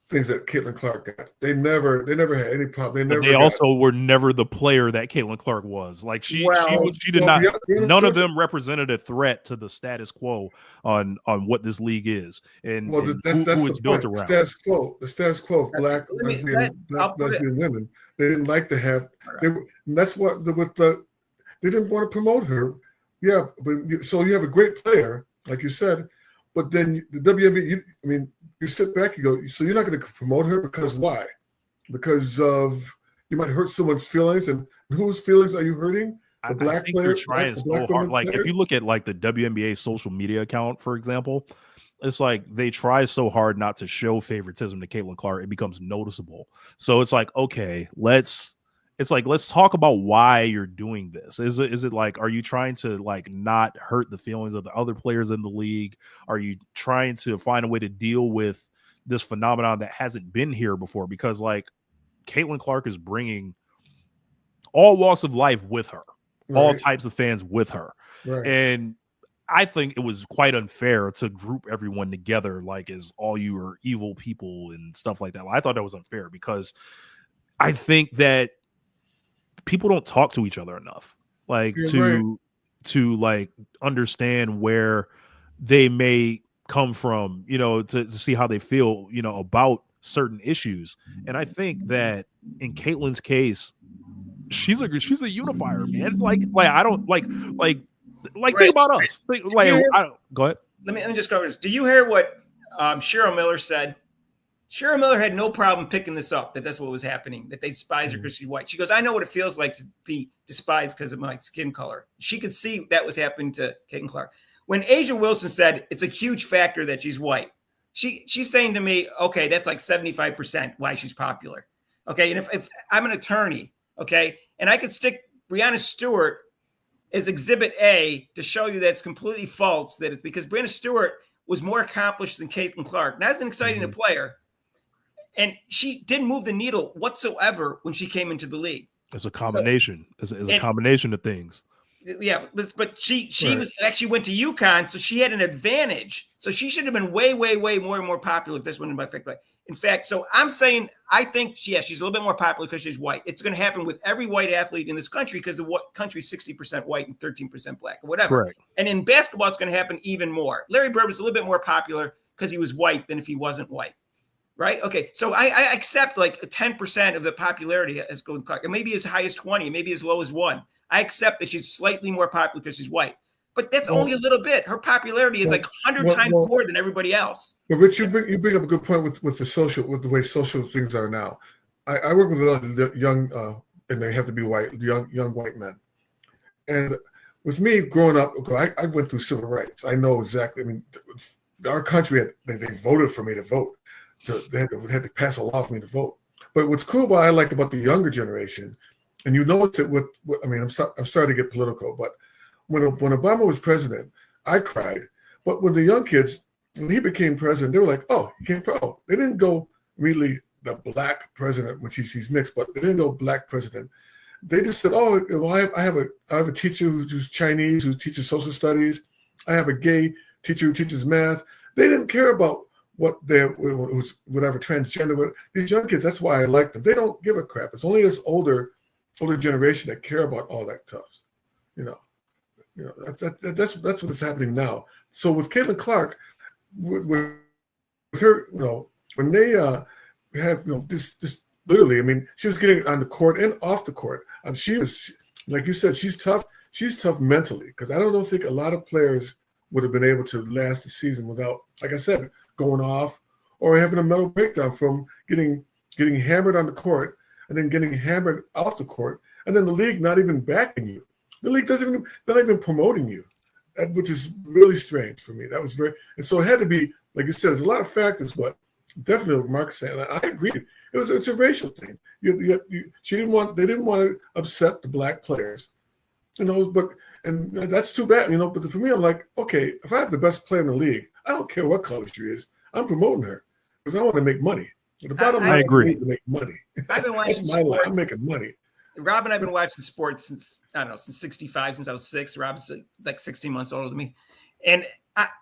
things that Caitlyn Clark got. They never had any problem. They also were never the player that Caitlyn Clark was. Like she did not. None of them represented a threat to the status quo on what this league is and who it's built around. The status quo of black lesbian women. They didn't like to have. That's what they didn't want to promote her. Yeah, but so you have a great player, like you said, but then the WNBA. You sit back, you go, so you're not going to promote her because why? Because of you might hurt someone's feelings, and whose feelings are you hurting? The black player. They're trying so hard. Like if you look at like the WNBA social media account, for example, it's like they try so hard not to show favoritism to Caitlyn Clark. It becomes noticeable. So it's like, okay, let's talk about why you're doing this. Is it like, are you trying to like not hurt the feelings of the other players in the league? Are you trying to find a way to deal with this phenomenon that hasn't been here before? Because like Caitlyn Clark is bringing all walks of life with her, all types of fans with her. Right. And I think it was quite unfair to group everyone together like as all you are evil people and stuff like that. I thought that was unfair because I think that people don't talk to each other enough, like to like understand where they may come from, to see how they feel, about certain issues. And I think that in Caitlyn's case, she's a unifier, man. Like I don't like think about us. Go ahead. Let me just cover this. Do you hear what Cheryl Miller said? Cheryl Miller had no problem picking this up, that's what was happening, that they despise her because she's white. She goes, I know what it feels like to be despised because of my skin color. She could see that was happening to Caitlyn Clark. When Asia Wilson said it's a huge factor that she's white, she's saying to me, okay, that's like 75% why she's popular. Okay, and if I'm an attorney, okay, and I could stick Breanna Stewart as Exhibit A to show you that it's completely false, that it's because Breanna Stewart was more accomplished than Caitlyn Clark. Not as an exciting a player. And she didn't move the needle whatsoever when she came into the league. It's a combination. It's a combination of things. Yeah, but she was actually went to UConn, so she had an advantage. So she should have been way more popular if this wouldn't have been. In fact, so I'm saying I think she's a little bit more popular because she's white. It's going to happen with every white athlete in this country because the country's 60% white and 13% black or whatever. Correct. And in basketball, it's going to happen even more. Larry Bird was a little bit more popular because he was white than if he wasn't white. Right. Okay. So I accept like 10% of the popularity as Caitlyn Clark, and maybe as high as 20, maybe as low as 1. I accept that she's slightly more popular because she's white, but that's only a little bit. Her popularity is like 100 times more than everybody else. But Rich, you bring up a good point with the way social things are now. I work with a lot of young, and they have to be white, young white men. And with me growing up, I went through civil rights. I know exactly. I mean, our country they voted for me to vote. They had to pass a law for me to vote. But what's cool, what I like about the younger generation. And you notice it with I mean, I'm sorry to get political, but when Obama was president, I cried. But when the young kids, when he became president, they were like, "Oh, he came pro." They didn't go immediately the black president, which he's mixed, but they didn't go black president. They just said, "Oh, well, I have a teacher who's Chinese who teaches social studies. I have a gay teacher who teaches math." They didn't care about what whatever transgender. These young kids, that's why I like them. They don't give a crap. It's only this older generation that care about all that stuff, that's what's happening now. So with Caitlyn Clark, with her, when they had this literally, I mean, she was getting on the court and off the court. She was, like you said, she's tough. She's tough mentally because I don't think a lot of players would have been able to last the season without, like I said, going off or having a mental breakdown from getting hammered on the court. And then getting hammered off the court, and then the league not even backing you. The league they're not even promoting you, which is really strange for me. That was and so it had to be, like you said, there's a lot of factors, but definitely what Mark is saying, I agree. It's a racial thing. They didn't want to upset the black players, and that's too bad, But for me, I'm like, okay, if I have the best player in the league, I don't care what color she is, I'm promoting her because I want to make money. The bottom line is to make money. I've been watching That's my life. I'm making money. Rob and I've been watching sports since 65, since I was 6. Rob's like 16 months older than me. And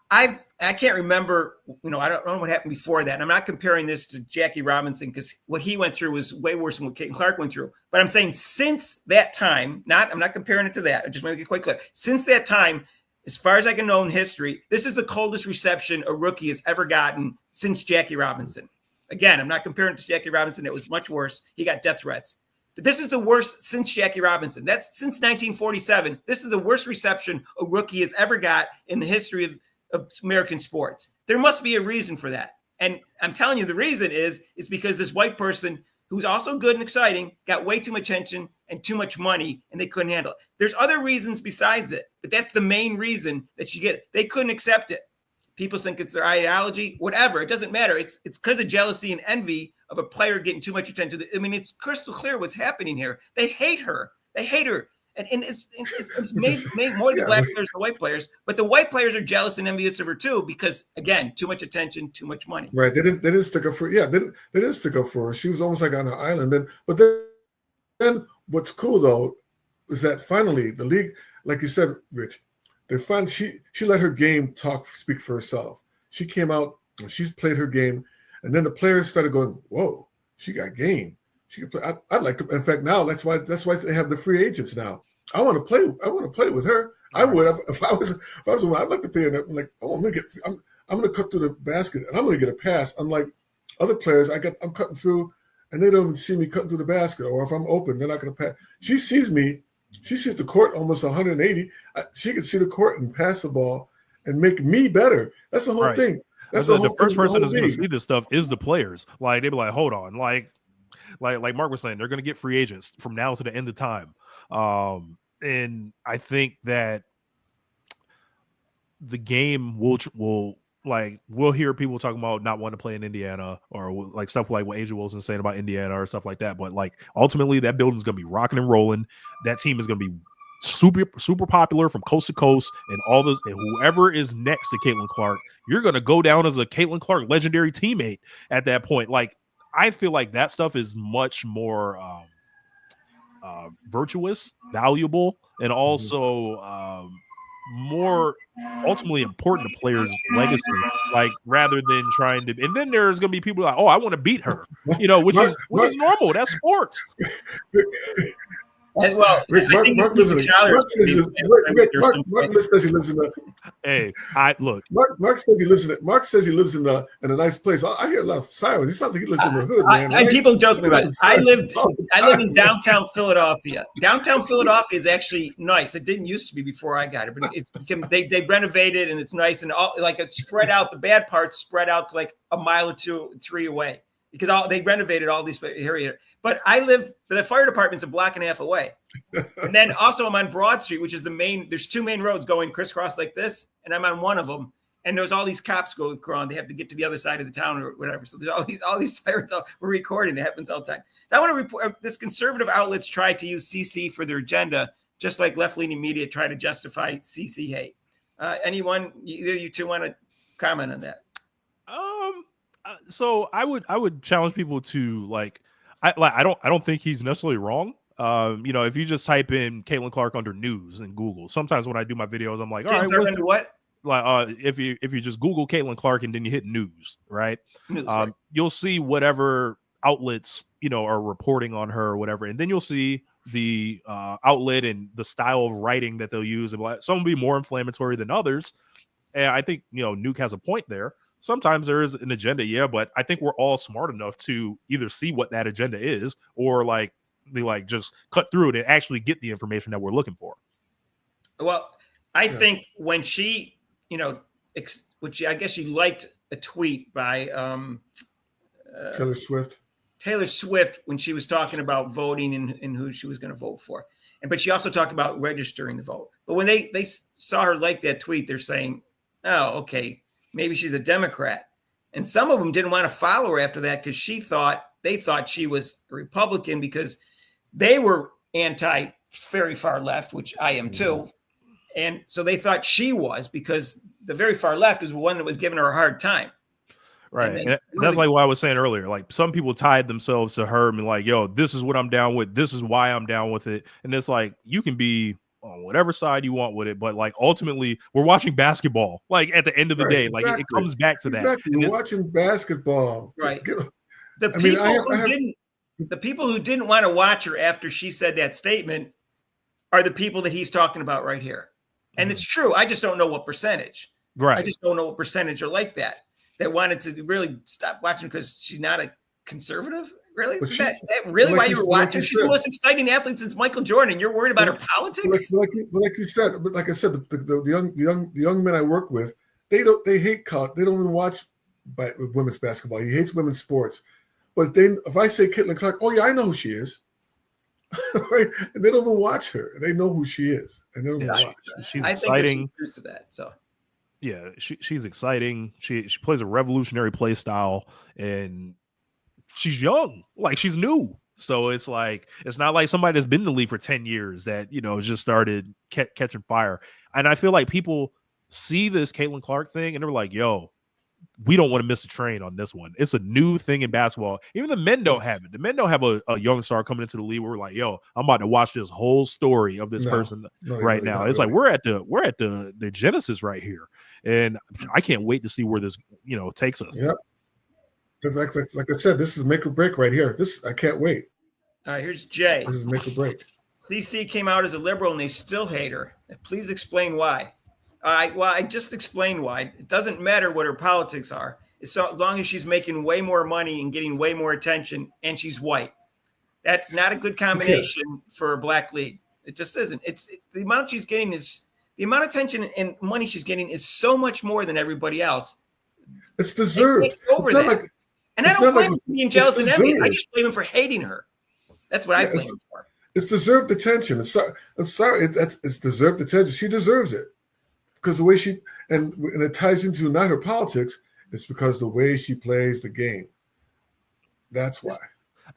I can't remember, I don't know what happened before that. And I'm not comparing this to Jackie Robinson because what he went through was way worse than what Caitlyn Clark went through. But I'm saying since that time, I'm not comparing it to that. I just want to make it quite clear. Since that time, as far as I can know in history, this is the coldest reception a rookie has ever gotten since Jackie Robinson. Again, I'm not comparing it to Jackie Robinson. It was much worse. He got death threats. But this is the worst since Jackie Robinson. That's since 1947. This is the worst reception a rookie has ever got in the history of American sports. There must be a reason for that. And I'm telling you, the reason is because this white person, who's also good and exciting, got way too much attention and too much money, and they couldn't handle it. There's other reasons besides it, but that's the main reason that you get it. They couldn't accept it. People think it's their ideology, whatever. It doesn't matter. It's because of jealousy and envy of a player getting too much attention. I mean, it's crystal clear what's happening here. They hate her. And it's made more the black players than white players. But the white players are jealous and envious of her too because, again, too much attention, too much money. Right. They didn't stick up for. Yeah. They didn't stick up for her. She was almost like on an island. But then what's cool though is that finally the league, like you said, Rich. She let her game speak for herself. She came out and she's played her game, and then the players started going, "Whoa, she got game. She can play." I'd like to. In fact, now that's why they have the free agents now. I want to play. I want to play with her. I would have if I was. I'd like to play. I'm like, oh, I'm going to cut through the basket and I'm going to get a pass. Unlike other players, I'm cutting through and they don't even see me cutting through the basket. Or if I'm open, they're not going to pass. She sees me. She sees the court almost 180. She can see the court and pass the ball and make me better. That's the whole thing. That's the first person that's going to see this stuff is the players. Like they be like, hold on, like Mark was saying, they're going to get free agents from now to the end of time. And I think that the game we'll hear people talking about not wanting to play in Indiana or like stuff like what Asia Wilson's saying about Indiana or stuff like that. But like ultimately that building's going to be rocking and rolling. That team is going to be super popular from coast to coast, and all those, and whoever is next to Caitlyn Clark, you're going to go down as a Caitlyn Clark legendary teammate at that point. Like I feel like that stuff is much more virtuous, valuable, and also more ultimately important to players' legacy. Like rather than trying to, and then there's gonna be people like, oh, I want to beat her, which is normal. That's sports. Well, Mark says he lives in the. Hey, look. Mark says he lives in a nice place. I hear a lot of sirens. He sounds like he lives in the hood, man. And people joke about it. I live in downtown Philadelphia. Downtown Philadelphia is actually nice. It didn't used to be before I got it, but it's become they renovated and it's nice and all like it's spread out. The bad parts spread out to like a mile or 2, 3 away because they renovated all these areas. But the fire department's a block and a half away. And then also I'm on Broad Street, which is there's 2 main roads going crisscross like this. And I'm on one of them. And there's all these cops go around. They have to get to the other side of the town or whatever. So there's all these sirens. We're recording. It happens all the time. So I want to report this conservative outlets try to use CC for their agenda, just like left-leaning media try to justify CC hate. Anyone, either you two want to comment on that? So I would challenge people to I don't think he's necessarily wrong. If you just type in Caitlyn Clark under news in Google, sometimes when I do my videos, I'm like, all right, under what? Like, if you just Google Caitlyn Clark and then you hit news, right? Right. You'll see whatever outlets are reporting on her or whatever, and then you'll see the outlet and the style of writing that they'll use. Some will be more inflammatory than others, and I think Nuke has a point there. Sometimes there is an agenda, yeah, but I think we're all smart enough to either see what that agenda is or just cut through it and actually get the information that we're looking for. Well, I think when she, which I guess she liked a tweet by Taylor Swift when she was talking about voting and who she was going to vote for. But she also talked about registering to vote. But when they saw her like that tweet, they're saying, oh, okay, maybe she's a Democrat. And some of them didn't want to follow her after that because they thought she was a Republican because they were very far left, which I am too. And so they thought she was because the very far left is the one that was giving her a hard time. Right. And that's like what I was saying earlier. Like some people tied themselves to her and like, yo, this is what I'm down with. This is why I'm down with it. And it's like, you can be on whatever side you want with it. But like, ultimately we're watching basketball. Like at the end of the day, like it comes back to that. Exactly. You're watching basketball. Right. The people who didn't want to watch her after she said that statement are the people that he's talking about right here. And it's true. I just don't know what percentage. Right. I just don't know what percentage are like that wanted to really stop watching because she's not a conservative. Really? Is that really why you were watching? She's the most exciting athlete since Michael Jordan. And you're worried about her politics? Like I said, the young men I work with, they hate college. They don't even watch women's basketball. He hates women's sports. But if I say Caitlyn Clark, oh yeah, I know who she is. Right? And they don't even watch her. They know who she is, and they don't even watch. She's exciting. Think there's to that. So yeah, she's exciting. She plays a revolutionary play style, and she's young, like she's new. So it's not like somebody that's been in the league for 10 years that just started catching fire. And I feel like people see this Caitlyn Clark thing and they're like, yo, we don't want to miss a train on this one. It's a new thing in basketball. Even the men don't have it. The men don't have a young star coming into the league where we're like, yo, I'm about to watch this whole story of this person right now. It's like we're at the genesis right here. And I can't wait to see where this takes us. Yep. Because like I said, this is make or break right here. I can't wait. All right, here's Jay. This is make or break. CC came out as a liberal and they still hate her. Please explain why. I just explained why. It doesn't matter what her politics are. As long as she's making way more money and getting way more attention and she's white. That's not a good combination for a black league. It just isn't. The amount she's getting the amount of attention and money she's getting is so much more than everybody else. It's deserved. And I don't blame him for being jealous and envious. I just blame him for hating her. That's what I blame him for. It's deserved attention. I'm sorry. It's deserved attention. She deserves it. Because the way and it ties into not her politics, it's because the way she plays the game. That's why.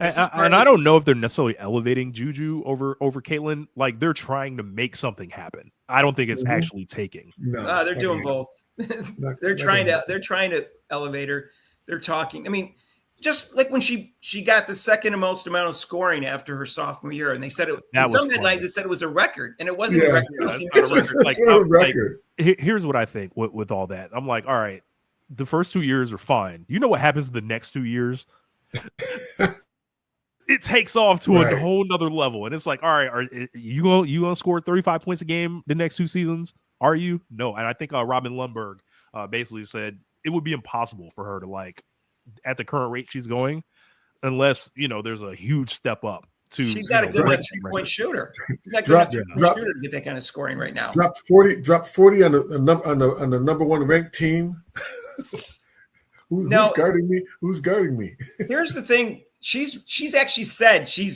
And I don't know if they're necessarily elevating Juju over Caitlyn. Like they're trying to make something happen. I don't think it's actually taking. No, they're doing both. They're trying to elevate her. They're talking. I mean, just like when she got the second most amount of scoring after her sophomore year, and they said it. That in some was headlines, funny. it said it was a record, and it wasn't Yeah. a record. Yeah, It it's not a was- record. Like, It was a record. here's what I think with all that. I'm like, all right, the first 2 years are fine. You know what happens the next 2 years? It takes off to a whole nother level, and it's like, all right, are you gonna score 35 points a game the next 2 seasons? Are you? No. And I think Robin Lundberg basically said it would be impossible for her to, like, at the current rate she's going, unless there's a huge step up. She's got a good 3-point shooter. She's got a good shooter to get that kind of scoring right now. Dropped 40 on the number one ranked team. Who's guarding me? Who's guarding me? Here's the thing. She's actually said she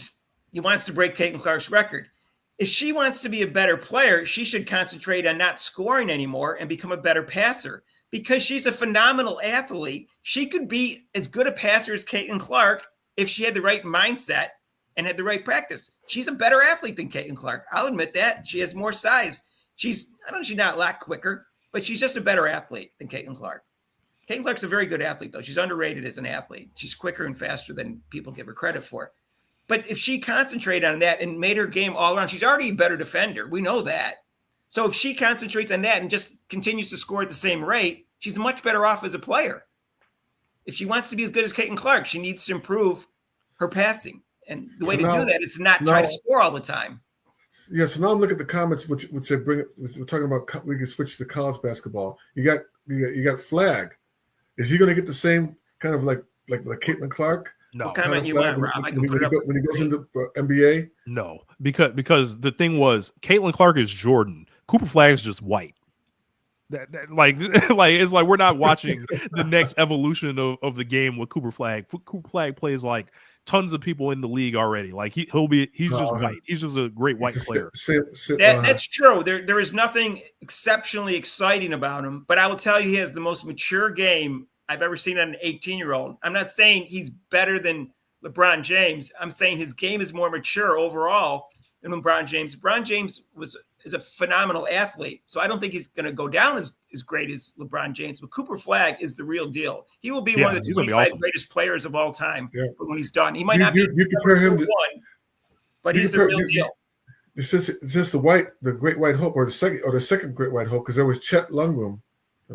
wants to break Caitlyn Clark's record. If she wants to be a better player, she should concentrate on not scoring anymore and become a better passer, because she's a phenomenal athlete. She could be as good a passer as Caitlyn Clark if she had the right mindset and had the right practice. She's a better athlete than Caitlyn Clark. I'll admit that. She has more size. She's not a lot quicker, but she's just a better athlete than Caitlyn Clark. Caitlyn Clark's a very good athlete, though. She's underrated as an athlete. She's quicker and faster than people give her credit for. But if she concentrated on that and made her game all around, she's already a better defender. We know that. So if she concentrates on that and just continues to score at the same rate, she's much better off as a player. If she wants to be as good as Caitlyn Clark, she needs to improve her passing. And the way to do that is to not try to score all the time. Yeah, so now I'm looking at the comments, which they bring. We're talking about. We can switch to college basketball. You got Flag. Is he going to get the same kind of like Caitlyn Clark? No. What comment you want, Rob? When he goes into NBA? No, because the thing was, Caitlyn Clark is Jordan. Cooper Flag is just white. Like it's like we're not watching the next evolution of the game with Cooper Flag. Cooper Flag plays like tons of people in the league already. Like he's just white. He's just a great white player. That's true. There is nothing exceptionally exciting about him, but I will tell you he has the most mature game I've ever seen on an 18-year-old. I'm not saying he's better than LeBron James. I'm saying his game is more mature overall than LeBron James. LeBron James is a phenomenal athlete, so I don't think he's going to go down as great as LeBron James. But Cooper Flag is the real deal. He will be one of the 25 greatest players of all time when he's done. He might not be compare him to one, but he's the real deal. It's just the Great White Hope, or the second Great White Hope, because there was Chet Holmgren.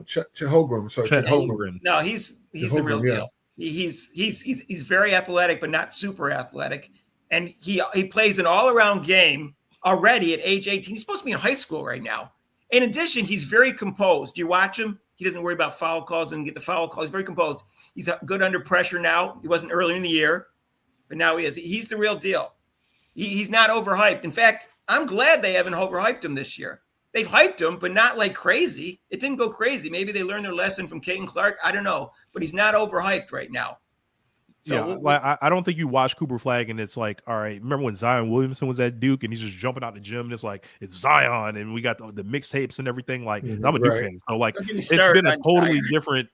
Chet Holmgren. No, he's the real deal. He's very athletic, but not super athletic, and he plays an all-around game already at age 18. He's supposed to be in high school right now. In addition, he's very composed. You watch him. He doesn't worry about foul calls and get the foul calls. He's very composed. He's good under pressure now. He wasn't earlier in the year, but now he is. He's the real deal. He's not overhyped. In fact, I'm glad they haven't overhyped him this year. They've hyped him, but not like crazy. It didn't go crazy. Maybe they learned their lesson from Caitlyn Clark. I don't know, but he's not overhyped right now. So I don't think you watch Cooper Flag and it's like, all right, remember when Zion Williamson was at Duke and he's just jumping out the gym and it's like, it's Zion and we got the mixtapes and everything. Like, I'm a Duke fan. So like, it's been a totally different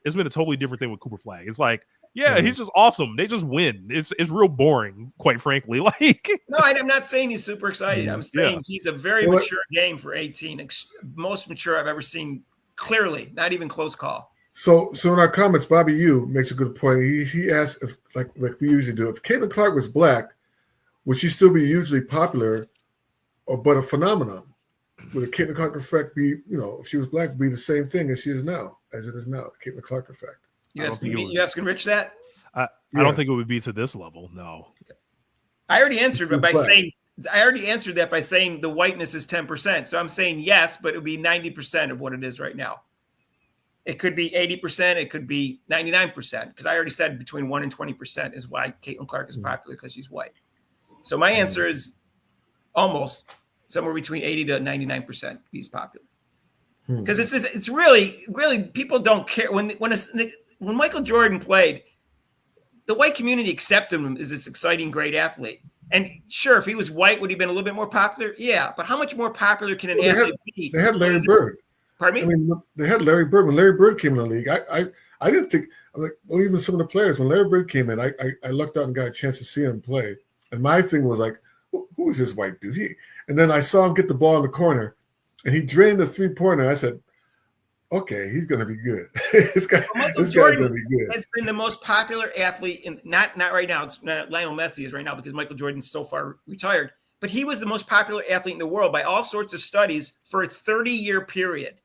thing with Cooper Flag. It's like, he's just awesome. They just win. It's real boring, quite frankly. Like, no, I'm not saying he's super excited. I'm saying he's a very mature game for 18. Most mature I've ever seen, clearly, not even close call. So in our comments, Bobby Yu makes a good point. He asked if, like we usually do, if Caitlyn Clark was black, would she still be hugely popular, but a phenomenon? Would the Caitlyn Clark effect be, if she was black, be the same thing as it is now, the Caitlyn Clark effect? You asking Rich that? I don't think it would be to this level. No. Okay. I already answered that by saying the whiteness is 10%. So I'm saying yes, but it would be 90% of what it is right now. It could be 80%. It could be 99%, because I already said between 1 and 20% is why Caitlyn Clark is popular, because she's white. So my answer is almost somewhere between 80 to 99% he's popular. Because it's really people don't care when Michael Jordan played. The white community accepted him as this exciting, great athlete. And sure, if he was white, would he have been a little bit more popular? Yeah, but how much more popular can an athlete be? They had Larry Bird. Pardon me? I mean, they had Larry Bird. When Larry Bird came in the league, I didn't think, even some of the players, when Larry Bird came in, I lucked out and got a chance to see him play. And my thing was like, who is this white dude? And then I saw him get the ball in the corner, and he drained the three-pointer. I said, okay, he's going to be good. this guy's Jordan going to be good. has been the most popular athlete in not right now. It's not Lionel Messi is right now because Michael Jordan's so far retired. But he was the most popular athlete in the world by all sorts of studies for a 30-year period.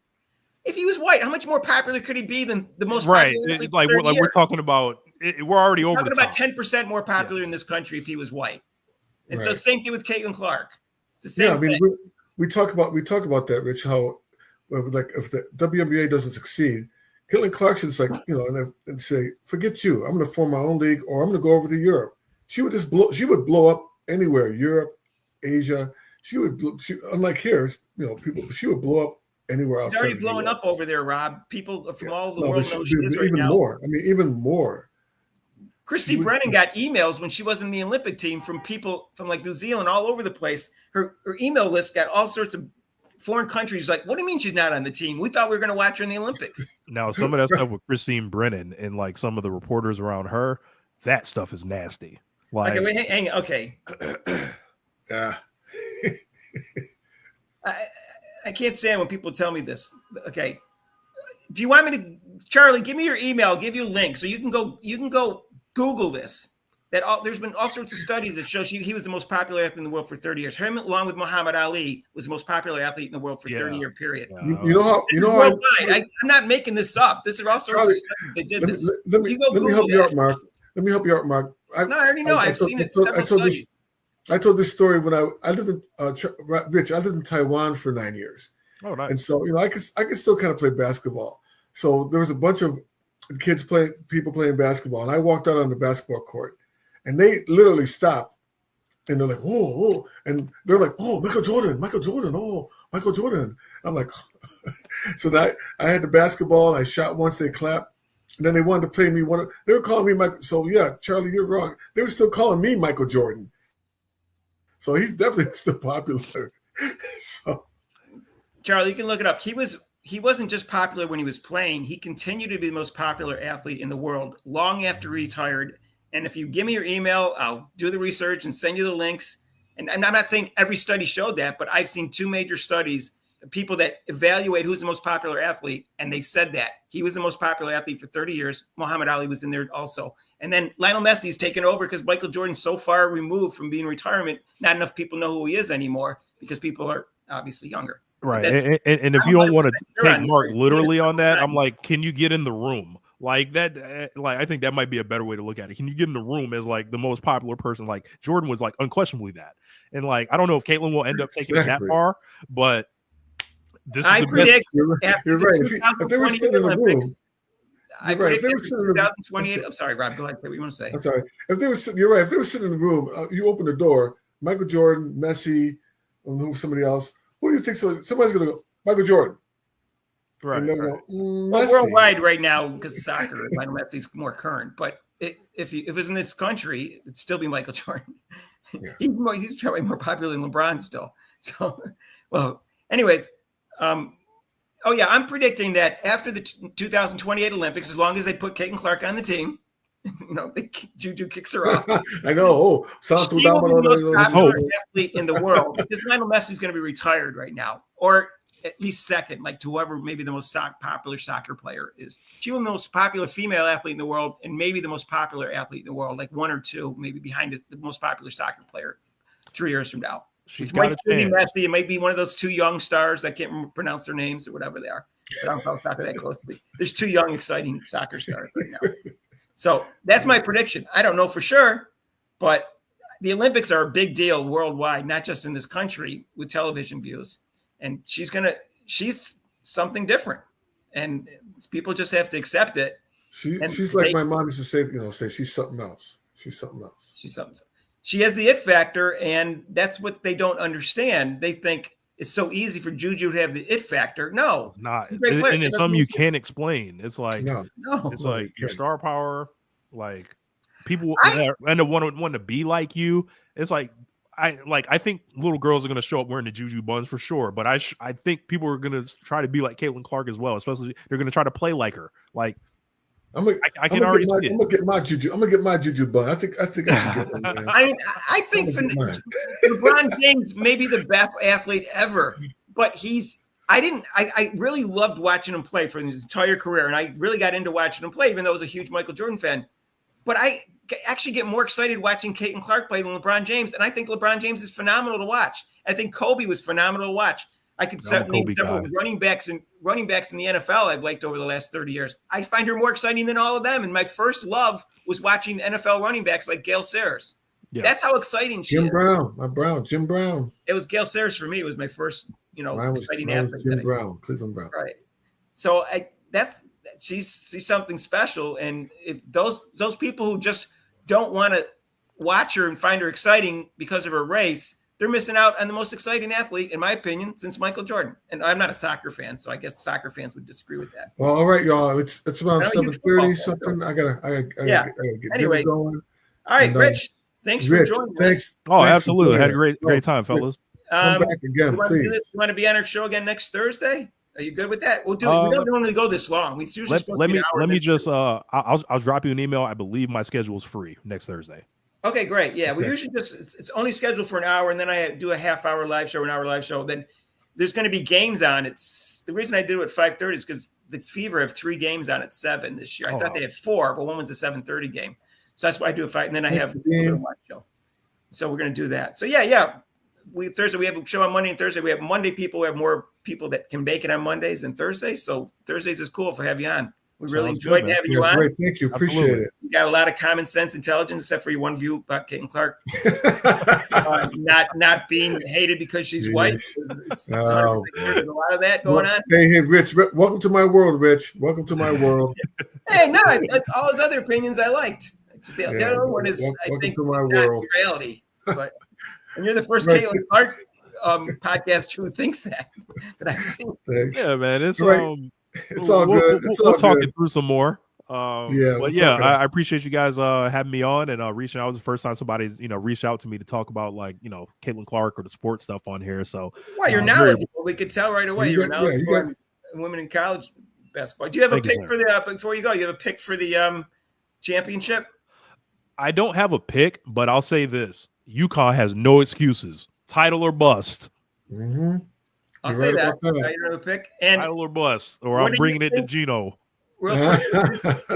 If he was white, how much more popular could he be than the most popular athlete? Like we're talking about, we're already over. Talking about 10% more popular in this country if he was white. And so same thing with Caitlyn Clark. It's the same thing. We talk about that, Rich. How like if the WNBA doesn't succeed, Caitlyn Clark should like and say, forget you. I'm going to form my own league, or I'm going to go over to Europe. She would blow up anywhere. Europe, Asia. Unlike here, people. She would blow up anywhere else. She's already blowing up over there, Rob. People from all over the world know she is right now. More. I mean, even more. Christy Brennan got emails when she was in the Olympic team from people from like New Zealand all over the place. Her email list got all sorts of foreign countries like, what do you mean she's not on the team? We thought we were going to watch her in the Olympics. Now, some of that stuff with Christine Brennan and like some of the reporters around her, that stuff is nasty. Like, okay, wait, hang on. Okay. Yeah. I can't stand when people tell me this. Okay. Do you want me to, Charlie, give me your email, I'll give you a link so you can go Google this. There's been all sorts of studies that show he was the most popular athlete in the world for 30 years. Him, along with Muhammad Ali, was the most popular athlete in the world for 30-year period. Yeah. I'm not making this up. This are all sorts of studies that did this. Let me help you out, Mark. Let me help you out, Mark. I already know. I've seen it. Several studies. I told this story when I lived in Rich. I lived in Taiwan for 9 years. Oh, nice. And so I could still kind of play basketball. So there was a bunch of people playing basketball, and I walked out on the basketball court, and they literally stopped, and they're like, "Whoa!" And they're like, "Oh, Michael Jordan! Oh, Michael Jordan!" I'm like, so that I had the basketball, and I shot once. They clapped, and then they wanted to play me. They were calling me Michael. So yeah, Charlie, you're wrong. They were still calling me Michael Jordan. So he's definitely still popular. So, Charlie, you can look it up. He wasn't just popular when he was playing. He continued to be the most popular athlete in the world long after he retired. And if you give me your email, I'll do the research and send you the links. And I'm not saying every study showed that, but I've seen 2 major studies, people that evaluate who's the most popular athlete, and they said that he was the most popular athlete for 30 years. Muhammad Ali was in there also. And then Lionel Messi's taken over because Michael Jordan's so far removed from being retirement, not enough people know who he is anymore because people are obviously younger. Right. And if you don't want to take Mark literally on that, I'm like, can you get in the room? Like that, like I think that might be a better way to look at it. Can you get in the room as like the most popular person? Like Jordan was like unquestionably that. And like, I don't know if Caitlyn will end up taking it that far, but this I is predict you're right. If they were sitting in the room, I predict 2028. I'm sorry, Rob. Go ahead. Say what you want to say. I'm sorry. You're right. If they were sitting in the room, you open the door. Michael Jordan, Messi, somebody else. Who do you think? Somebody's going to go. Michael Jordan. Right. And then right. Well, worldwide right now because soccer, Lionel Messi's more current. But if it was in this country, it'd still be Michael Jordan. Yeah. He's probably more popular than LeBron still. So, well, anyways. I'm predicting that after the 2028 Olympics, as long as they put Caitlyn Clark on the team, Juju kicks her off. I know. She will be the most popular athlete in the world because Lionel Messi is going to be retired right now, or at least second, like to whoever maybe the most popular soccer player is. She will be the most popular female athlete in the world, and maybe the most popular athlete in the world, like 1 or 2, maybe behind the most popular soccer player 3 years from now. She's might be Messi. It might be one of those 2 young stars. I can't pronounce their names or whatever they are. But I don't follow soccer that closely. There's 2 young, exciting soccer stars right now. So that's my prediction. I don't know for sure, but the Olympics are a big deal worldwide, not just in this country with television views. And she's something different. And people just have to accept it. She's like my mom used to say, she's something else. She's something else. She's something else. She has the it factor, and that's what they don't understand. They think it's so easy for Juju to have the it factor. No, it's not. And it's something you can't explain. It's like no. It's like your star power. Like people and the want to be like you. It's like I think little girls are going to show up wearing the Juju buns for sure. But I think people are going to try to be like Caitlyn Clark as well. Especially they're going to try to play like her. Like. I can already see it. I'm gonna get my Juju bun. I think I should get one. Man. I think LeBron James may be the best athlete ever, but he's I really loved watching him play for his entire career, and I really got into watching him play, even though I was a huge Michael Jordan fan. But I actually get more excited watching Caitlyn Clark play than LeBron James, and I think LeBron James is phenomenal to watch. I think Kobe was phenomenal to watch. I could name several running backs in the NFL I've liked over the last 30 years. I find her more exciting than all of them, and my first love was watching NFL running backs like Gale Sayers. Yeah. That's how exciting she is. Jim Brown. It was Gale Sayers for me. It was my first, exciting athlete. Jim Brown, Cleveland Brown. Right. So she's something special, and if those people who just don't want to watch her and find her exciting because of her race, they're missing out on the most exciting athlete, in my opinion, since Michael Jordan. And I'm not a soccer fan, so I guess soccer fans would disagree with that. Well, all right, y'all. It's around 7:30 something. I gotta get anyway going. All right, Rich. Thanks for joining us. Oh, absolutely. Had a great time, fellas. Come back again, please. You want to be on our show again next Thursday? Are you good with that? We'll do it. We don't normally go this long. We usually let me just I'll drop you an email. I believe my schedule is free next Thursday. Okay, great. Yeah, we usually it's only scheduled for an hour, and then I do a half-hour live show, an hour live show. Then there's going to be games on. It's the reason I do it at 5:30 is because the Fever have 3 games on at 7 this year. I thought they had 4, but one was a 7:30 game. So that's why I do a 5, and then I have a live show. So we're going to do that. So yeah. Thursday we have a show on Monday and Thursday. We have Monday people. We have more people that can make it on Mondays than Thursdays. So Thursdays is cool if I have you on. We really enjoyed having you on. Great. Thank you. Appreciate it. You got a lot of common sense intelligence, except for your one view about Caitlyn Clark. Not being hated because she's white. There's a lot of that going on. Hey, Rich. Welcome to my world, Rich. Welcome to my world. Hey, no, all his other opinions I liked. The other one is, I think, to my world. Reality. But and you're the first Caitlyn Clark podcast who thinks that I've seen. Yeah, man. It's it's all good. We'll talk it through some more. I appreciate you guys having me on and reaching out. It was the first time somebody's reached out to me to talk about Caitlyn Clark or the sports stuff on here. So you're knowledgeable. We could tell right away you're knowledgeable in women in college basketball. Do you have a pick for the before you go? You have a pick for the championship? I don't have a pick, but I'll say this: UConn has no excuses. Title or bust. Mm-hmm. I'll say that. You don't have a pick. And title or bust, or I'm bringing it to Gino. What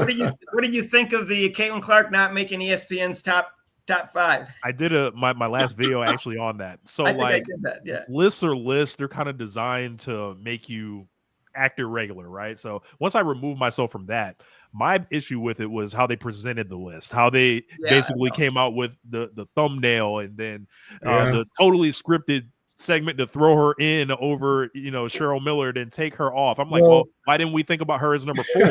do you think of the Caitlyn Clark not making ESPN's top 5? I did my last video actually on that. So I did that, yeah. Lists are lists. They're kind of designed to make you act irregular, right? So once I removed myself from that, my issue with it was how they presented the list, how they basically came out with the thumbnail and then the totally scripted segment to throw her in over, Cheryl Miller, then take her off. I'm like, well, why didn't we think about her as number 4?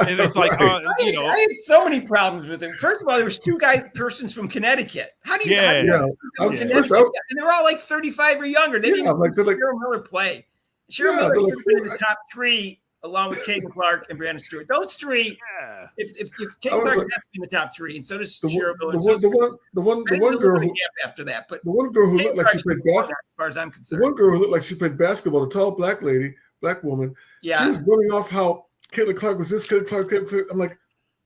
And it's like, I had so many problems with it. First of all, there was 2 persons from Connecticut. How do you? And they're all like 35 or younger. They didn't Cheryl Miller play. Cheryl Miller was in the top 3 along with Caitlyn Clark and Brianna Stewart. Those 3, if Caitlyn Clark has to be in the top 3, and so does Cheryl Miller. The one girl who after that, but the one girl who looked like she played basketball, as far as I'm concerned, the one girl who looked like she played basketball, the tall black woman. Yeah, she was running off how Caitlyn Clark was this. Caitlyn Clark. I'm like,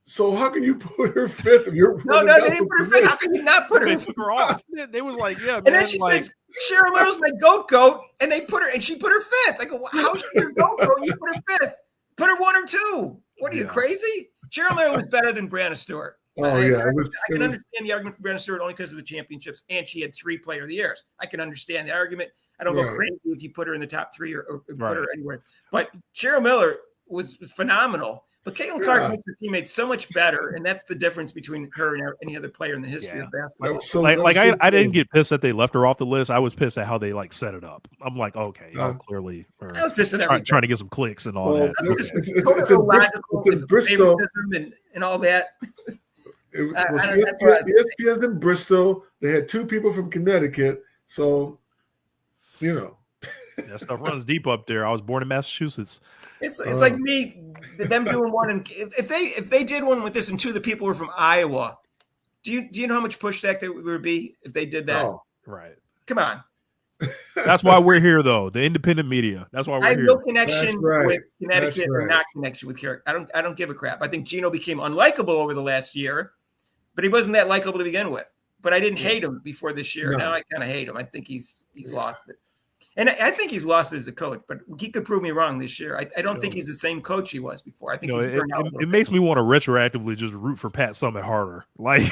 so how can you put her 5th? If you're no, they didn't put her 5th. How can you not put her? They her off. They was like, yeah, man. And then she says, Cheryl Miller's my goat, and they put her, and she put her 5th. I go, how's she your goat? You put her 5th. Put her 1 or 2. What are you crazy? Cheryl Miller was better than Brianna Stewart. I can understand the argument for Brianna Stewart only because of the championships, and she had 3 Player of the Years. I can understand the argument. I don't go crazy if you put her in the top 3 or put her anywhere. But Cheryl Miller was phenomenal. But Caitlyn Clark makes her teammates so much better, and that's the difference between her and any other player in the history of basketball. I didn't get pissed that they left her off the list. I was pissed at how they set it up. I'm like, okay, clearly, I was pissed at everything. Trying to get some clicks and all that. It's Bristol and all that. ESPN's in Bristol. They had 2 people from Connecticut, so that stuff runs deep up there. I was born in Massachusetts. It's like them doing one, and if they did one with this, and 2 of the people were from Iowa, do you know how much pushback there would be if they did that? Oh, right. Come on. That's why we're here, though. The independent media. That's why we're here. I have no connection with Connecticut or not connection with Carrick. I don't give a crap. I think Gino became unlikable over the last year, but he wasn't that likable to begin with. But I didn't hate him before this year. No. Now I kind of hate him. I think he's lost it. And I think he's lost as a coach, but he could prove me wrong this year. I don't think he's the same coach he was before. I think he's burned out. It makes me want to retroactively just root for Pat Summitt harder. Like,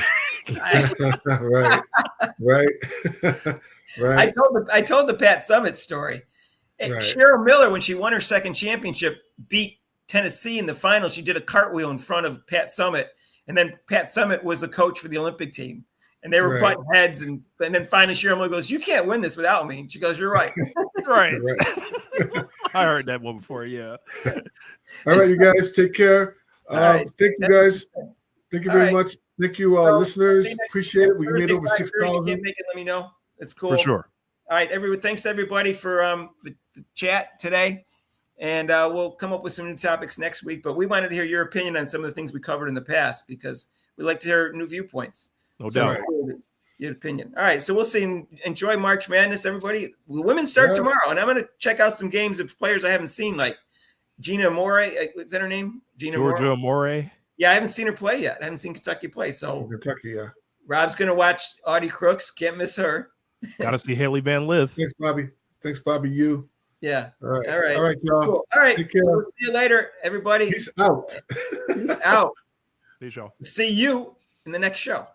right. I told the Pat Summitt story. Right. Cheryl Miller, when she won her second championship, beat Tennessee in the final. She did a cartwheel in front of Pat Summitt, and then Pat Summitt was the coach for the Olympic team. And they were butting heads, and then finally Cheryl Miller goes, "You can't win this without me." And she goes, "You're right." Right. I heard that one before. Yeah. All right, you guys, take care. Thank you, guys. Thank you very much. Thank you, listeners. Appreciate it. We made over 6,000. Can't make it. Let me know. It's cool. For sure. All right, everyone. Thanks everybody for the chat today, and we'll come up with some new topics next week. But we wanted to hear your opinion on some of the things we covered in the past because we like to hear new viewpoints. No doubt. Your opinion. All right, so we'll see. Enjoy March Madness, everybody. The women start tomorrow, and I'm going to check out some games of players I haven't seen, like Gina Amore. Is that her name? Georgia Amore. Yeah, I haven't seen her play yet. I haven't seen Kentucky play. So Kentucky, yeah. Rob's going to watch Audie Crooks. Can't miss her. Got to see Haley Van Lith. Thanks, Bobby. You. Yeah. All right, Cool. y'all. All right. Take care. So we'll see you later, everybody. Peace out. Peace out. Peace out. See you in the next show.